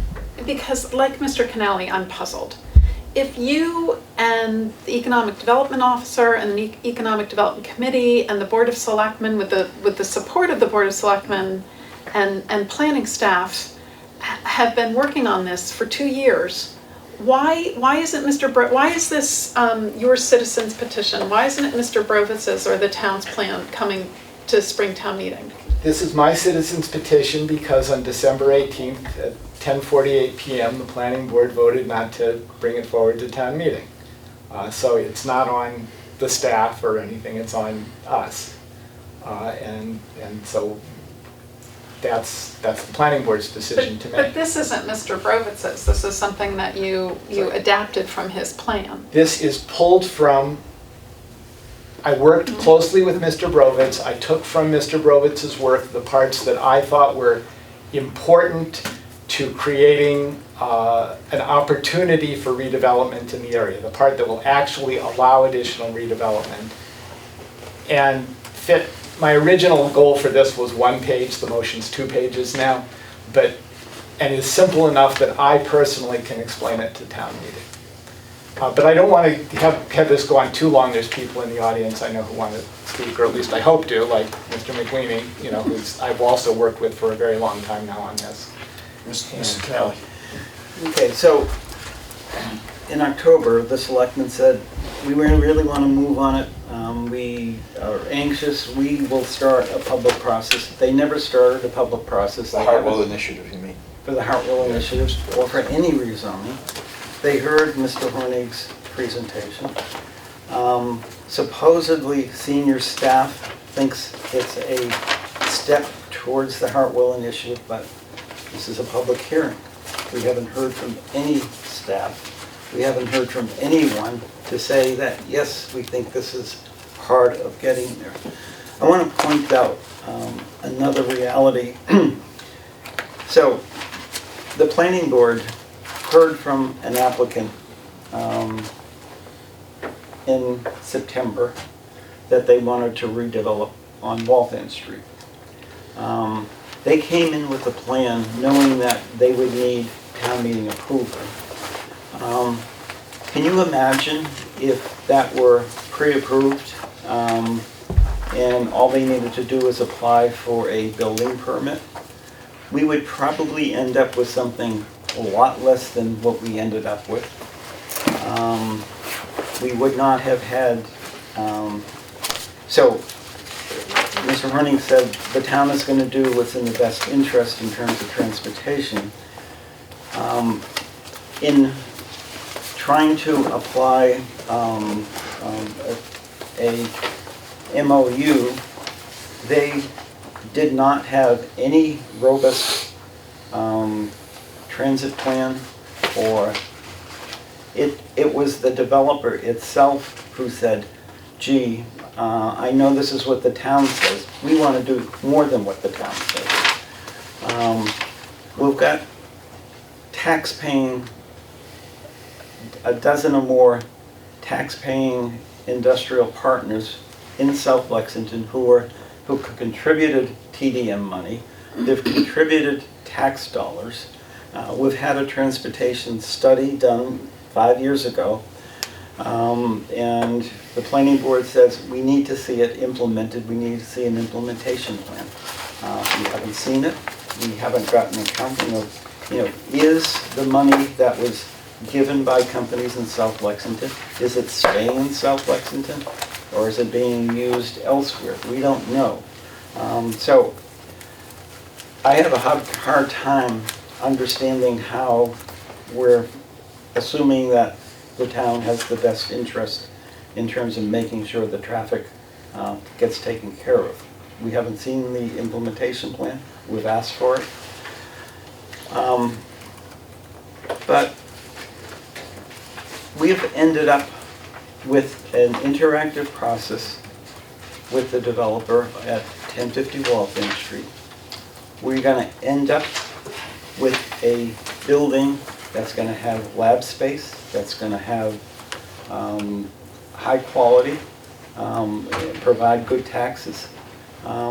because like Mr. Canale, I'm puzzled. If you and the Economic Development Officer and the Economic Development Committee and the Board of Selectmen, with the support of the Board of Selectmen and planning staff, have been working on this for 2 years, why is this your citizens' petition? Why isn't it Mr. Brovitz's or the town's plan coming to Springtown meeting? This is my citizens' petition because on December 18th at 10:48 p.m. the planning board voted not to bring it forward to town meeting. So it's not on the staff or anything, it's on us. And so that's the planning board's decision to make. But this isn't Mr. Brovitz's. This is something that you adapted from his plan. This is pulled from, I worked closely with Mr. Brovitz. I took from Mr. Brovitz's work the parts that I thought were important to creating an opportunity for redevelopment in the area, the part that will actually allow additional redevelopment. And fit, my original goal for this was 1 page, the motion's 2 pages now, and is simple enough that I personally can explain it to town meeting. But I don't want to have this go on too long. There's people in the audience I know who want to speak, or at least I hope to, like Mr. McWeeny, you know, who's I've also worked with for a very long time now on this. Mr. Kelly. Okay, so in October, the selectmen said, we really want to move on it. We are anxious. We will start a public process. They never started a public process. The They Hartwell haven't- Initiative, you mean? For the Hartwell initiatives, or for any rezoning. They heard Mr. Hornig's presentation. Supposedly, senior staff thinks it's a step towards the Hartwell initiative, but this is a public hearing. We haven't heard from any staff. We haven't heard from anyone to say that, yes, we think this is part of getting there. I want to point out another reality. So, the planning board heard from an applicant in September that they wanted to redevelop on Waltham Street. They came in with a plan knowing that they would need town meeting approval. Can you imagine if that were pre-approved and all they needed to do was apply for a building permit? We would probably end up with something a lot less than what we ended up with. We would not have had, so Mr. Horning said the town is going to do what's in the best interest in terms of transportation. In trying to apply a MOU, they did not have any robust transit plan, or it was the developer itself who said, gee, I know this is what the town says. We want to do more than what the town says. We've got tax-paying, a dozen or more tax-paying industrial partners in South Lexington who contributed TDM money. They've contributed tax dollars. We've had a transportation study done 5 years ago, and the planning board says we need to see it implemented. We need to see an implementation plan. We haven't seen it. We haven't gotten an accounting of, is the money that was given by companies in South Lexington, is it staying in South Lexington, or is it being used elsewhere? We don't know. So I have a hard time understanding how we're assuming that the town has the best interest in terms of making sure the traffic gets taken care of. We haven't seen the implementation plan. We've asked for it. But we've ended up with an interactive process with the developer at 1050 Waltham Street. We're going to end up with a building that's going to have lab space, that's going to have high quality, provide good taxes.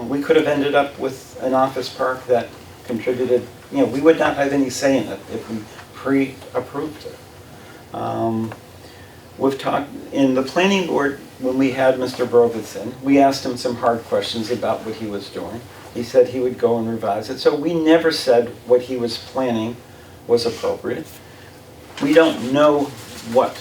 We could have ended up with an office park that contributed, we would not have any say in it if we pre-approved it. We've talked, in the planning board, when we had Mr. Brovitz in, we asked him some hard questions about what he was doing. He said he would go and revise it. So we never said what he was planning was appropriate. We don't know what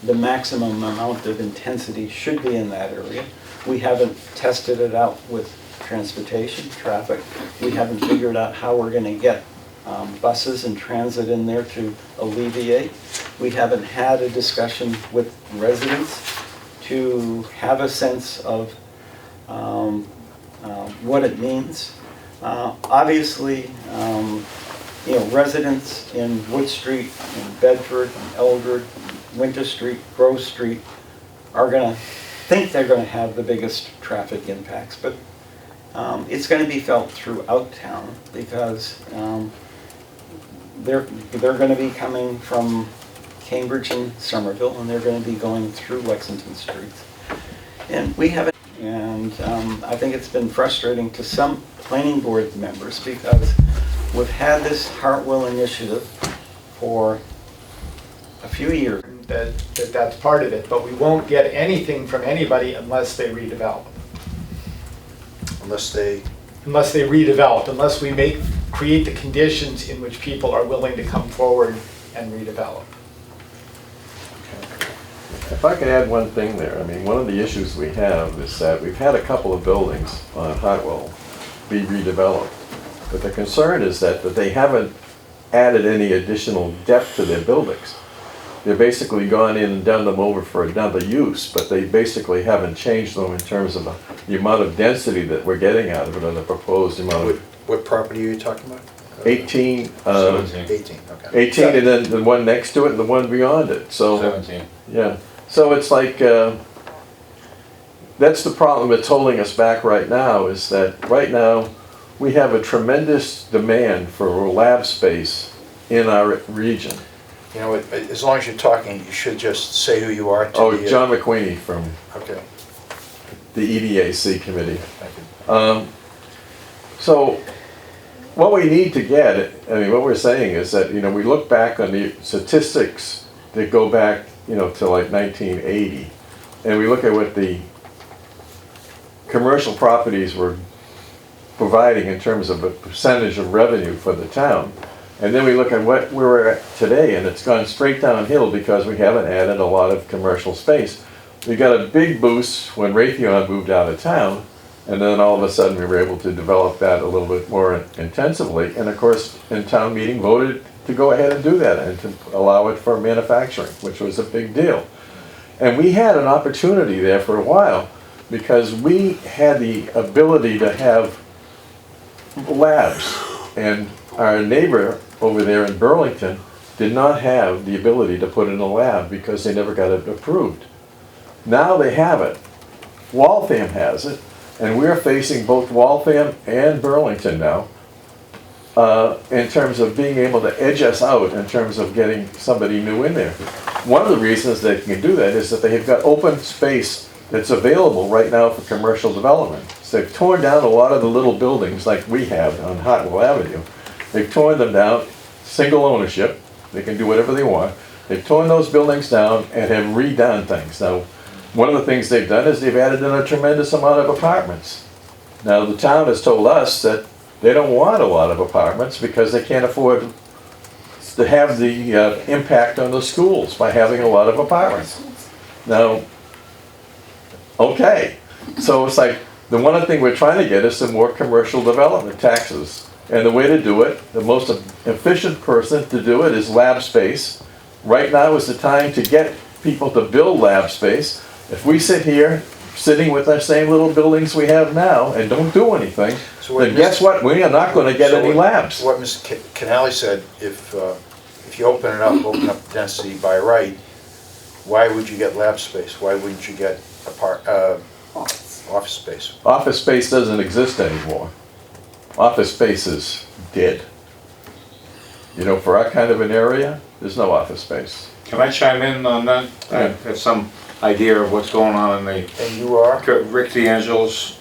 the maximum amount of intensity should be in that area. We haven't tested it out with transportation, traffic. We haven't figured out how we're going to get buses and transit in there to alleviate. We haven't had a discussion with residents to have a sense of what it means. Obviously, residents in Wood Street, in Bedford, Eldred, Winter Street, Grove Street are going to think they're going to have the biggest traffic impacts, but it's going to be felt throughout town because they're gonna be coming from Cambridge and Somerville, and they're gonna be going through Lexington streets. And we haven't, and I think it's been frustrating to some planning board members because we've had this Hartwell initiative for a few years. That's part of it, but we won't get anything from anybody unless they redevelop. Unless they, Unless we create the conditions in which people are willing to come forward and redevelop. If I could add one thing there, I mean, one of the issues we have is that we've had a couple of buildings on Hartwell be redeveloped. But the concern is that they haven't added any additional depth to their buildings. They've basically gone in and done them over for another use, but they basically haven't changed them in terms of the amount of density that we're getting out of it, or the proposed amount of. what property are you talking about? 18, 18, okay. 18 and then the one next to it and the one beyond it, so. 17. Yeah, so it's like, that's the problem that's holding us back right now, is that right now, we have a tremendous demand for lab space in our region. You know, as long as you're talking, you should just say who you are to Oh, the... John McQueenie from Okay, the EDAC committee. thank you. So, what we need to get, I mean, what we're saying is that, you know, we look back on the statistics that go back, you know, to like 1980, and we look at what the commercial properties were providing in terms of a percentage of revenue for the town. And then we look at what we're at today, and it's gone straight downhill because we haven't added a lot of commercial space. We got a big boost when Raytheon moved out of town, and then all of a sudden we were able to develop that a little bit more intensively. And of course, in town meeting voted to go ahead and do that and to allow it for manufacturing, which was a big deal. And we had an opportunity there for a while because we had the ability to have labs, and our neighbor over there in Burlington did not have the ability to put in a lab because they never got it approved. Now they have it. Waltham has it, and we're facing both Waltham and Burlington now in terms of being able to edge us out in terms of getting somebody new in there. One of the reasons they can do that is that they have got open space that's available right now for commercial development. So they've torn down a lot of the little buildings like we have on Hartwell Avenue. They've torn them down, single ownership, they can do whatever they want. They've torn those buildings down and have redone things. Now, one of the things they've done is they've added in a tremendous amount of apartments. Now, the town has told us that they don't want a lot of apartments because they can't afford to have the impact on the schools by having a lot of apartments. Now, okay, so it's like, the one thing we're trying to get is some more commercial development taxes. And the way to do it, the most efficient person to do it is lab space. Right now is the time to get people to build lab space. If we sit here, sitting with our same little buildings we have now and don't do anything, then guess what? We are not going to get any labs. What Mr. Canale said, if you open up density by right, why would you get lab space? Why wouldn't you get office space? Office space doesn't exist anymore. Office space is dead. You know, for our kind of an area, there's no office space. Can I chime in on that? I have some idea of what's going on in the And you are? Rick DeAngelo's.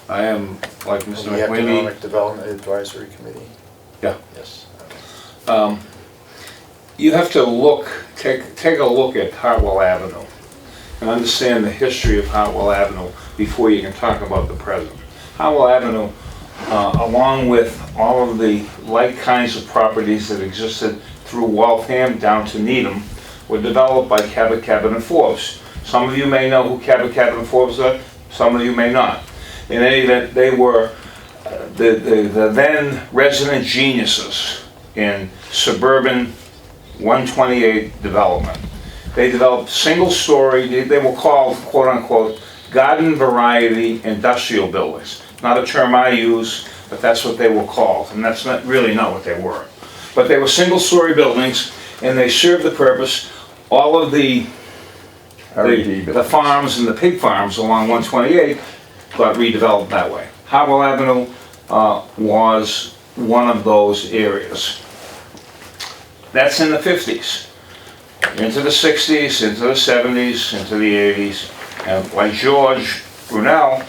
I am, like Mr. The McWeeny. Economic Development Advisory Committee? Yeah. Yes. Okay. You have to take a look at Hartwell Avenue and understand the history of Hartwell Avenue before you can talk about the present. Hartwell Avenue, along with all of the like kinds of properties that existed through Waltham down to Needham, were developed by Cabot, and Forbes. Some of you may know who Cabot, and Forbes are, some of you may not. In any event, they were the then resident geniuses in suburban 128 development. They developed single-story, they were called, quote-unquote, garden variety industrial buildings. Not a term I use, but that's what they were called, and that's not really not what they were. But they were single-story buildings, and they served the purpose. All of the farms and the pig farms along 128 got redeveloped that way. Hartwell Avenue was one of those areas. that's in the 50s, into the 60s, into the 70s, into the 80s. And like George Brunel,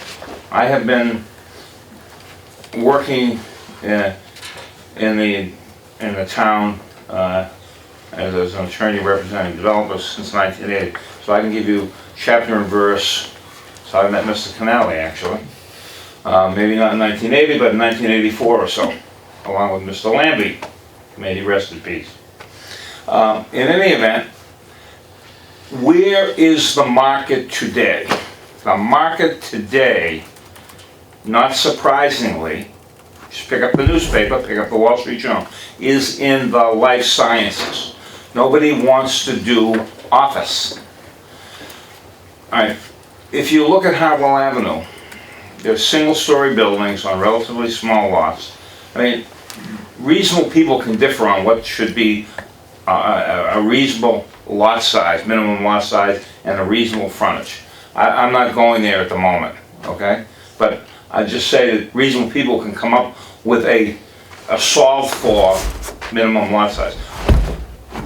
I have been working in the town as an attorney representing developers since 1980. So I can give you chapter and verse. So I met Mr. Canale actually. Maybe not in 1980, but in 1984 or so, along with Mr. Lambie. May he rest in peace. In any event, where is the market today? The market today, not surprisingly, just pick up the newspaper, pick up the Wall Street Journal, is in the life sciences. Nobody wants to do office. All right, if you look at Hartwell Avenue, there's single-story buildings on relatively small lots. I mean, reasonable people can differ on what should be a reasonable lot size, minimum lot size, and a reasonable frontage. I'm not going there at the moment, okay? But I just say that reasonable people can come up with a solve for minimum lot size.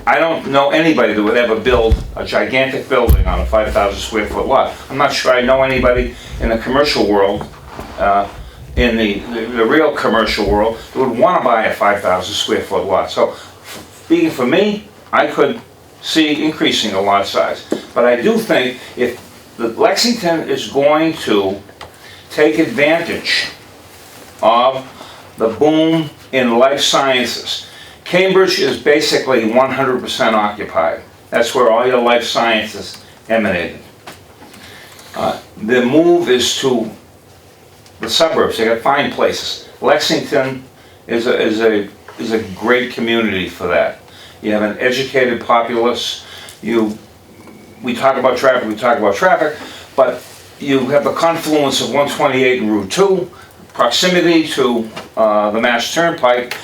I don't know anybody that would ever build a gigantic building on a 5,000 square foot lot. I'm not sure I know anybody in the commercial world, in the real commercial world, that would want to buy a 5,000 square foot lot. So, speaking for me, I could see increasing the lot size. But I do think if Lexington is going to take advantage of the boom in life sciences, Cambridge is basically 100% occupied. That's where all your life sciences emanated. The move is to the suburbs. They got fine places. Lexington is a great community for that. You have an educated populace. We talk about traffic, but you have the confluence of 128 and Route 2, proximity to the Mass Turnpike.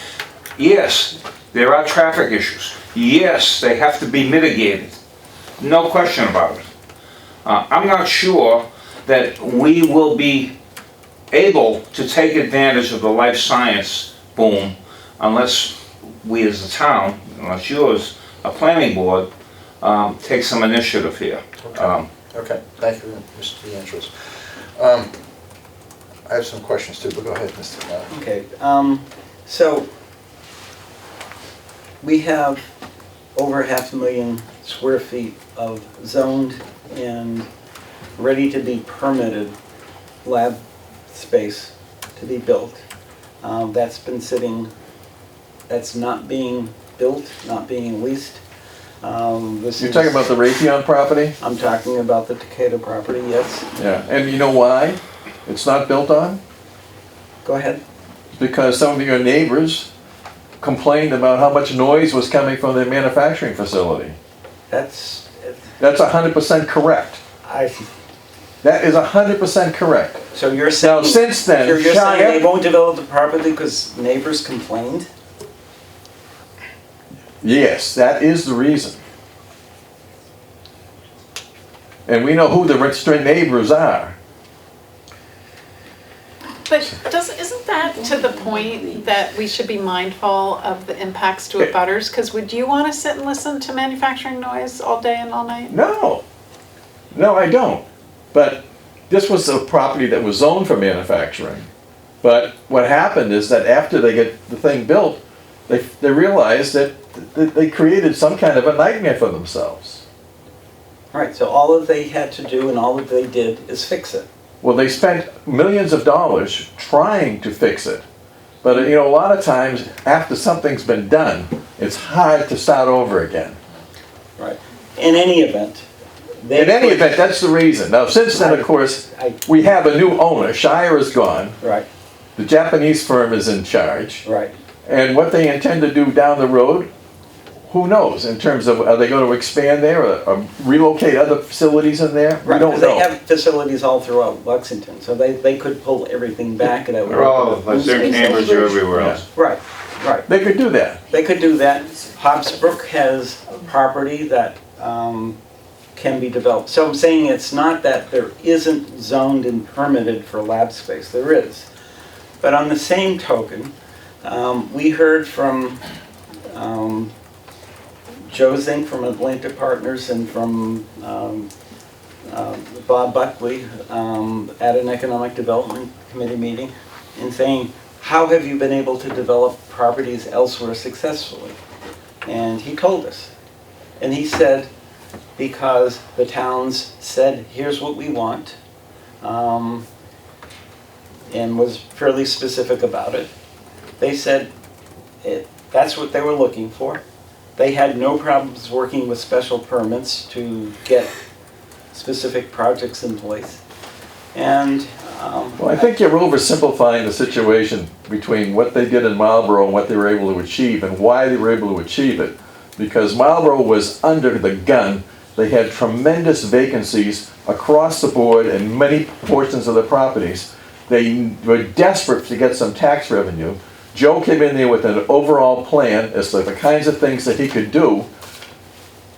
Yes, there are traffic issues. Yes, they have to be mitigated. No question about it. I'm not sure that we will be able to take advantage of the life science boom unless we as a town, unless you as a planning board, take some initiative here. Okay, thank you, Mr. DeAngelis. I have some questions too, but go ahead, Mr. Canale. Okay, so we have over 500,000 square feet of zoned and ready to be permitted lab space to be built. That's been sitting, that's not being built, not being leased. You're talking about the Raytheon property? I'm talking about the Takeda property, yes. Yeah, and you know why it's not built on? Go ahead. Because some of your neighbors complained about how much noise was coming from their manufacturing facility. That's 100% correct. That is 100% correct. So you're saying, now, since then, you're saying they won't develop the property because neighbors complained? Yes, that is the reason. And we know who the registered neighbors are. But isn't that to the point that we should be mindful of the impacts to abutters? Because would you want to sit and listen to manufacturing noise all day and all night? No. No, I don't. But this was a property that was zoned for manufacturing. But what happened is that after they get the thing built, they realized that they created some kind of a nightmare for themselves. Right, so all that they had to do and all that they did is fix it. Well, they spent millions of dollars trying to fix it. But you know, a lot of times after something's been done, it's hard to start over again. Right. In any event. That's the reason. Now, since then, of course, we have a new owner. Shire is gone. Right. The Japanese firm is in charge. Right. And what they intend to do down the road, who knows? In terms of, are they going to expand there or relocate other facilities in there? Right, we don't because know. they have facilities all throughout Lexington, so they could pull everything back and that would. They're all, like their neighbors are everywhere else. Right, right. They could do that. They could do that. Hobbsbrook has property that can be developed. So I'm saying it's not that there isn't zoned and permitted for lab space. There is. But on the same token, we heard from Joe Zink from Atlantic Partners and from Bob Buckley at an Economic Development Committee meeting and saying, how have you been able to develop properties elsewhere successfully? And he told us. And he said, because the towns said, here's what we want, and was fairly specific about it. They said that's what they were looking for. They had no problems working with special permits to get specific projects in place. And Well, I think you're oversimplifying the situation between what they did in Marlboro and what they were able to achieve and why they were able to achieve it. Because Marlboro was under the gun. They had tremendous vacancies across the board in many portions of the properties. They were desperate to get some tax revenue. Joe came in there with an overall plan as to the kinds of things that he could do.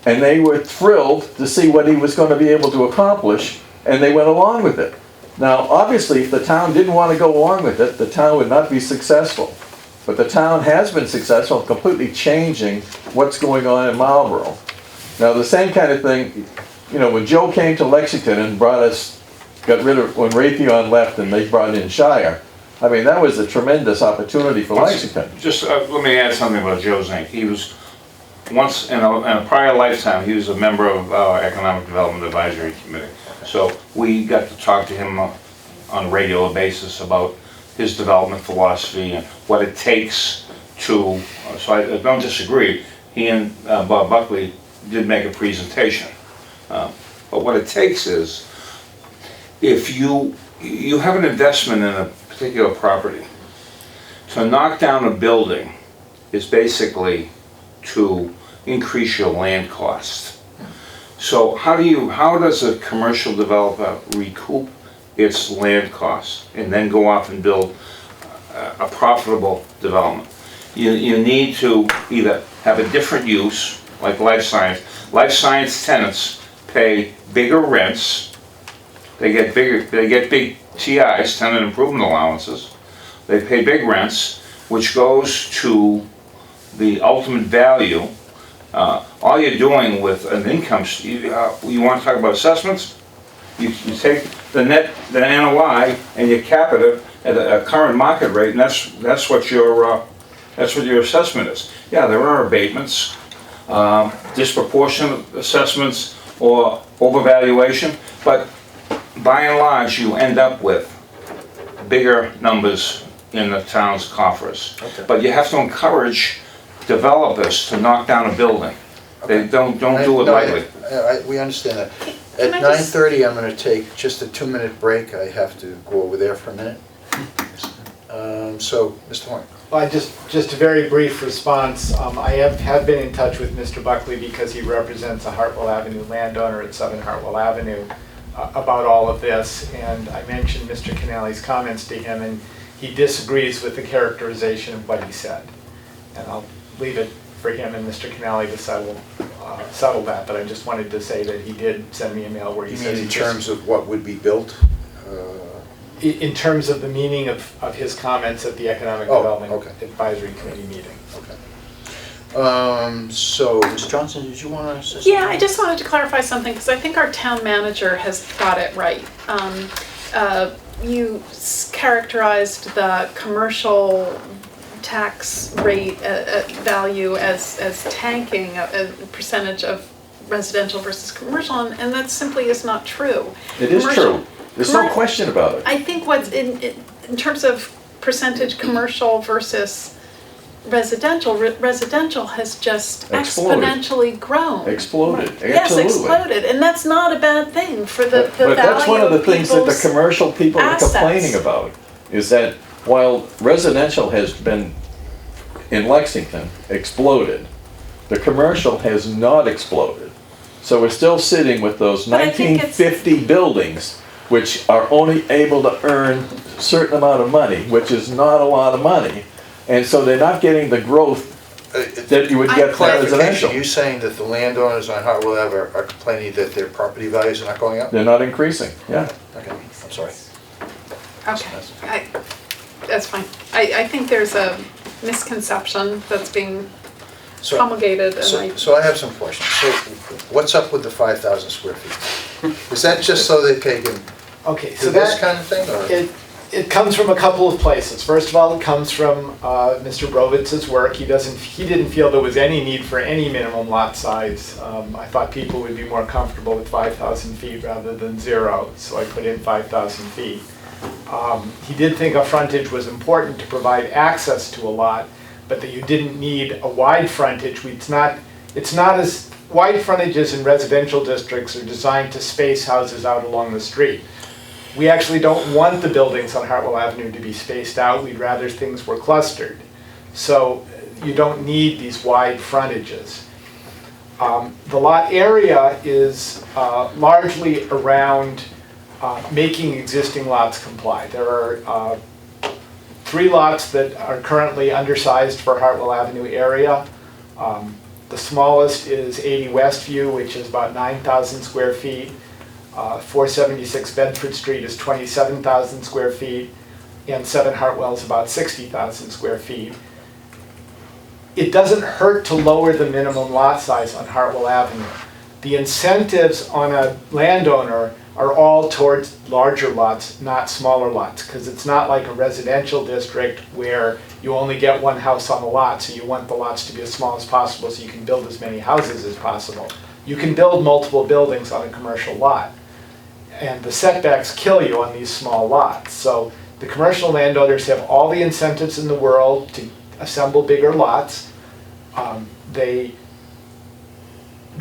And they were thrilled to see what he was going to be able to accomplish, and they went along with it. Now, obviously, if the town didn't want to go along with it, the town would not be successful. But the town has been successful in completely changing what's going on in Marlboro. Now, the same kind of thing, you know, when Joe came to Lexington and got rid of, when Raytheon left and they brought in Shire, I mean, that was a tremendous opportunity for Lexington. Just let me add something about Joe Zink. He was, once in a prior lifetime, he was a member of our Economic Development Advisory Committee. So we got to talk to him on a regular basis about his development philosophy and what it takes to, so I don't disagree. He and Bob Buckley did make a presentation. But what it takes is, if you have an investment in a particular property, to knock down a building is basically to increase your land cost. So how does a commercial developer recoup its land costs and then go off and build a profitable development? You need to either have a different use, like life science. Life science tenants pay bigger rents. They get big TIs, tenant improvement allowances. They pay big rents, which goes to the ultimate value. All you're doing with an income, you want to talk about assessments? You take the NOI and you cap it at a current market rate, and that's what your assessment is. Yeah, there are abatements, disproportionate assessments, or overvaluation, but by and large, you end up with bigger numbers in the town's coffers. Okay. But you have to encourage developers to knock down a building. They don't do it lightly. We understand that. Can At I just- 9:30, I'm going to take just a 2-minute break. I have to go over there for a minute. So, Mr. Horn. Well, just a very brief response. I have been in touch with Mr. Buckley because he represents a Hartwell Avenue landowner at 7 Hartwell Avenue about all of this. And I mentioned Mr. Canale's comments to him, and he disagrees with the characterization of what he said. And I'll leave it for him and Mr. Canale to settle that, but I just wanted to say that he did send me a mail where he You says mean in terms of what would be built? in terms of the meaning of his comments at the Economic Oh, Development okay. Advisory Committee meeting. Okay. So, Ms. Johnson, did you want to say something? Yeah, I just wanted to clarify something, because I think our town manager has got it right. You characterized the commercial tax rate value as tanking a percentage of residential versus commercial, and that simply is not true. It is Commercial- true. There's no commer- question about it. I think what's in terms of percentage commercial versus residential, residential has just Exploded. exponentially grown. Exploded, Yes, absolutely. exploded, and that's not a bad thing for the But that's one value of the of things that the people's commercial people are assets. complaining about, is that while residential has been, in Lexington, exploded, the commercial has not exploded. So we're still sitting with those But I think it's- 1950 buildings, which are only able to earn a certain amount of money, which is not a lot of money. And so they're not getting the growth that you would get from Clarification, residential. you saying that the landowners on Hartwell Ave are complaining that their property values are not going up? They're not increasing, yeah. Okay, I'm sorry. Okay, that's fine. I think there's a misconception that's being So- promulgated, and So I have some questions. So what's up with the 5,000 square feet? Is that just so they can Okay, do so this that, kind of thing, or? it comes from a couple of places. First of all, it comes from Mr. Brovitz's work. He didn't feel there was any need for any minimum lot size. I thought people would be more comfortable with 5,000 feet rather than 0, so I put in 5,000 feet. He did think a frontage was important to provide access to a lot, but that you didn't need a wide frontage. It's not as wide frontages in residential districts are designed to space houses out along the street. We actually don't want the buildings on Hartwell Avenue to be spaced out. We'd rather things were clustered. So you don't need these wide frontages. The lot area is largely around making existing lots comply. There are 3 lots that are currently undersized for Hartwell Avenue area. The smallest is 80 Westview, which is about 9,000 square feet. 476 Bedford Street is 27,000 square feet, and 7 Hartwell is about 60,000 square feet. It doesn't hurt to lower the minimum lot size on Hartwell Avenue. The incentives on a landowner are all towards larger lots, not smaller lots, because it's not like a residential district where you only get one house on the lot, so you want the lots to be as small as possible so you can build as many houses as possible. You can build multiple buildings on a commercial lot, and the setbacks kill you on these small lots. So the commercial landowners have all the incentives in the world to assemble bigger lots. They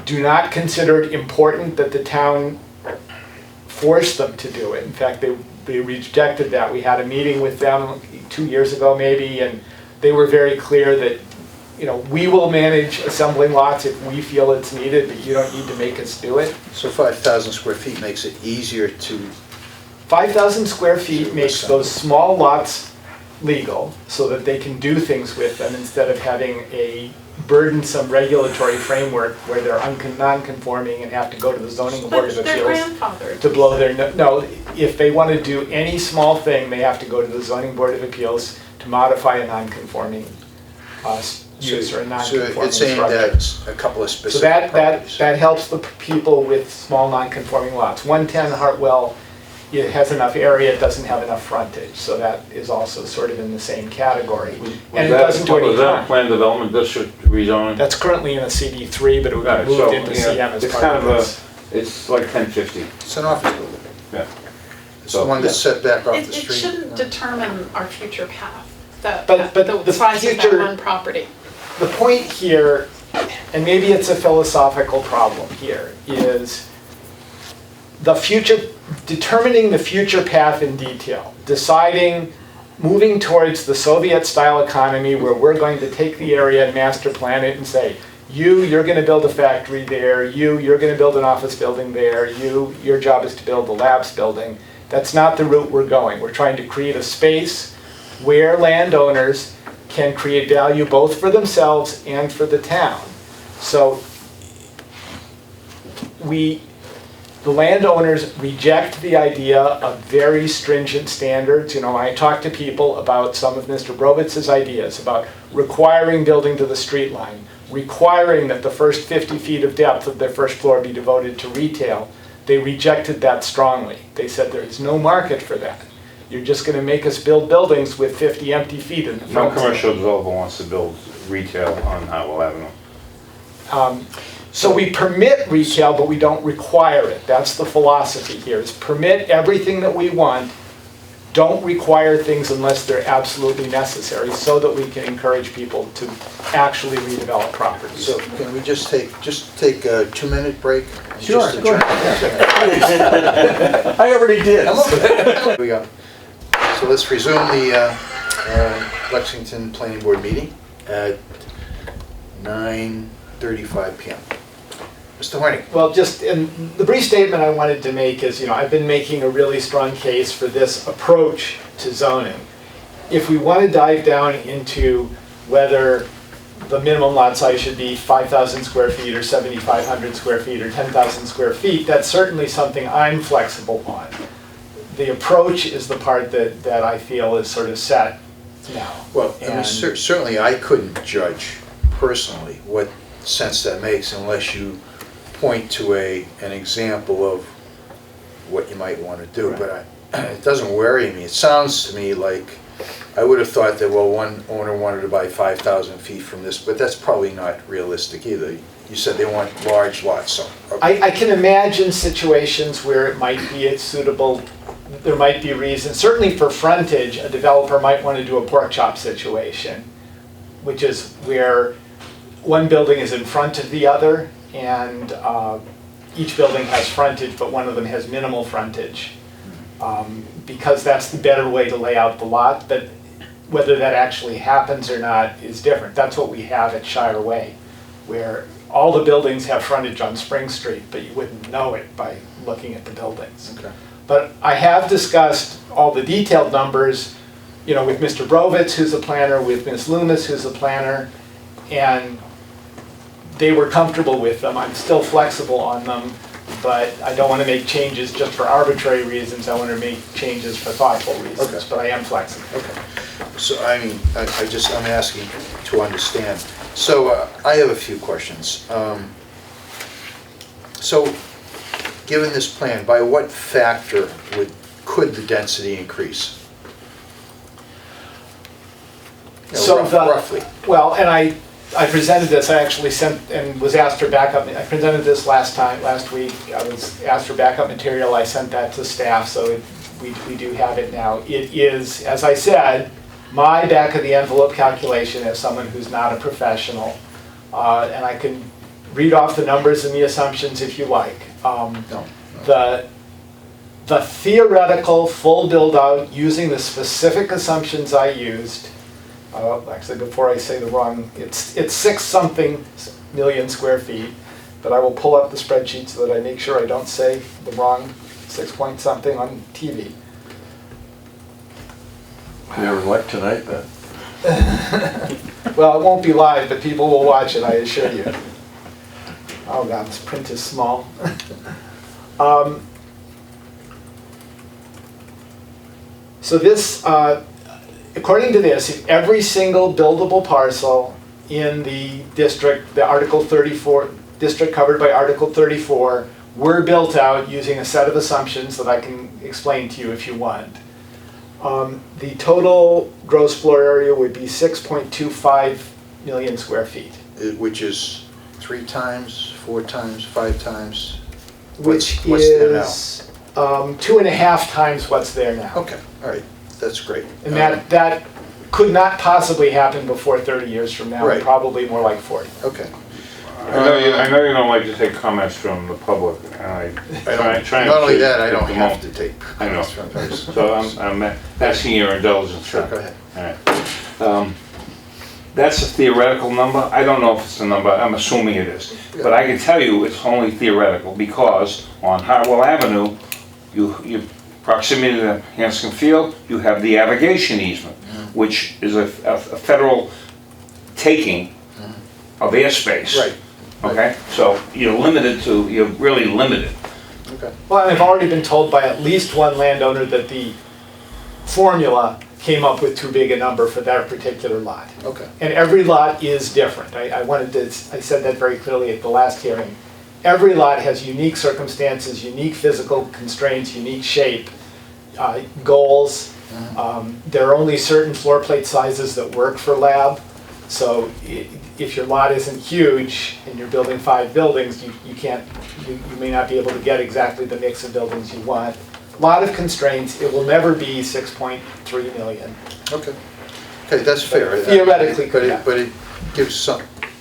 do not consider it important that the town force them to do it. In fact, they rejected that. We had a meeting with them 2 years ago maybe, and they were very clear that, you know, we will manage assembling lots if we feel it's needed, but you don't need to make us do it. So 5,000 square feet makes it easier to, 5,000 square feet To makes assemble. those small lots legal so that they can do things with them instead of having a burdensome regulatory framework where they're non-conforming and have to go to the zoning board of But they're appeals grandfathered. to blow their, no, if they want to do any small thing, they have to go to the zoning board of appeals to modify a non-conforming use or a so non-conforming it's saying structure. that a couple of So specific that properties. helps the people with small non-conforming lots. 110 Hartwell, it has enough area, it doesn't have enough frontage, so that is also sort of in the same category. And it doesn't do any Was that a harm. planned development district rezoning? That's currently in a CD3, but it would Right, be so, moved into yeah, CM as it's part kind of of this. It's like 1050. It's an office building. Yeah. It's the one that's set back off It the it street. shouldn't determine our future path, But the the size of that future- one property. The point here, and maybe it's a philosophical problem here, is the future, determining the future path in detail, deciding, moving towards the Soviet-style economy where we're going to take the area and master plan it and say, you're going to build a factory there, you're going to build an office building there, your job is to build the labs building. That's not the route we're going. We're trying to create a space where landowners can create value both for themselves and for the town. So the landowners reject the idea of very stringent standards. You know, I talk to people about some of Mr. Brovitz's ideas about requiring building to the street line, requiring that the first 50 feet of depth of their first floor be devoted to retail. They rejected that strongly. They said there is no market for that. You're just going to make us build buildings with 50 empty feet in the No front. commercial developer wants to build retail on Howell Avenue. So we permit retail, but we don't require it. That's the philosophy here, is permit everything that we want, don't require things unless they're absolutely necessary, so that we can encourage people to actually redevelop properties. So can we just take a 2-minute break? Sure, Just to go try- I already did. Here we go. So let's resume the Lexington Planning Board meeting at 9:35 p.m. Mr. Horning. Well, just in the brief statement I wanted to make is, you know, I've been making a really strong case for this approach to zoning. If we want to dive down into whether the minimum lot size should be 5,000 square feet or 7,500 square feet or 10,000 square feet, that's certainly something I'm flexible on. The approach is the part that I feel is sort of set now. Well, I mean, And- certainly I couldn't judge personally what sense that makes unless you point to an example of what you might want to do. Right. But it doesn't worry me. It sounds to me like I would have thought that, well, one owner wanted to buy 5,000 feet from this, but that's probably not realistic either. You said they want large lots, so. Okay. I can imagine situations where it might be suitable, there might be reasons, certainly for frontage, a developer might want to do a pork chop situation, which is where one building is in front of the other, and each building has frontage, but one of them has minimal frontage. Because that's the better way to lay out the lot, but whether that actually happens or not is different. That's what we have at Shire Way, where all the buildings have frontage on Spring Street, but you wouldn't know it by looking at the buildings. Okay. But I have discussed all the detailed numbers, with Mr. Brovitz, who's a planner, with Ms. Loomis, who's a planner, and they were comfortable with them. I'm still flexible on them, but I don't want to make changes just for arbitrary reasons. I want to make changes for thoughtful reasons, Okay. but I am flexible. Okay. So, I mean, I'm asking to understand. So, I have a few questions. So, given this plan, by what factor could the density increase? Roughly. Well, and I presented this, I actually sent and was asked for backup, I presented this last week, I was asked for backup material, I sent that to staff, so we do have it now. It is, as I said, my back of the envelope calculation as someone who's not a professional, and I can read off the numbers and the assumptions if you like. No. The theoretical full build out using the specific assumptions I used, actually before I say the wrong, it's 6-something million square feet, but I will pull up the spreadsheet so that I make sure I don't say the wrong 6-point-something on TV. You ever like tonight then? Well, it won't be live, but people will watch it, I assure you. Oh God, this print is small. So this, according to this, if every single buildable parcel in the district, the Article 34, district covered by Article 34, were built out using a set of assumptions that I can explain to you if you want. The total gross floor area would be 6.25 million square feet. Which is 3 times, 4 times, 5 times? Which what's there now? is 2.5 times what's there now. Okay, all right, that's great. And that could not possibly happen before 30 years from now, Right. probably more like 40. Okay. I know you don't like to take comments from the public, and I don't, not only that, I don't have to take I know. comments from those. So I'm asking your indulgence. Sure, go ahead. All right. That's a theoretical number. I don't know if it's a number, I'm assuming it is. But I can tell you it's only theoretical because on Hartwell Avenue, you proximity to Hanscom Field, you have the avigation easement, which is a federal taking of airspace. Right. Okay, so you're really limited. Okay. Well, I've already been told by at least one landowner that the formula came up with too big a number for that particular lot. Okay. And every lot is different. I said that very clearly at the last hearing. Every lot has unique circumstances, unique physical constraints, unique shape, goals. There are only certain floor plate sizes that work for lab. So if your lot isn't huge and you're building 5 buildings, you may not be able to get exactly the mix of buildings you want. A lot of constraints. It will never be 6.3 million. Okay. Okay, that's fair. Theoretically, but it gives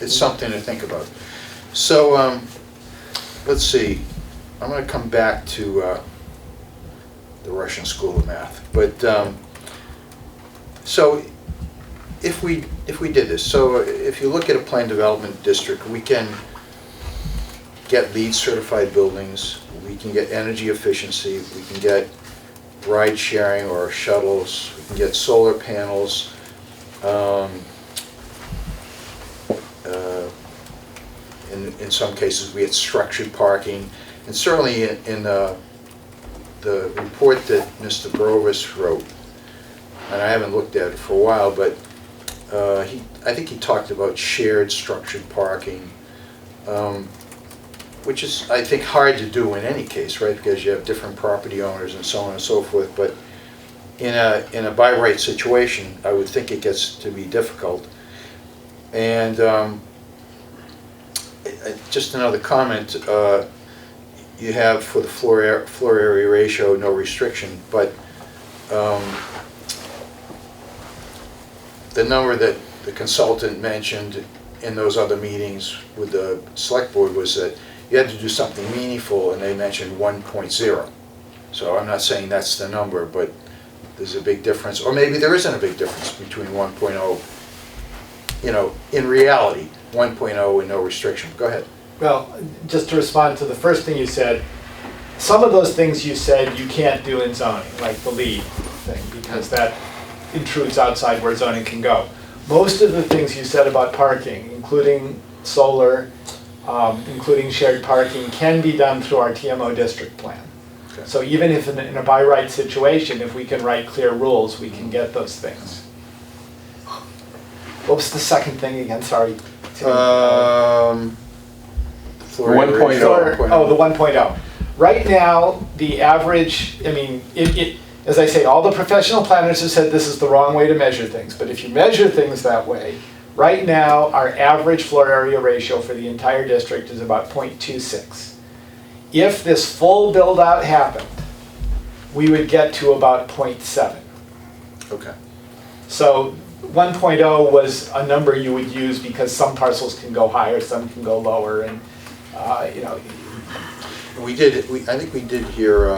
it's something to think about. So let's see. I'm going to come back to the Russian School of Math, but so if we did this, so if you look at a planned development district, we can get LEED certified buildings, we can get energy efficiency, we can get ride sharing or shuttles, we can get solar panels, in some cases we get structured parking, and certainly in the report that Mr. Brovis wrote, and I haven't looked at it for a while, but I think he talked about shared structured parking, which is, I think, hard to do in any case, right? Because you have different property owners and so on and so forth. But in a by right situation, I would think it gets to be difficult. And just another comment, you have for the floor area ratio, no restriction, but the number that the consultant mentioned in those other meetings with the select board was that you had to do something meaningful, and they mentioned 1.0. So I'm not saying that's the number, but there's a big difference, or maybe there isn't a big difference between 1.0, you know, in reality, 1.0 and no restriction. Go ahead. Well, just to respond to the first thing you said, some of those things you said you can't do in zoning, like the lead thing, because that intrudes outside where zoning can go. Most of the things you said about parking, including solar, including shared parking, can be done through our TMO district plan. Okay. So even if in a by right situation, if we can write clear rules, we can get those things. What was the second thing again? Sorry. Floor area 1.0. ratio, 1.0. Oh, the 1.0. Right now, the average, I mean, as I say, all the professional planners have said this is the wrong way to measure things, but if you measure things that way, right now, our average floor area ratio for the entire district is about 0.26. If this full build out happened, we would get to about 0.7. Okay. So 1.0 was a number you would use because some parcels can go higher, some can go lower, and you know. I think we did hear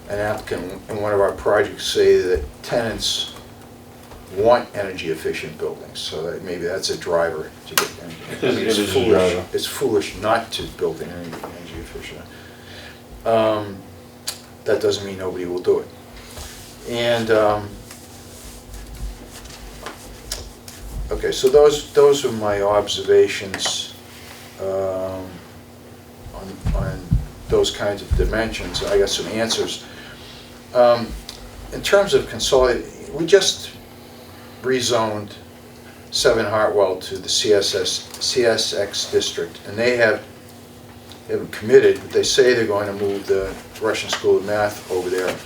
an applicant in one of our projects say that tenants want energy efficient buildings, so that maybe that's a driver to get energy. It is a driver. It's foolish not to build energy efficient. That doesn't mean nobody will do it. And okay, so those are my observations on those kinds of dimensions. I got some answers. In terms of consolidating, we just rezoned 7 Hartwell to the CSX district, and they haven't committed, but they say they're going to move the Russian School of Math over there.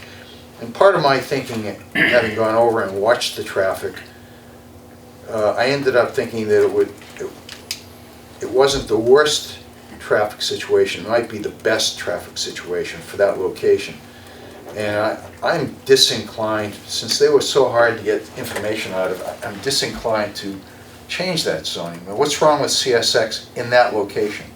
And part of my thinking, having gone over and watched the traffic, I ended up thinking that it wasn't the worst traffic situation, it might be the best traffic situation for that location. And I'm disinclined, since they were so hard to get information out of, I'm disinclined to change that zoning. Now, what's wrong with CSX in that location?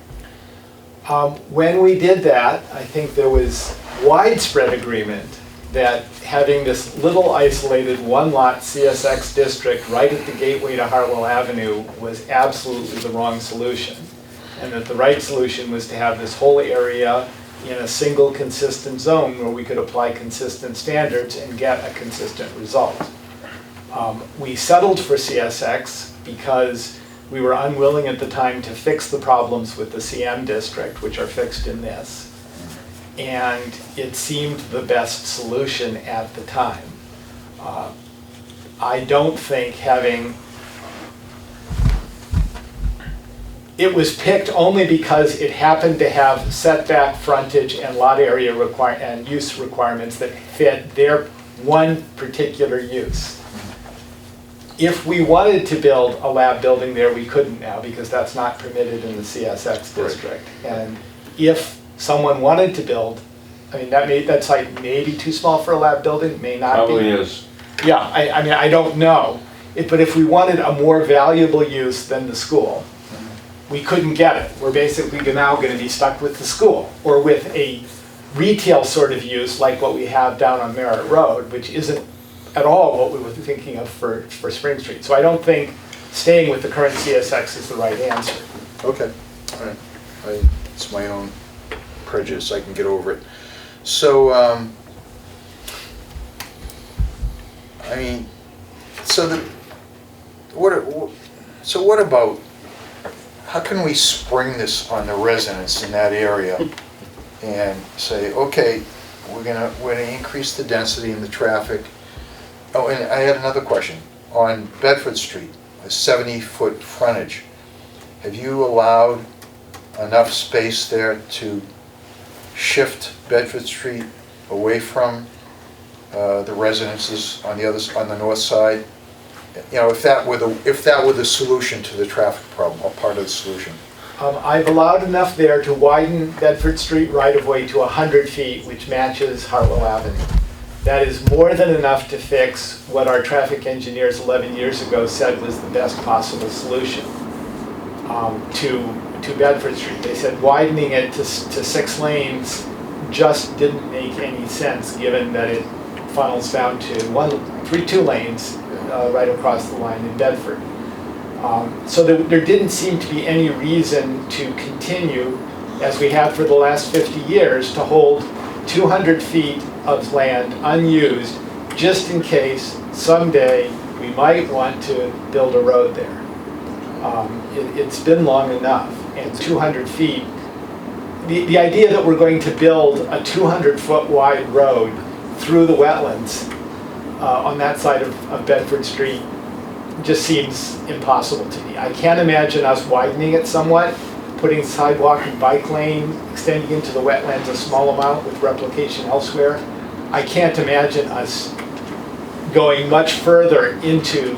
When we did that, I think there was widespread agreement that having this little isolated one-lot CSX district right at the gateway to Hartwell Avenue was absolutely the wrong solution. And that the right solution was to have this whole area in a single consistent zone where we could apply consistent standards and get a consistent result. We settled for CSX because we were unwilling at the time to fix the problems with the CM district, which are fixed in this. And it seemed the best solution at the time. I don't think it was picked only because it happened to have setback, frontage, and lot area and use requirements that fit their one particular use. If we wanted to build a lab building there, we couldn't now because that's not permitted in the CSX district. And if someone wanted to build, I mean, that site may be too small for a lab building, may not be. Probably is. Yeah, I mean, I don't know. But if we wanted a more valuable use than the school, we couldn't get it. We're basically now going to be stuck with the school or with a retail sort of use like what we have down on Merritt Road, which isn't at all what we were thinking of for Spring Street. So I don't think staying with the current CSX is the right answer. Okay, all right. It's my own prejudice, I can get over it. So, I mean, what about, how can we spring this on the residents in that area and say, okay, we're gonna increase the density and the traffic. Oh, and I had another question. on Bedford Street, a 70-foot frontage, have you allowed enough space there to shift Bedford Street away from the residences on the north side? You know, if that were the solution to the traffic problem, or part of the solution. I've allowed enough there to widen Bedford Street right-of-way to 100 feet, which matches Hartwell Avenue. That is more than enough to fix what our traffic engineers 11 years ago said was the best possible solution to Bedford Street. They said widening it to 6 lanes just didn't make any sense, given that it funnels down to 2 lanes right across the line in Bedford. So there didn't seem to be any reason to continue, as we have for the last 50 years, to hold 200 feet of land unused, just in case someday we might want to build a road there. It's been long enough, and 200 feet, the idea that we're going to build a 200-foot wide road through the wetlands on that side of Bedford Street just seems impossible to me. I can't imagine us widening it somewhat, putting sidewalk and bike lane, extending into the wetlands a small amount with replication elsewhere. I can't imagine us going much further into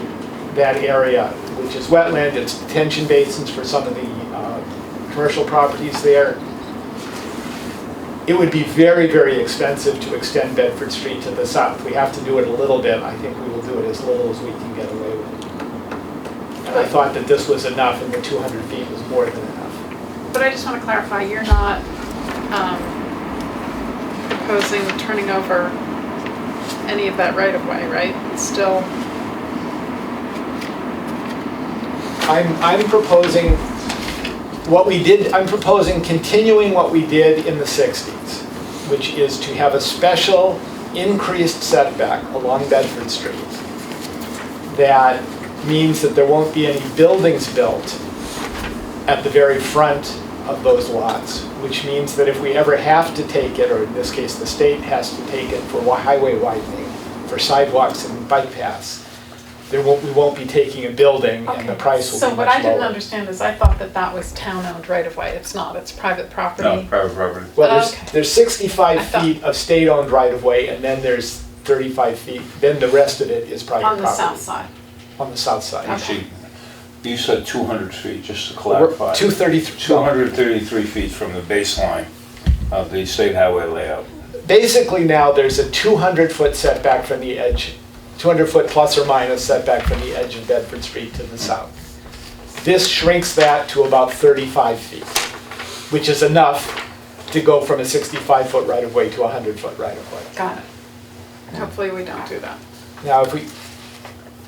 that area, which is wetland. It's detention basins for some of the commercial properties there. It would be very, very expensive to extend Bedford Street to the south. We have to do it a little bit. I think we will do it as little as we can get away with. And I thought that this was enough, and the 200 feet was more than enough. But I just want to clarify, you're not proposing turning over any of that right-of-way, right? It's still... I'm proposing what we did, I'm proposing continuing what we did in the 60s, which is to have a special increased setback along Bedford Street. That means that there won't be any buildings built at the very front of those lots, which means that if we ever have to take it, or in this case the state has to take it for highway widening, for sidewalks and bike paths, we won't be taking a building, and the price will be much lower. So what I didn't understand is I thought that was town-owned right-of-way. It's not, it's private property. No, private property. Well, there's 65 feet of state-owned right-of-way, and then there's 35 feet, then the rest of it is private property. On the south side. On the south side. Actually, you said 200 feet, just to clarify. 233. 233 feet from the baseline of the state highway layout. Basically now, there's a 200-foot setback from the edge, 200-foot plus or minus setback from the edge of Bedford Street to the south. This shrinks that to about 35 feet, which is enough to go from a 65-foot right-of-way to a 100-foot right-of-way. Got it. Hopefully we don't do that. Now,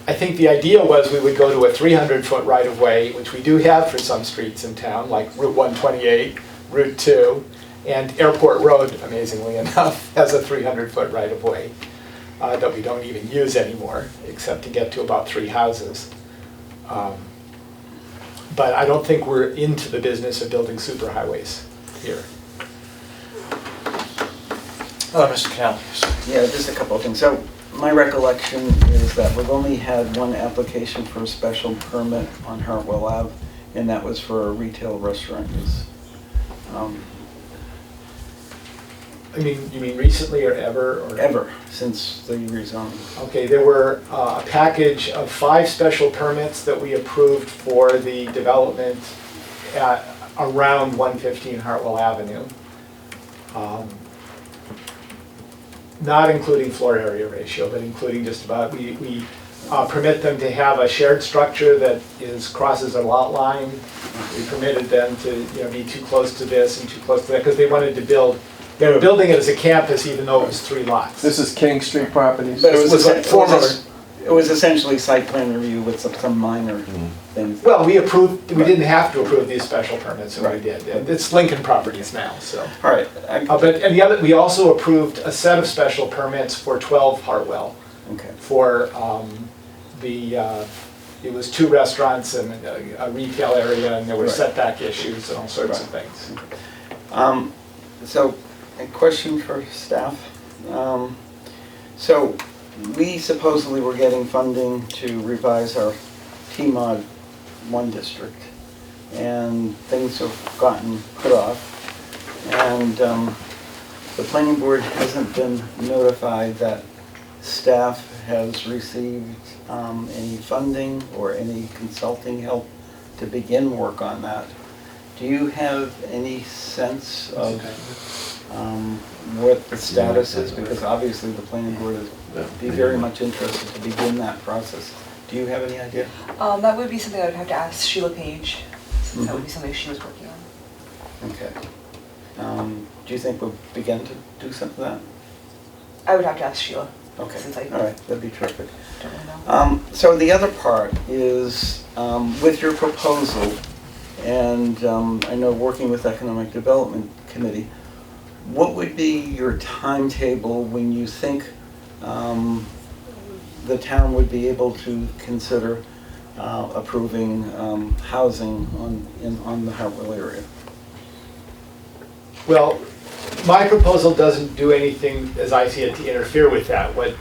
I think the idea was we would go to a 300-foot right-of-way, which we do have for some streets in town, like Route 128, Route 2, and Airport Road, amazingly enough, has a 300-foot right-of-way that we don't even use anymore, except to get to about 3 houses. But I don't think we're into the business of building superhighways here. Mr. Canal. Yeah, just a couple of things. So my recollection is that we've only had one application for a special permit on Hartwell Ave, and that was for a retail restaurant use. You mean recently or ever? Or? Ever, since the rezoning. Okay, there were a package of 5 special permits that we approved for the development at around 115 Hartwell Avenue. Not including floor area ratio, but including just about, we permit them to have a shared structure that crosses a lot line. We permitted them to be too close to this and too close to that, because they wanted to build. They were building it as a campus, even though it was 3 lots. This is King Street properties? But it was Former. essentially site plan review with some minor things. Well, we didn't have to approve these special permits, and we did. And it's Lincoln properties now, so. All right. We also approved a set of special permits for 12 Hartwell. Okay. For it was 2 restaurants and a retail area, and there were setback issues and all sorts of things. So, a question for staff. So, we supposedly were getting funding to revise our TMOD 1 district, and things have gotten put off. And the planning board hasn't been notified that staff has received any funding or any consulting help to begin work on that. Do you have any sense of what the status is? Because obviously the planning board would be very much interested to begin that process. Do you have any idea? That would be something I would have to ask Sheila Page, since that would be something she was working on. Okay. Do you think we'll begin to do some of that? I would have to ask Sheila, Okay, since I all right, that'd be terrific. don't really know. So the other part is with your proposal, and I know working with Economic Development Committee, what would be your timetable when you think the town would be able to consider approving housing on the Hartwell area? Well, my proposal doesn't do anything, as I see it, to interfere with that. What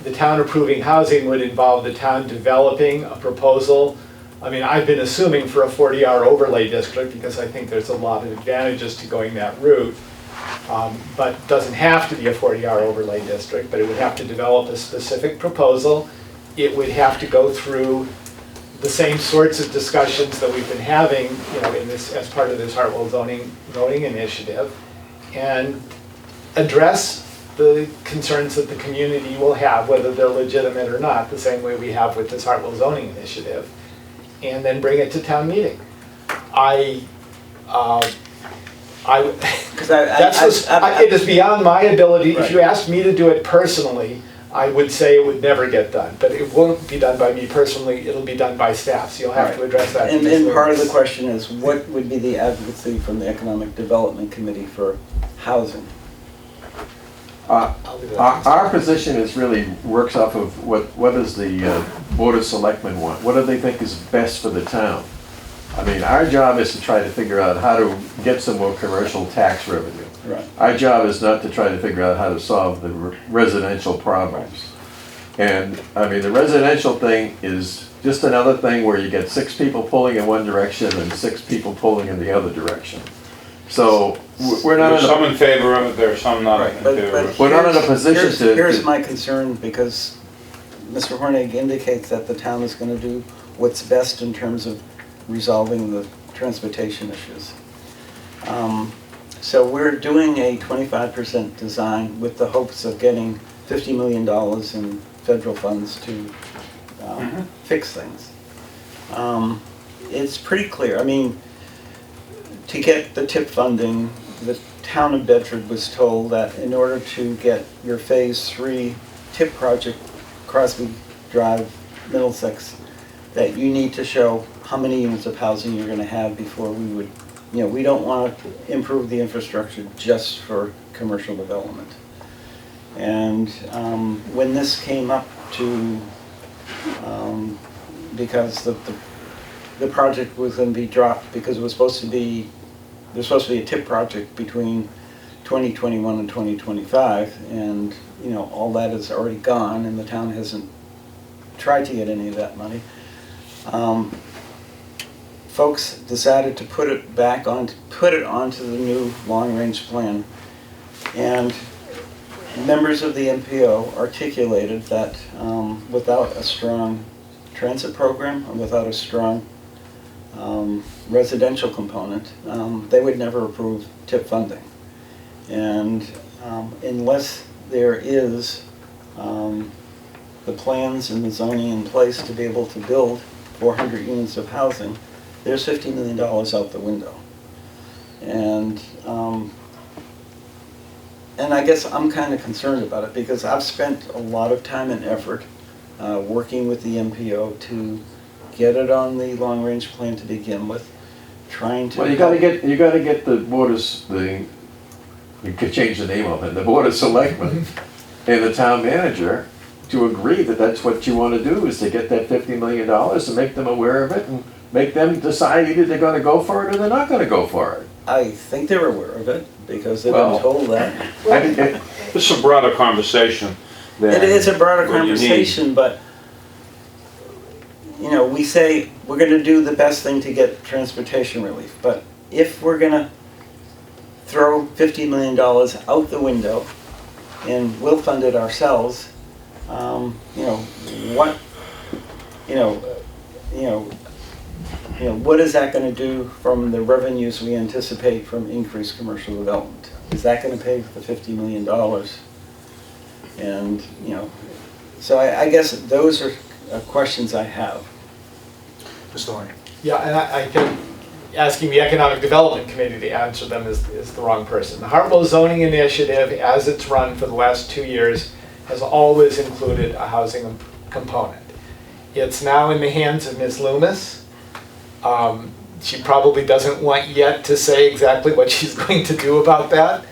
the town approving housing would involve the town developing a proposal. I mean, I've been assuming for a 40-hour overlay district because I think there's a lot of advantages to going that route. But it doesn't have to be a 40-hour overlay district, but it would have to develop a specific proposal. It would have to go through the same sorts of discussions that we've been having, you know, in this, as part of this Hartwell zoning initiative, and address the concerns that the community will have, whether they're legitimate or not, the same way we have with this Hartwell zoning initiative, and then bring it to town meeting. It is beyond my ability. If you asked me to do it personally, I would say it would never get done, but it won't be done by me personally, it'll be done by staff, so you'll have to address that. And part of the question is, what would be the advocacy from the Economic Development Committee for housing? Our position is really works off of what does the Board of Selectmen want? What do they think is best for the town? I mean, our job is to try to figure out how to get some more commercial tax revenue. Right. Our job is not to try to figure out how to solve the residential problems. And, I mean, the residential thing is just another thing where you get 6 people pulling in one direction and 6 people pulling in the other direction. So, we're not There's in some a, in favor of it, there's some not in favor of it. We're not in a position to- Here's my concern, because Mr. Hornig indicates that the town is going to do what's best in terms of resolving the transportation issues. So we're doing a 25% design with the hopes of getting $50 million in federal funds to fix things. It's pretty clear. I mean, to get the TIP funding, the town of Bedford was told that in order to get your Phase 3 TIP project, Crosby Drive, Middlesex, that you need to show how many units of housing you're going to have before we would, you know, we don't want to improve the infrastructure just for commercial development. And when this came up to, because the project was going to be dropped because it was supposed to be, there's supposed to be a TIP project between 2021 and 2025, and you know, all that is already gone, and the town hasn't tried to get any of that money. Folks decided to put it back on, put it onto the new long-range plan, and members of the MPO articulated that without a strong transit program and without a strong residential component, they would never approve TIP funding. And unless there is the plans and the zoning in place to be able to build 400 units of housing, there's $50 million out the window. And I guess I'm kind of concerned about it because I've spent a lot of time and effort working with the MPO to get it on the long-range plan to begin with, trying to... Well, you gotta get the Board of, you could change the name of it, the Board of Selectmen and the town manager to agree that that's what you want to do, is to get that $50 million and make them aware of it and make them decide either they're going to go for it or they're not going to go for it. I think they're aware of it because they've been told that. This is a broader conversation. than It is a broader what you need. conversation, but, you know, we say we're gonna do the best thing to get transportation relief, but if we're gonna throw $50 million out the window and we'll fund it ourselves, you know, what, what is that gonna do from the revenues we anticipate from increased commercial development? Is that gonna pay for the $50 million? And, you know, so I guess those are questions I have. Mr. Horning. Yeah, and I think asking the Economic Development Committee to answer them is the wrong person. The Hartwell Zoning Initiative, as it's run for the last 2 years, has always included a housing component. It's now in the hands of Ms. Loomis. She probably doesn't want yet to say exactly what she's going to do about that,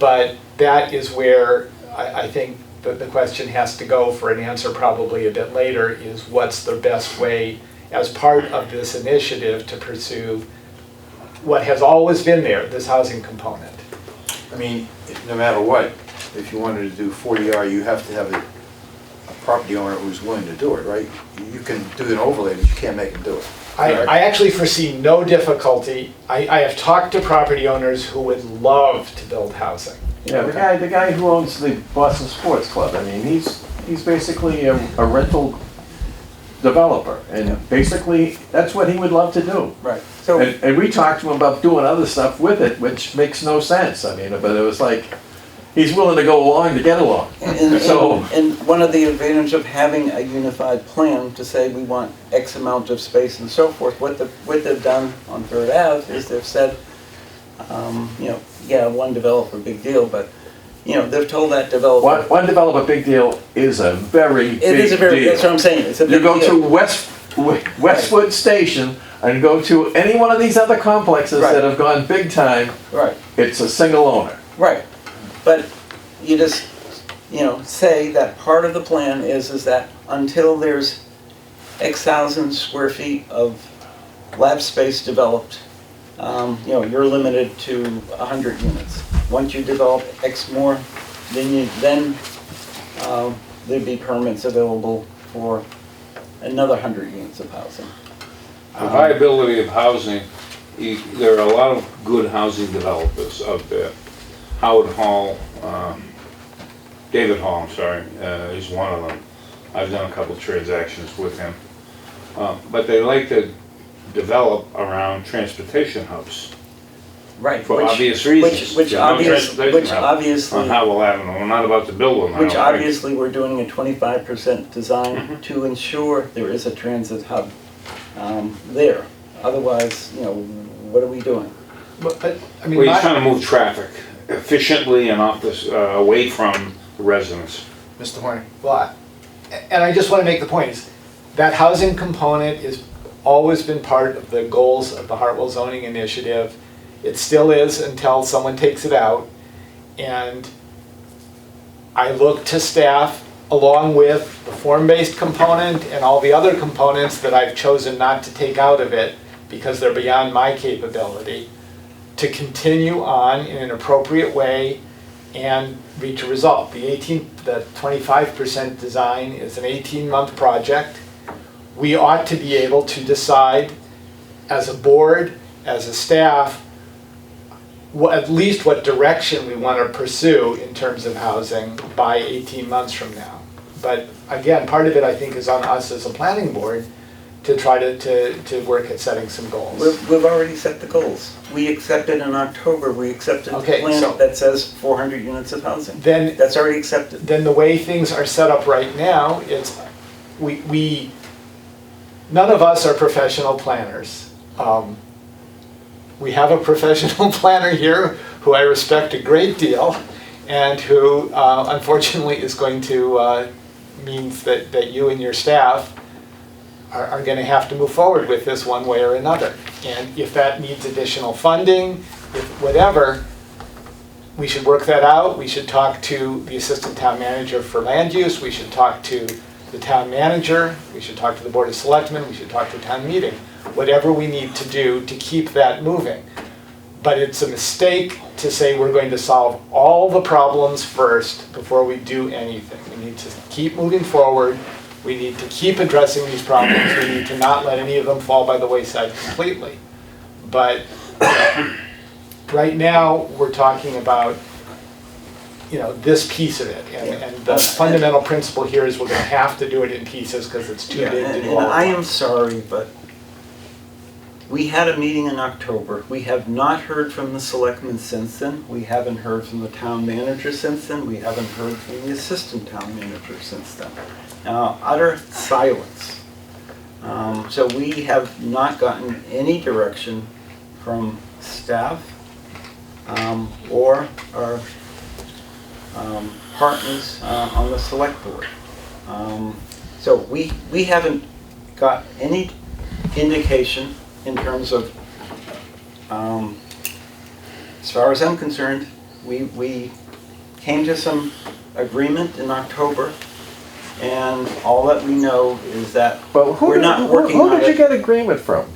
but that is where I think the question has to go for an answer probably a bit later, is what's the best way as part of this initiative to pursue what has always been there, this housing component. I mean, no matter what, if you wanted to do 40R, you have to have a property owner who's willing to do it, right? You can do an overlay, but you can't make them do it. I actually foresee no difficulty. I have talked to property owners who would love to build housing. Yeah, the guy who owns the Boston Sports Club, I mean, he's basically a rental developer, and basically, that's what he would love to do. Right. So, And we talked to him about doing other stuff with it, which makes no sense. I mean, but it was like, he's willing to go along to get along. and one of the advantages of having a unified plan to say we want X amount of space and so forth, what they've done on Third Ave is they've said, you know, yeah, one developer, big deal, but, you know, they've told that developer. One developer, big deal is a very big deal. It is a very, that's what I'm saying, it's a You big go deal. to Westwood Station and go to any one of these other complexes Right. that have gone big time, Right, it's a single owner. right. But you just, you know, say that part of the plan is that until there's X thousand square feet of lab space developed, you know, you're limited to 100 units. Once you develop X more, then there'd be permits available for another 100 units of housing. The viability of housing, there are a lot of good housing developers out there. Howard Hall, David Hall, I'm sorry, is one of them. I've done a couple transactions with him. But they like to develop around transportation hubs. Right. For obvious reasons. Which There's no transportation hub obviously. On Howell Avenue, we're not about to build one. I Which don't think. obviously we're doing a 25% design to ensure there is a transit hub there. Otherwise, you know, what are we doing? But I mean, Well, he's trying to move traffic efficiently and off this, away from the residents. Mr. Horning. well, and I just want to make the point is that housing component has always been part of the goals of the Hartwell Zoning Initiative. It still is until someone takes it out. And I look to staff along with the form-based component and all the other components that I've chosen not to take out of it because they're beyond my capability, to continue on in an appropriate way and reach a result. The 25% design is an 18-month project. We ought to be able to decide as a board, as a staff, at least what direction we want to pursue in terms of housing by 18 months from now. But again, part of it I think is on us as a planning board to try to work at setting some goals. We've already set the goals. We accepted in October, we accepted the Okay, plan so- that says 400 units of housing. Then That's already accepted. then the way things are set up right now, it's, we none of us are professional planners. We have a professional planner here who I respect a great deal and who unfortunately is going to, means that you and your staff are going to have to move forward with this one way or another. And if that needs additional funding, if whatever, we should work that out. We should talk to the assistant town manager for land use. We should talk to the town manager. We should talk to the board of selectmen. We should talk to town meeting. Whatever we need to do to keep that moving. But it's a mistake to say we're going to solve all the problems first before we do anything. We need to keep moving forward. We need to keep addressing these problems. We need to not let any of them fall by the wayside completely. But right now, we're talking about, you know, this piece of it. And the fundamental principle here is we're going to have to do it in pieces because it's too big to do all And at I am once. sorry, but we had a meeting in October. We have not heard from the selectmen since then. We haven't heard from the town manager since then. We haven't heard from the assistant town manager since then. Utter silence. So we have not gotten any direction from staff or our partners on the select board. So we haven't got any indication in terms of, as far as I'm concerned, we came to some agreement in October, and all that we know is that Well, we're not working on who did you it get agreement from?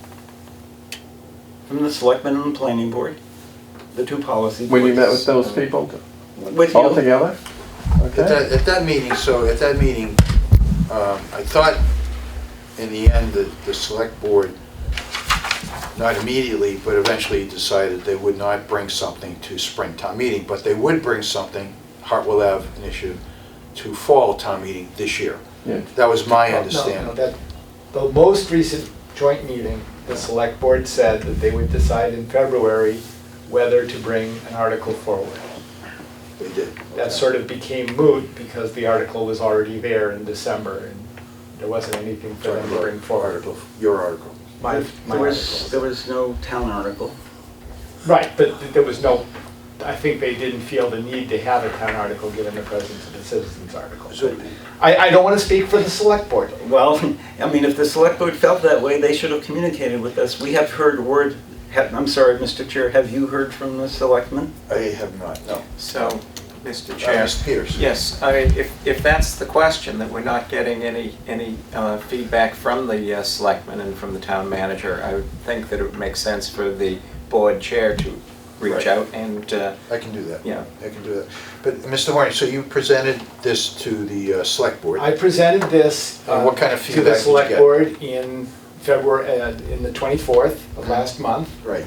from the selectmen and the planning board, the two policy boards. When you met with those people With all you. together? Okay. At that meeting, I thought in the end that the select board, not immediately, but eventually decided they would not bring something to spring town meeting, but they would bring something, Hartwell Ave initiative, to fall town meeting this year. Yeah. That was my No, understanding. that, the most recent joint meeting, the select board said that they would decide in February whether to bring an article forward. They did. That sort of became moot because the article was already there in December and there wasn't anything for them to bring forward. Article, your article. My There article. was no town article. Right, but there was no, I think they didn't feel the need to have a town article given the presence of the citizens article. So, I don't want to speak for the select board. Well, I mean, if the select board felt that way, they should have communicated with us. We have heard word, I'm sorry, Mr. Chair, have you heard from the selectmen? I have not, no. So, Mr. Chair. Mr. Peters. Yes, I mean, if that's the question, that we're not getting any feedback from the selectmen and from the town manager, I would think that it would make sense for the board chair to reach Right. out and, I can do that. yeah. I can do that. But, Mr. Horning, so you presented this to the select board? I presented this And what kind of to feedback the did you select get? board in February, in the 24th of last month. Right.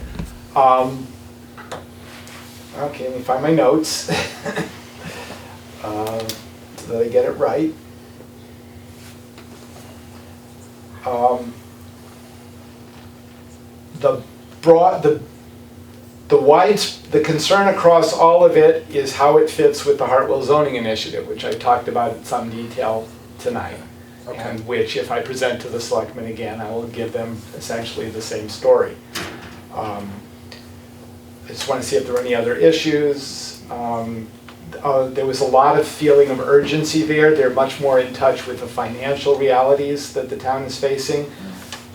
Okay, let me find my notes. So that I get it right. The concern across all of it is how it fits with the Hartwell zoning initiative, which I talked about in some detail tonight. Okay. And which, if I present to the selectmen again, I will give them essentially the same story. I just want to see if there are any other issues. There was a lot of feeling of urgency there. They're much more in touch with the financial realities that the town is facing.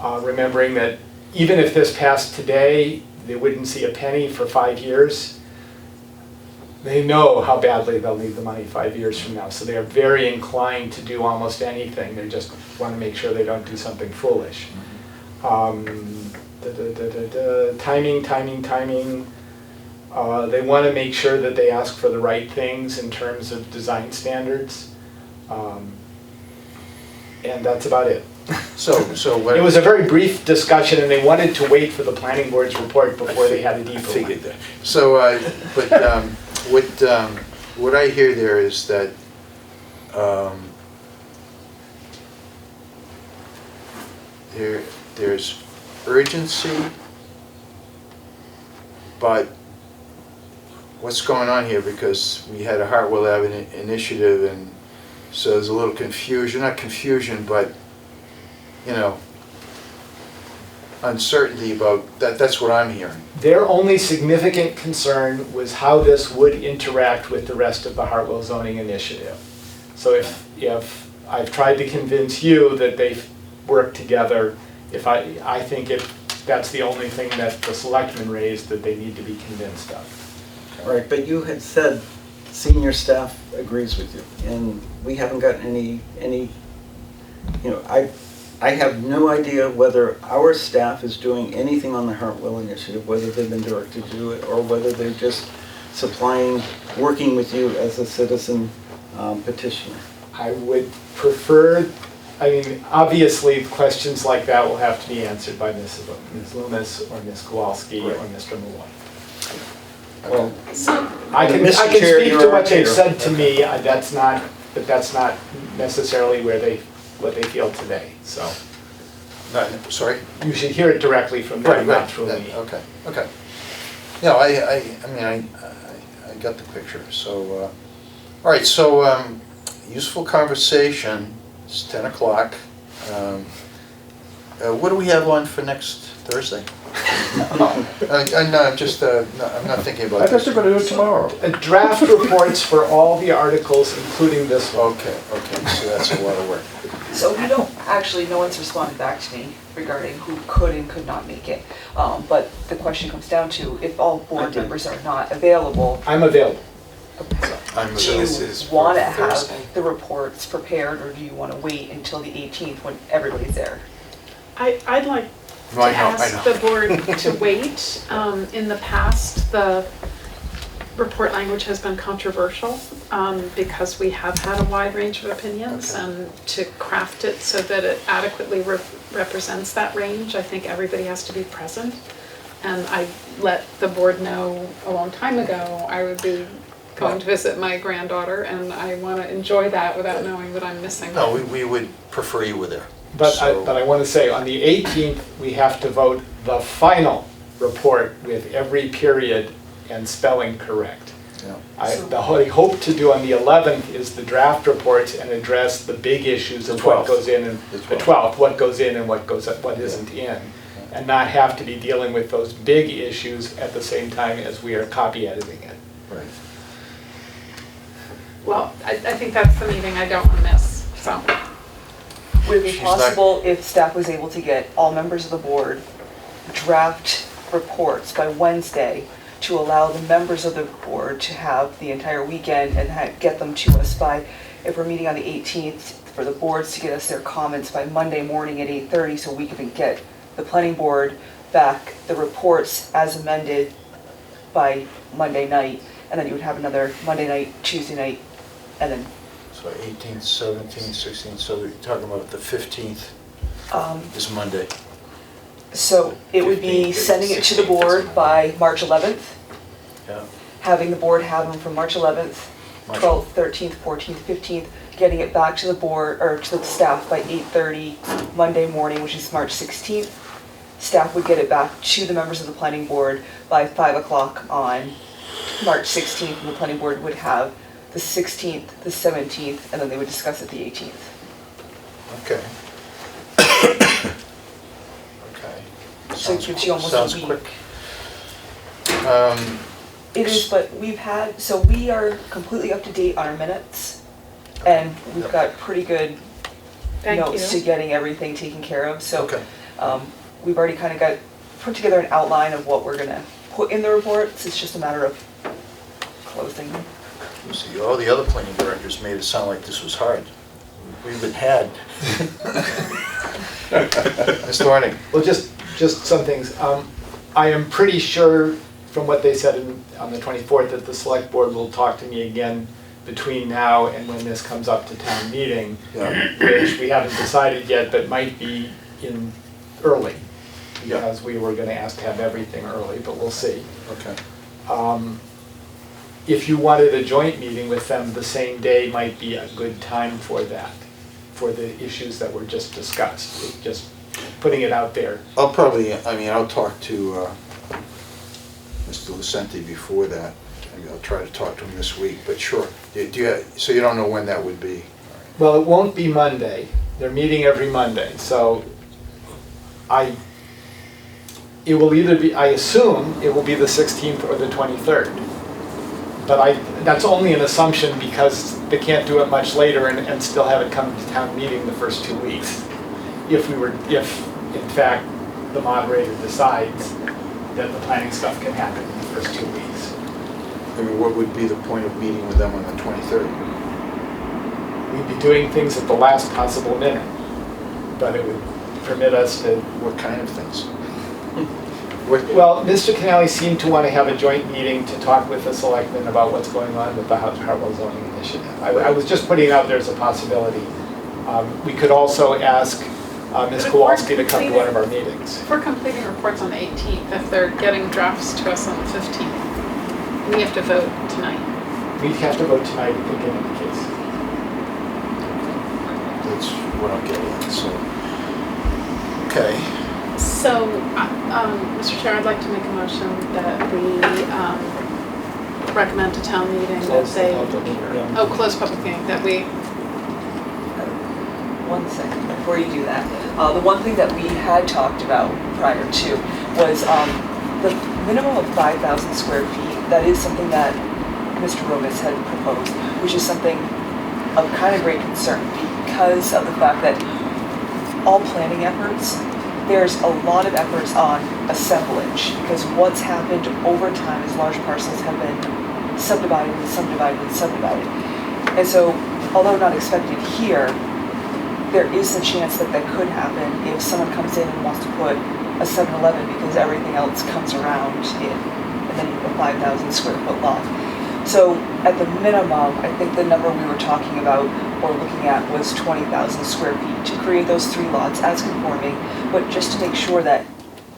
Remembering that even if this passed today, they wouldn't see a penny for 5 years. They know how badly they'll need the money 5 years from now, so they are very inclined to do almost anything. They just want to make sure they don't do something foolish. Timing. They want to make sure that they ask for the right things in terms of design standards. And that's about it. So what? It was a very brief discussion, and they wanted to wait for the planning board's report before they had a deeper I figured one. that. So, what I hear there is that there's urgency, but what's going on here? Because we had a Hartwell Avenue initiative, and so there's a little confusion, not confusion, but, you know, uncertainty about that. That's what I'm hearing. Their only significant concern was how this would interact with the rest of the Hartwell zoning initiative. So if I've tried to convince you that they work together, I think that's the only thing that the selectmen raised that they need to be convinced of. Right, but you had said senior staff agrees with you, and we haven't gotten any, you know, I have no idea whether our staff is doing anything on the Hartwell Initiative, whether they've been directed to do it, or whether they're just supplying, working with you as a citizen petitioner. I would prefer, I mean, obviously, questions like that will have to be answered by Ms. Loomis or Ms. Kowalski or Mr. Malloy. Well, I can Mr. speak Chair, to you're what our they've chair. said to me, that's not necessarily what they feel today, so. No, sorry? You should hear it directly from them, not through me. Okay. Yeah, I mean, I got the picture, so, all right, so, useful conversation, it's 10 o'clock. What do we have on for next Thursday? No, I'm just, no, I'm not thinking about I this. thought you were gonna do it tomorrow. Draft reports for all the articles, including this one. Okay, so that's a lot of work. So we don't, actually, no one's responded back to me regarding who could and could not make it. But the question comes down to, if all board members are not available, I'm available. I'm do you This is want to for have Thursday. the reports prepared, or do you want to wait until the 18th when everybody's there? I'd like to I ask know. the board to wait. In the past, the report language has been controversial because we have had a wide range of opinions, Okay. and to craft it so that it adequately represents that range, I think everybody has to be present. And I let the board know a long time ago I would be going to visit my granddaughter, and I want to enjoy that without knowing that I'm missing. No, we would prefer you were there. But I So- want to say, on the 18th, we have to vote the final report with every period and spelling correct. Yeah. The hope to do on the 11th is the draft reports and address the big issues of The what 12th. goes in, and The the 12th, what goes in and what isn't in. And not have to be dealing with those big issues at the same time as we are copy editing it. Right. Well, I think that's the meeting I don't want to miss, so. Would it be She's not- possible if staff was able to get all members of the board draft reports by Wednesday to allow the members of the board to have the entire weekend and get them to us by, if we're meeting on the 18th, for the boards to get us their comments by Monday morning at 8:30 so we can get the planning board back the reports as amended by Monday night, and then you would have another Monday night, Tuesday night, and then So 18th, 17th, 16th, so you're talking about the 15th is Monday. so it would be 15th, sending it to the 16th is board Monday. by March 11th, Yeah. having the board have them from March 11th, March 12th, 13th, 14th, 15th, getting it back to the board, or to the staff by 8:30 Monday morning, which is March 16th. Staff would get it back to the members of the planning board by 5 o'clock on March 16th, and the planning board would have the 16th, the 17th, and then they would discuss it the 18th. Okay. Okay. So it gives you almost a Sounds week. quick. It is, but we've had, so we are completely up to date on our minutes, and we've got pretty good Thank notes to you. getting everything taken care of, so Okay. we've already kind of put together an outline of what we're gonna put in the reports, it's just a matter of closing them. See, all the other planning directors made it sound like this was hard. We've been had. Mr. Arning? Well, just some things. I am pretty sure from what they said on the 24th that the select board will talk to me again between now and when this comes up to town meeting, Yeah. which we haven't decided yet, but might be in early. Yeah. Because we were gonna ask to have everything early, but we'll see. Okay. If you wanted a joint meeting with them, the same day might be a good time for that, for the issues that were just discussed. Just putting it out there. I'll probably, I'll talk to Mr. Lucente before that. I'll try to talk to him this week, but sure. So you don't know when that would be? Well, it won't be Monday. They're meeting every Monday, so it will either be, I assume, it will be the 16th or the 23rd. But that's only an assumption because they can't do it much later and still have it come to town meeting the first 2 weeks. If in fact the moderator decides that the planning stuff can happen in the first 2 weeks. I mean, what would be the point of meeting with them on the 23rd? We'd be doing things at the last possible minute. but it would permit us to. What kind of things? Well, Mr. Canale seemed to want to have a joint meeting to talk with the selectmen about what's going on with the Hartwell zoning initiative. I was just putting out there as a possibility. We could also ask Ms. Kowalski to come to one of our meetings. If we're completing reports on the 18th, if they're getting drafts to us on the 15th, we have to vote tonight. We have to vote tonight, I think, in any case. That's what I'm getting at, so. Okay. So, Mr. Chair, I'd like to make a motion that we recommend to town meeting that Close the they, public hearing. close public hearing, that we, One second, before you do that, the one thing that we had talked about prior to was the minimum of 5,000 square feet. That is something that Mr. Rovis had proposed, which is something of kind of great concern because of the fact that all planning efforts, there's a lot of efforts on assemblage because what's happened over time is large parcels have been subdivided and subdivided and subdivided. And so, although not expected here, there is a chance that that could happen if someone comes in and wants to put a 7-Eleven because everything else comes around it, and then you have a 5,000 square foot lot. So at the minimum, I think the number we were talking about or looking at was 20,000 square feet to create those 3 lots as conforming, but just to make sure that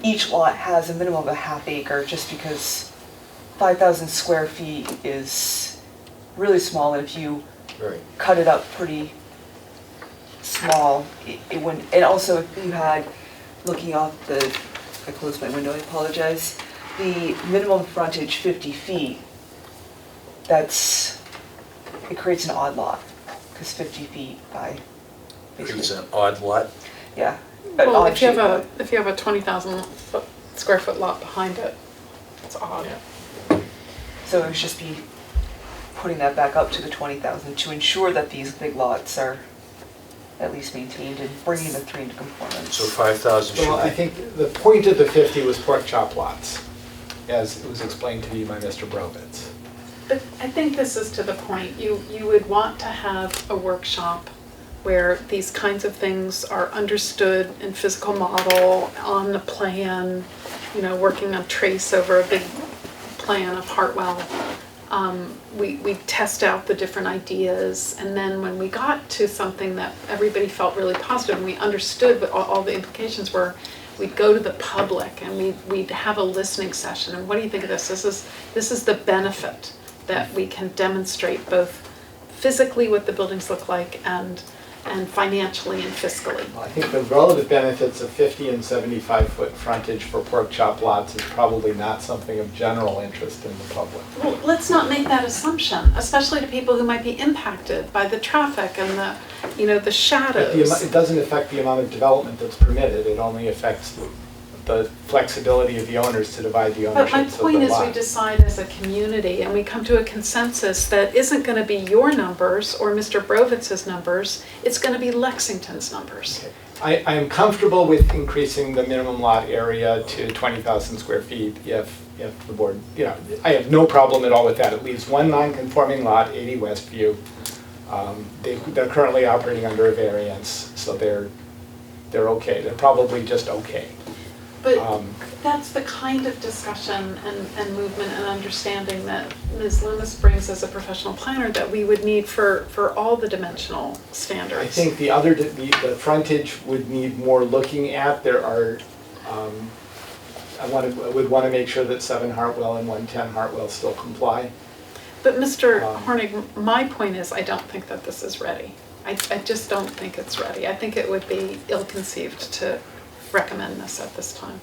each lot has a minimum of a half acre, just because 5,000 square feet is really small, and if you Right. cut it up pretty small, it wouldn't, and also if you had, looking off I closed my window, I apologize, the minimum frontage 50 feet, it creates an odd lot, because 50 feet by, It's basically, an odd lot. yeah. An well, odd if you shape lot. have a 20,000 square foot lot behind it, it's odd. So it would just be putting that back up to the 20,000 to ensure that these big lots are at least maintained and bringing the 3 into conformance. So 5,000 should be. Well, I think the point of the 50 was pork chop lots, as it was explained to me by Mr. Brovitz. But I think this is to the point. You would want to have a workshop where these kinds of things are understood in physical model, on the plan, working on trace over a big plan of Hartwell. We test out the different ideas, and then when we got to something that everybody felt really positive and we understood what all the implications were, we'd go to the public and we'd have a listening session. And what do you think of this? This is the benefit that we can demonstrate both physically what the buildings look like and financially and fiscally. Well, I think the relative benefits of 50 and 75 foot frontage for pork chop lots is probably not something of general interest in the public. Well, let's not make that assumption, especially to people who might be impacted by the traffic and the shadows. It doesn't affect the amount of development that's permitted, it only affects the flexibility of the owners to divide the But my ownership of the lot. point is we decide as a community and we come to a consensus that isn't going to be your numbers or Mr. Brovitz's numbers, it's going to be Lexington's numbers. Okay. I am comfortable with increasing the minimum lot area to 20,000 square feet if the board, I have no problem at all with that. It leaves one non-conforming lot, 80 Westview. They're currently operating under a variance, so they're okay. They're probably just okay. But that's the kind of discussion and movement and understanding that Ms. Loomis brings as a professional planner that we would need for all the dimensional standards. I think the frontage would need more looking at. There are, I would want to make sure that 7 Hartwell and 110 Hartwell still comply. But Mr. Hornig, my point is I don't think that this is ready. I just don't think it's ready. I think it would be ill-conceived to recommend this at this time.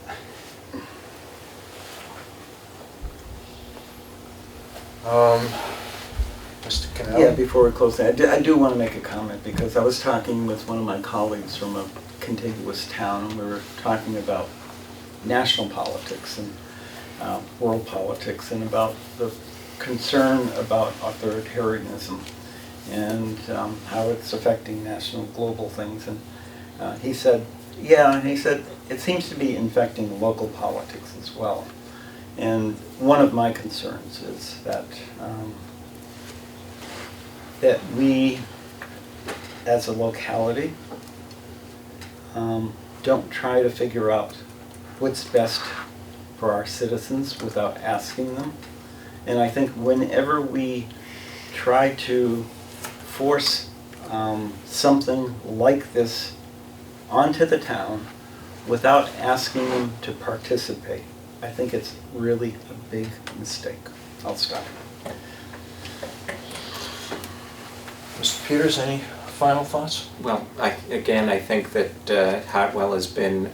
Mr. Canal? Yeah, before we close that, I do want to make a comment because I was talking with one of my colleagues from a contiguous town, and we were talking about national politics and world politics and about the concern about authoritarianism and how it's affecting national global things. And he said, it seems to be infecting local politics as well. And one of my concerns is that that we, as a locality, don't try to figure out what's best for our citizens without asking them. And I think whenever we try to force something like this onto the town without asking them to participate, I think it's really a big mistake. I'll stop. Mr. Peters, any final thoughts? Well, I think that Hartwell has been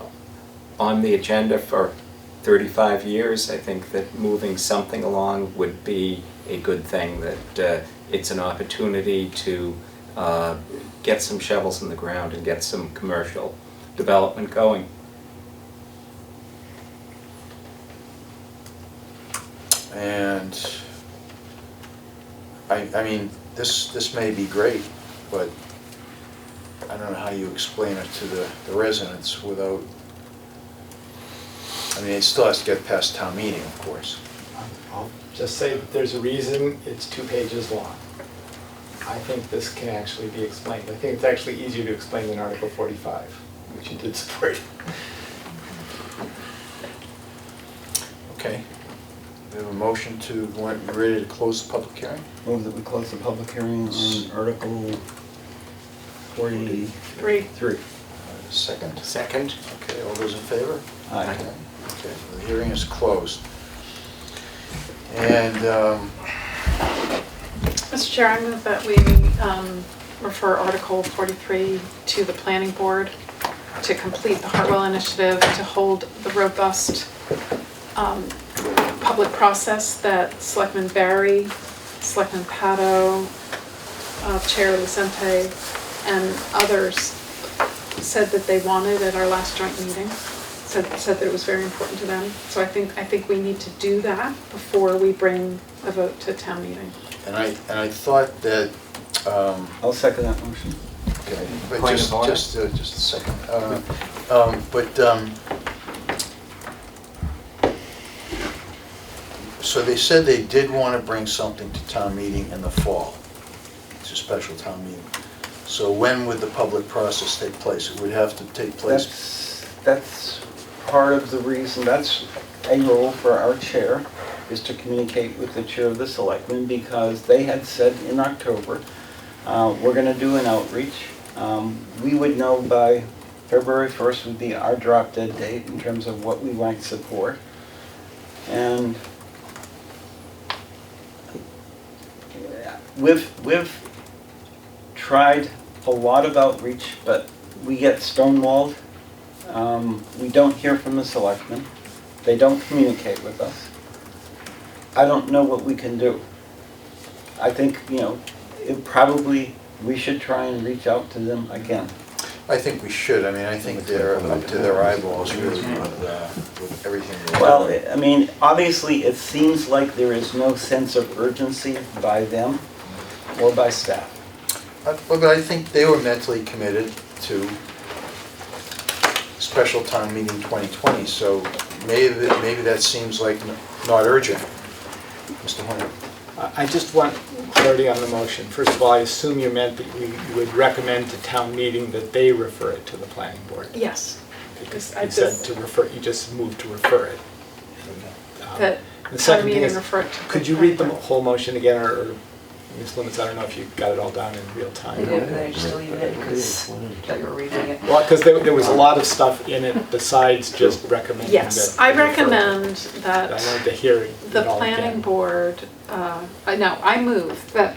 on the agenda for 35 years. I think that moving something along would be a good thing, that it's an opportunity to get some shovels in the ground and get some commercial development going. And I mean, this may be great, but I don't know how you explain it to the residents without, I mean, it still has to get past town meeting, of course. I'll just say that there's a reason it's 2 pages long. I think this can actually be explained. I think it's actually easier to explain than Article 45, which you did support. Okay. We have a motion to, you ready to close the public hearing? Move that we close the public hearing on Article 43. Second? Second? Okay, all those in favor? Aye. Okay, the hearing is closed. And, Mr. Chair, I move that we refer Article 43 to the Planning Board to complete the Hartwell Initiative, to hold the robust public process that Selectman Barry, Selectman Pato, Chair Lucente, and others said that they wanted at our last joint meeting. Said that it was very important to them. So I think we need to do that before we bring a vote to town meeting. and I thought that, I'll second that motion. okay, but Point just of order? a second. So they said they did want to bring something to town meeting in the fall. It's a special town meeting. So when would the public process take place? It would have to take place. That's part of the reason, that's a role for our chair, is to communicate with the chair of the selectmen, because they had said in October, we're gonna do an outreach. We would know by February 1st would be our drop dead date in terms of what we might support. And we've tried a lot of outreach, but we get stonewalled. We don't hear from the selectmen. They don't communicate with us. I don't know what we can do. I think, we should try and reach out to them again. I think we should. I mean, I think they're up to their eyeballs really with everything. Well, I mean, obviously, it seems like there is no sense of urgency by them or by staff. But I think they were mentally committed to special town meeting 2020, so maybe that seems like not urgent. Mr. Horner. I just want clarity on the motion. First of all, I assume you meant that you would recommend to town meeting that they refer it to the planning board. Yes. Because I you said just- to refer, you just moved to refer it. That The town second thing meeting is, refer it to. could you read the whole motion again, or Ms. Limits, I don't know if you got it all down in real I time. did, but I just deleted it because I thought you were reading it. Well, because there was a lot of stuff in it besides just recommending that. Yes, I they refer. recommend I that wanted to hear it the all planning again. board, I move that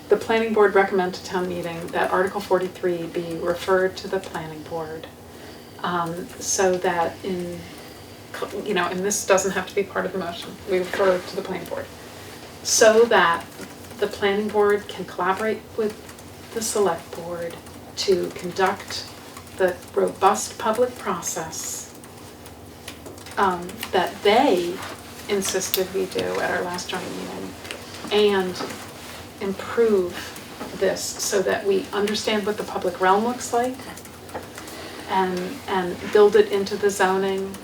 the planning board recommend to town meeting that Article 43 be referred to the planning board, so that and this doesn't have to be part of the motion, we refer to the planning board, so that the planning board can collaborate with the select board to conduct the robust public process that they insisted we do at our last joint meeting, and improve this so that we understand what the public realm looks like and build it into the zoning,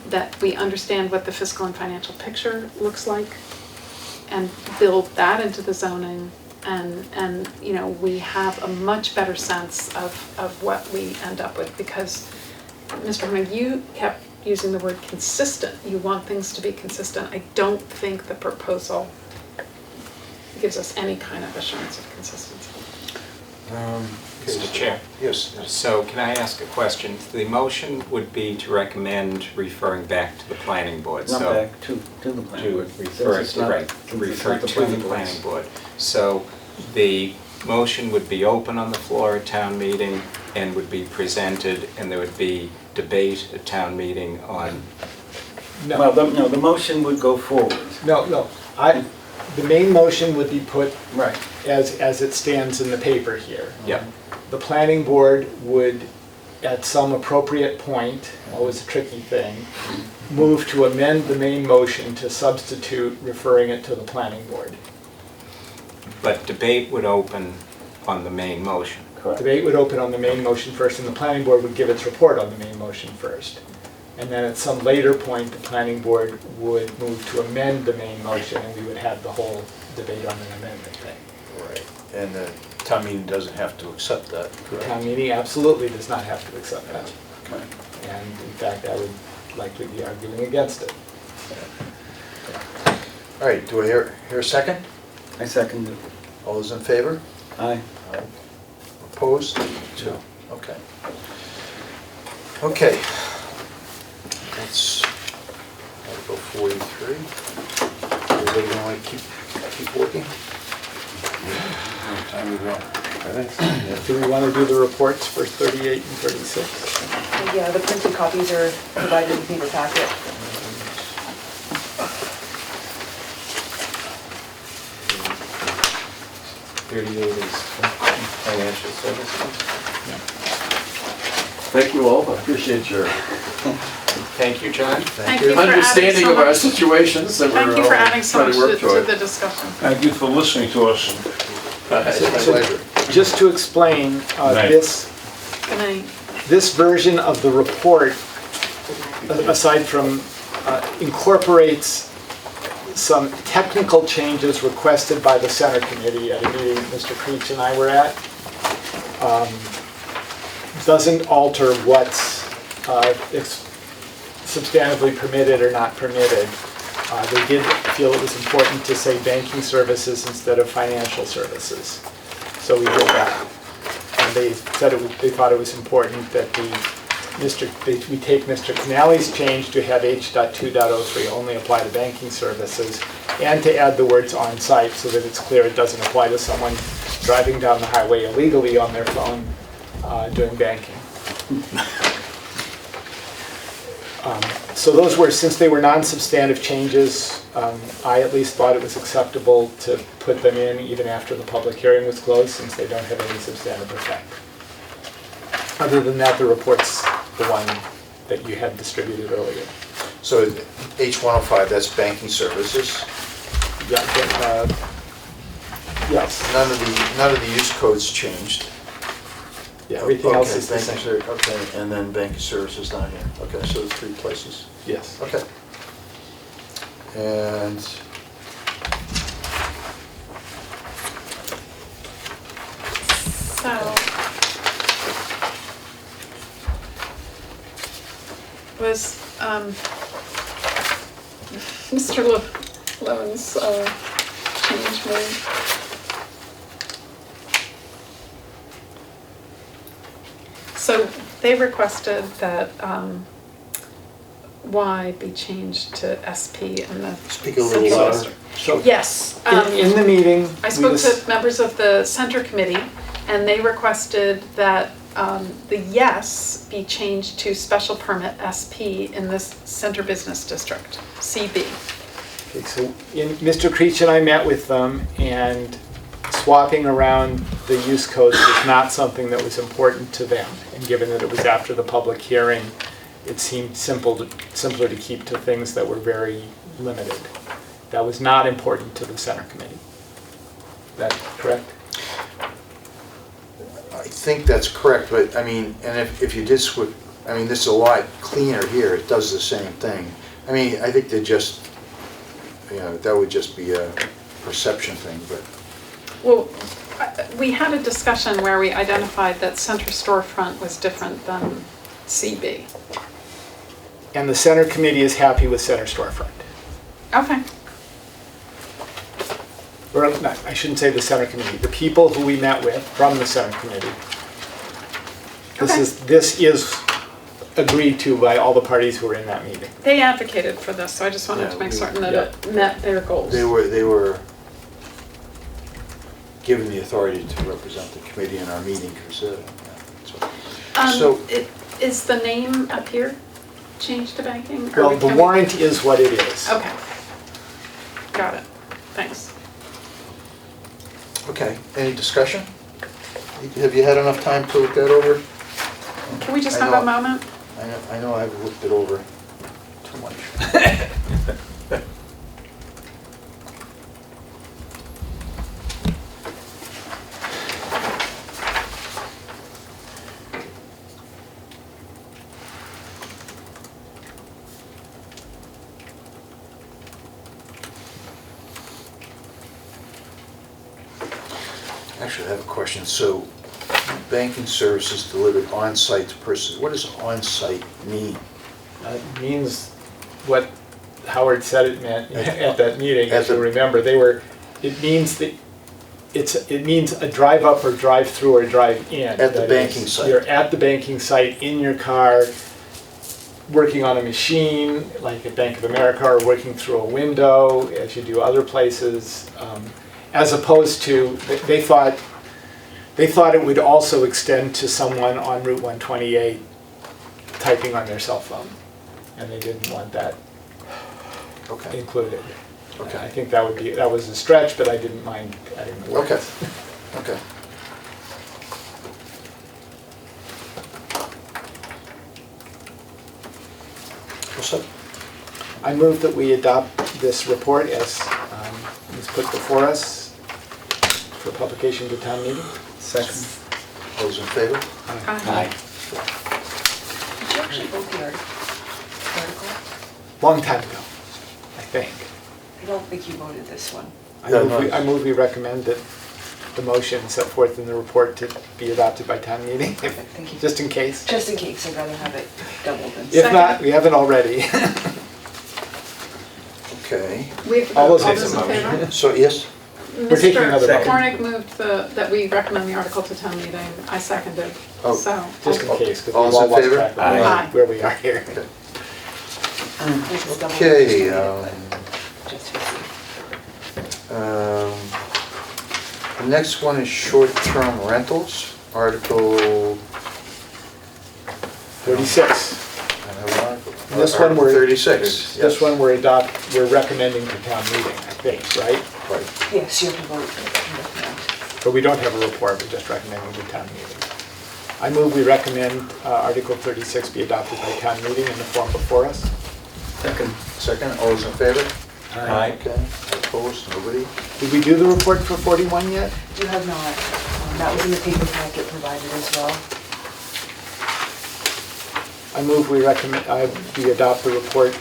that we understand what the fiscal and financial picture looks like and build that into the zoning, and you know, we have a much better sense of what we end up with, because Mr. Herman, you kept using the word consistent. You want things to be consistent. I don't think the proposal gives us any kind of assurance of consistency. Mr. Chair. Yes. So can I ask a question? The motion would be to recommend referring back to the planning board. Not So back to the planning to board. refer It's to, not- right, it's refer not to the board's. planning board. So the motion would be open on the floor at town meeting and would be presented, and there would be debate at town meeting on, Well, no, the motion would go forward. No, the main motion would be put Right. as it stands in the paper here. yeah, The planning board would, at some appropriate point, always a tricky thing, move to amend the main motion to substitute referring it to the planning board. but debate would open on the main motion. Correct. Debate would open on the main motion first, and the planning board would give its report on the main motion first. And then at some later point, the planning board would move to amend the main motion, and we would have the whole debate on an amendment thing. Right, and the town meeting doesn't have to accept that, The correct? town meeting absolutely does not have to accept that. Okay. And in fact, I would likely be arguing against it. All right, do I hear a second? I second it. All those in favor? Aye. Opposed? 2. Okay. Okay. That's Article 43. Everybody want to keep working? Time to go. I think so. Do we want to do the reports for 38 and 36? Yeah, the printed copies are provided in the paper packet. 38 is financial services. Thank you all, I appreciate your Thank you, John. Thank you for adding understanding so of our much. situations that Thank we're you for all adding so trying much to work to toward. the discussion. Thank you for listening to us. It's my So- pleasure. Just to explain, Right. Good night. this version of the report, aside from, incorporates some technical changes requested by the Center Committee at a meeting Mr. Creech and I were at. Doesn't alter what's substantively permitted or not permitted. They did feel it was important to say banking services instead of financial services. So we did that. And they said they thought it was important that we take Mr. Canale's change to have H.2.03 only apply to banking services, and to add the words on-site so that it's clear it doesn't apply to someone driving down the highway illegally on their phone doing banking. So those were, since they were non-substantive changes, I at least thought it was acceptable to put them in even after the public hearing was closed, since they don't have any substantive effect. Other than that, the report's the one that you had distributed earlier. So H105, that's banking services. Yeah, but, yes, None of the use codes changed. yeah, everything else Okay, is the banking same. Okay, and then banking services down here. Okay, so the 3 places. Yes. Okay. And So, was Mr. Levin's change made? So they requested that Y be changed to SP in the speak a little central louder. district. So, Yes. in the meeting, I we spoke was- to members of the center committee, and they requested that the yes be changed to special permit SP in this center business district, CB. Okay, so Mr. Creech and I met with them, and swapping around the use codes was not something that was important to them. And given that it was after the public hearing, it seemed simpler to keep to things that were very limited. That was not important to the center committee. Is that correct? I think that's correct, but I mean, and if you did switch, I mean, this is a lot cleaner here, it does the same thing. I mean, I think they just, you know, that would just be a perception thing, but Well, we had a discussion where we identified that center storefront was different than CB. And the center committee is happy with center storefront. Okay. Or, no, I shouldn't say the center committee, the people who we met with from the center committee. Okay. This is agreed to by all the parties who were in that meeting. They advocated for this, so I just wanted Yeah, to make we- certain that yeah. it met their goals. They were given the authority to represent the committee in our meeting, because, so, Is the name up here changed to banking? or Well, we the can- warrant is what it is. Okay. Got it. Thanks. okay, any discussion? Have you had enough time to look that over? Can we just I have a know- moment? I know I've looked it over too much. Actually, I have a question. So, banking services delivered on-site to persons. What does on-site mean? It means what Howard said it meant at that meeting, At if you the- remember. It means that it means a drive up or drive through or drive in. At the That banking is, site. You're at the banking site in your car, working on a machine, like at Bank of America, or working through a window, as you do other places, as opposed to, they thought it would also extend to someone on Route 128 typing on their cell phone, and they didn't want that Okay, included. Okay. I think that was a stretch, but I didn't mind adding the words. Okay. okay. What's up? I move that we adopt this report as is put before us for publication to town meeting. Second. All those in favor? Aye. Did you actually vote the article? Long time ago, I think. I don't think you voted this one. I move we recommend that the motion set forth in the report to be adopted by town meeting, Thank you. just in case. Just in case, I'd rather have it doubled than. If not, we haven't already. Okay, We have to All vote. those in favor? so yes? We're taking another Mr. vote. Hornick moved that we recommend the article to town meeting. I seconded, Oh. so. Just in case, because All's we've all in lost favor? track of Aye. where we are here. Okay. This is double Okay, distributed, but just to see. The next one is short-term rentals, Article... 36. I have an article. This one Article we're- 36, This yes. one we're recommending to town meeting, I think, right? Right. Yes, you have to vote and recommend. But we don't have a report, we're just recommending to town meeting. I move we recommend Article 36 be adopted by town meeting in the form before us. Second. Second, all those in favor? Aye. Okay, opposed, nobody? Did we do the report for 41 yet? You have not. That was in the paper packet provided as well. I move we adopt the report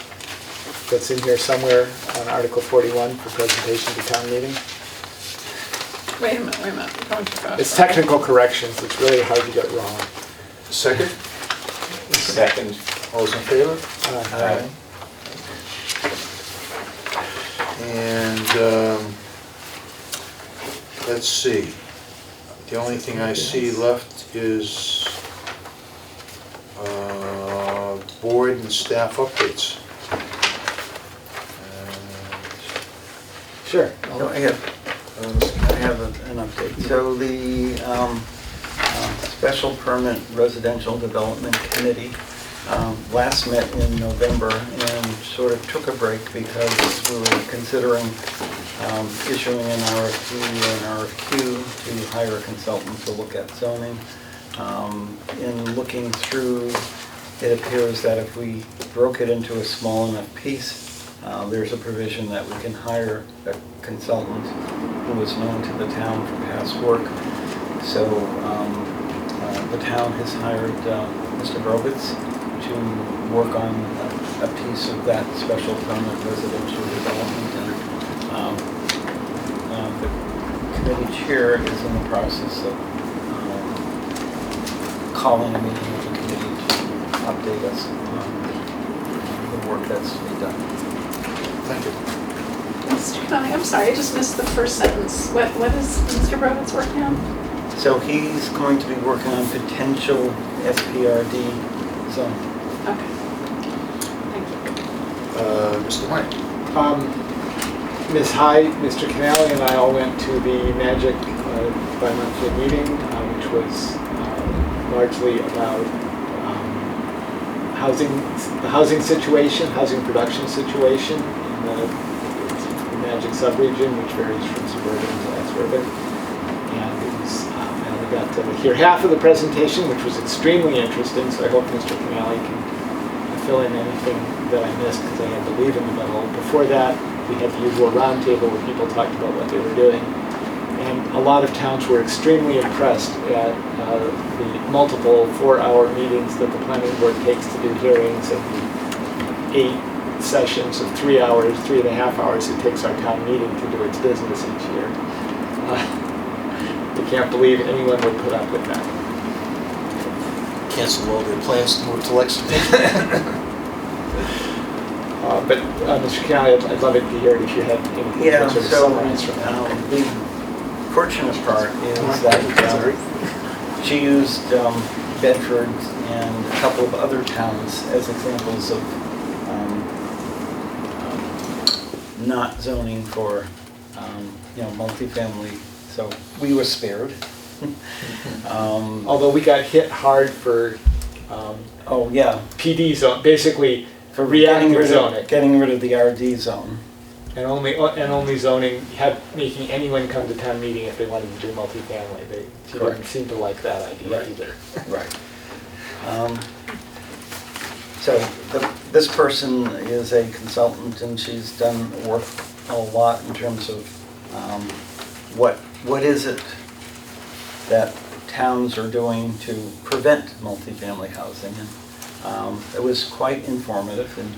that's in here somewhere on Article 41 for presentation to town meeting. Wait a minute, I'm going too fast. It's technical corrections, it's really hard to get wrong. Second, Second. all those in favor? Aye. And, let's see. The only thing I see left is board and staff updates. Sure. No, I have an update. So the Special Permit Residential Development Committee last met in November and sort of took a break because we were considering issuing an RFP or an RFQ to hire a consultant to look at zoning. In looking through, it appears that if we broke it into a small enough piece, there's a provision that we can hire a consultant who is known to the town for past work. So the town has hired Mr. Grobitz to work on a piece of that special permit residential development. And the committee chair is in the process of calling a meeting of the committee to update us on the work that's to be done. Thank you. Mr. Conley, I'm sorry, I just missed the first sentence. What is Mr. Brovitz working on? So he's going to be working on potential SPRD zone. Okay. Thank you. Mr. White? Ms. Hyde, Mr. Canale, and I all went to the Magic bi-monthly meeting, which was largely about the housing situation, housing production situation in the Magic subregion, which varies from suburban to exurban. And it was, I only got to hear half of the presentation, which was extremely interesting, so I hope Mr. Canale can fill in anything that I missed, because I had to leave in the middle. Before that, we had the usual roundtable where people talked about what they were doing. And a lot of towns were extremely impressed at the multiple 4-hour meetings that the planning board takes to do hearings, and the 8 sessions of 3 hours, 3.5 hours it takes our town meeting to do its business each year. I can't believe anyone would put up with that. Cancel all their plans to move to Lexington. But Mr. County, I'd love it to hear if you had anything Yeah, to sort of so summarize from that. the fortunate part is that she used Bedford and a couple of other towns as examples of not zoning for multifamily. So we were spared. Although we got hit hard for Oh yeah, PD zone, basically for reactive zoning, getting rid of the RD zone. and only zoning, making anyone come to town meeting if they wanted to do multifamily. She didn't seem to like that idea Right. either. Right. So this person is a consultant, and she's done work a lot in terms of what is it that towns are doing to prevent multifamily housing. And it was quite informative, and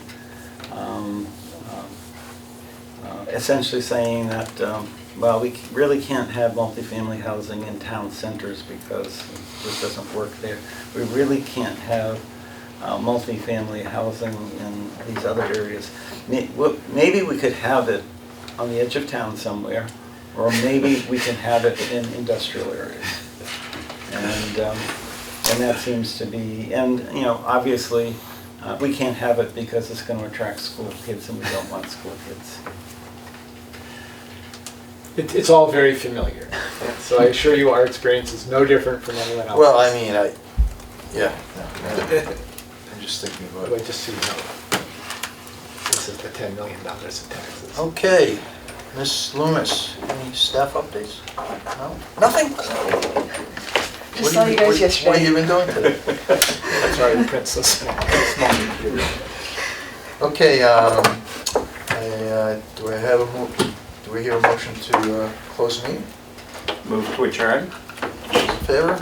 essentially saying that, well, we really can't have multifamily housing in town centers because this doesn't work there. We really can't have multifamily housing in these other areas. Maybe we could have it on the edge of town somewhere, or maybe we can have it in industrial areas. And that seems to be, and obviously, we can't have it because it's going to attract school kids, and we don't want school kids. It's all very familiar. So I assure you our experience is no different from anyone else's. Well, I mean, yeah. I'm just thinking about But it. just so you know, this is the $10 million in taxes. Okay, Ms. Loomis, any staff updates? No? Nothing? Just saw you guys yesterday. What have you been doing today? That's right, Princess. Okay, do we hear a motion to close the meeting? Move to adjourn? Those in favor?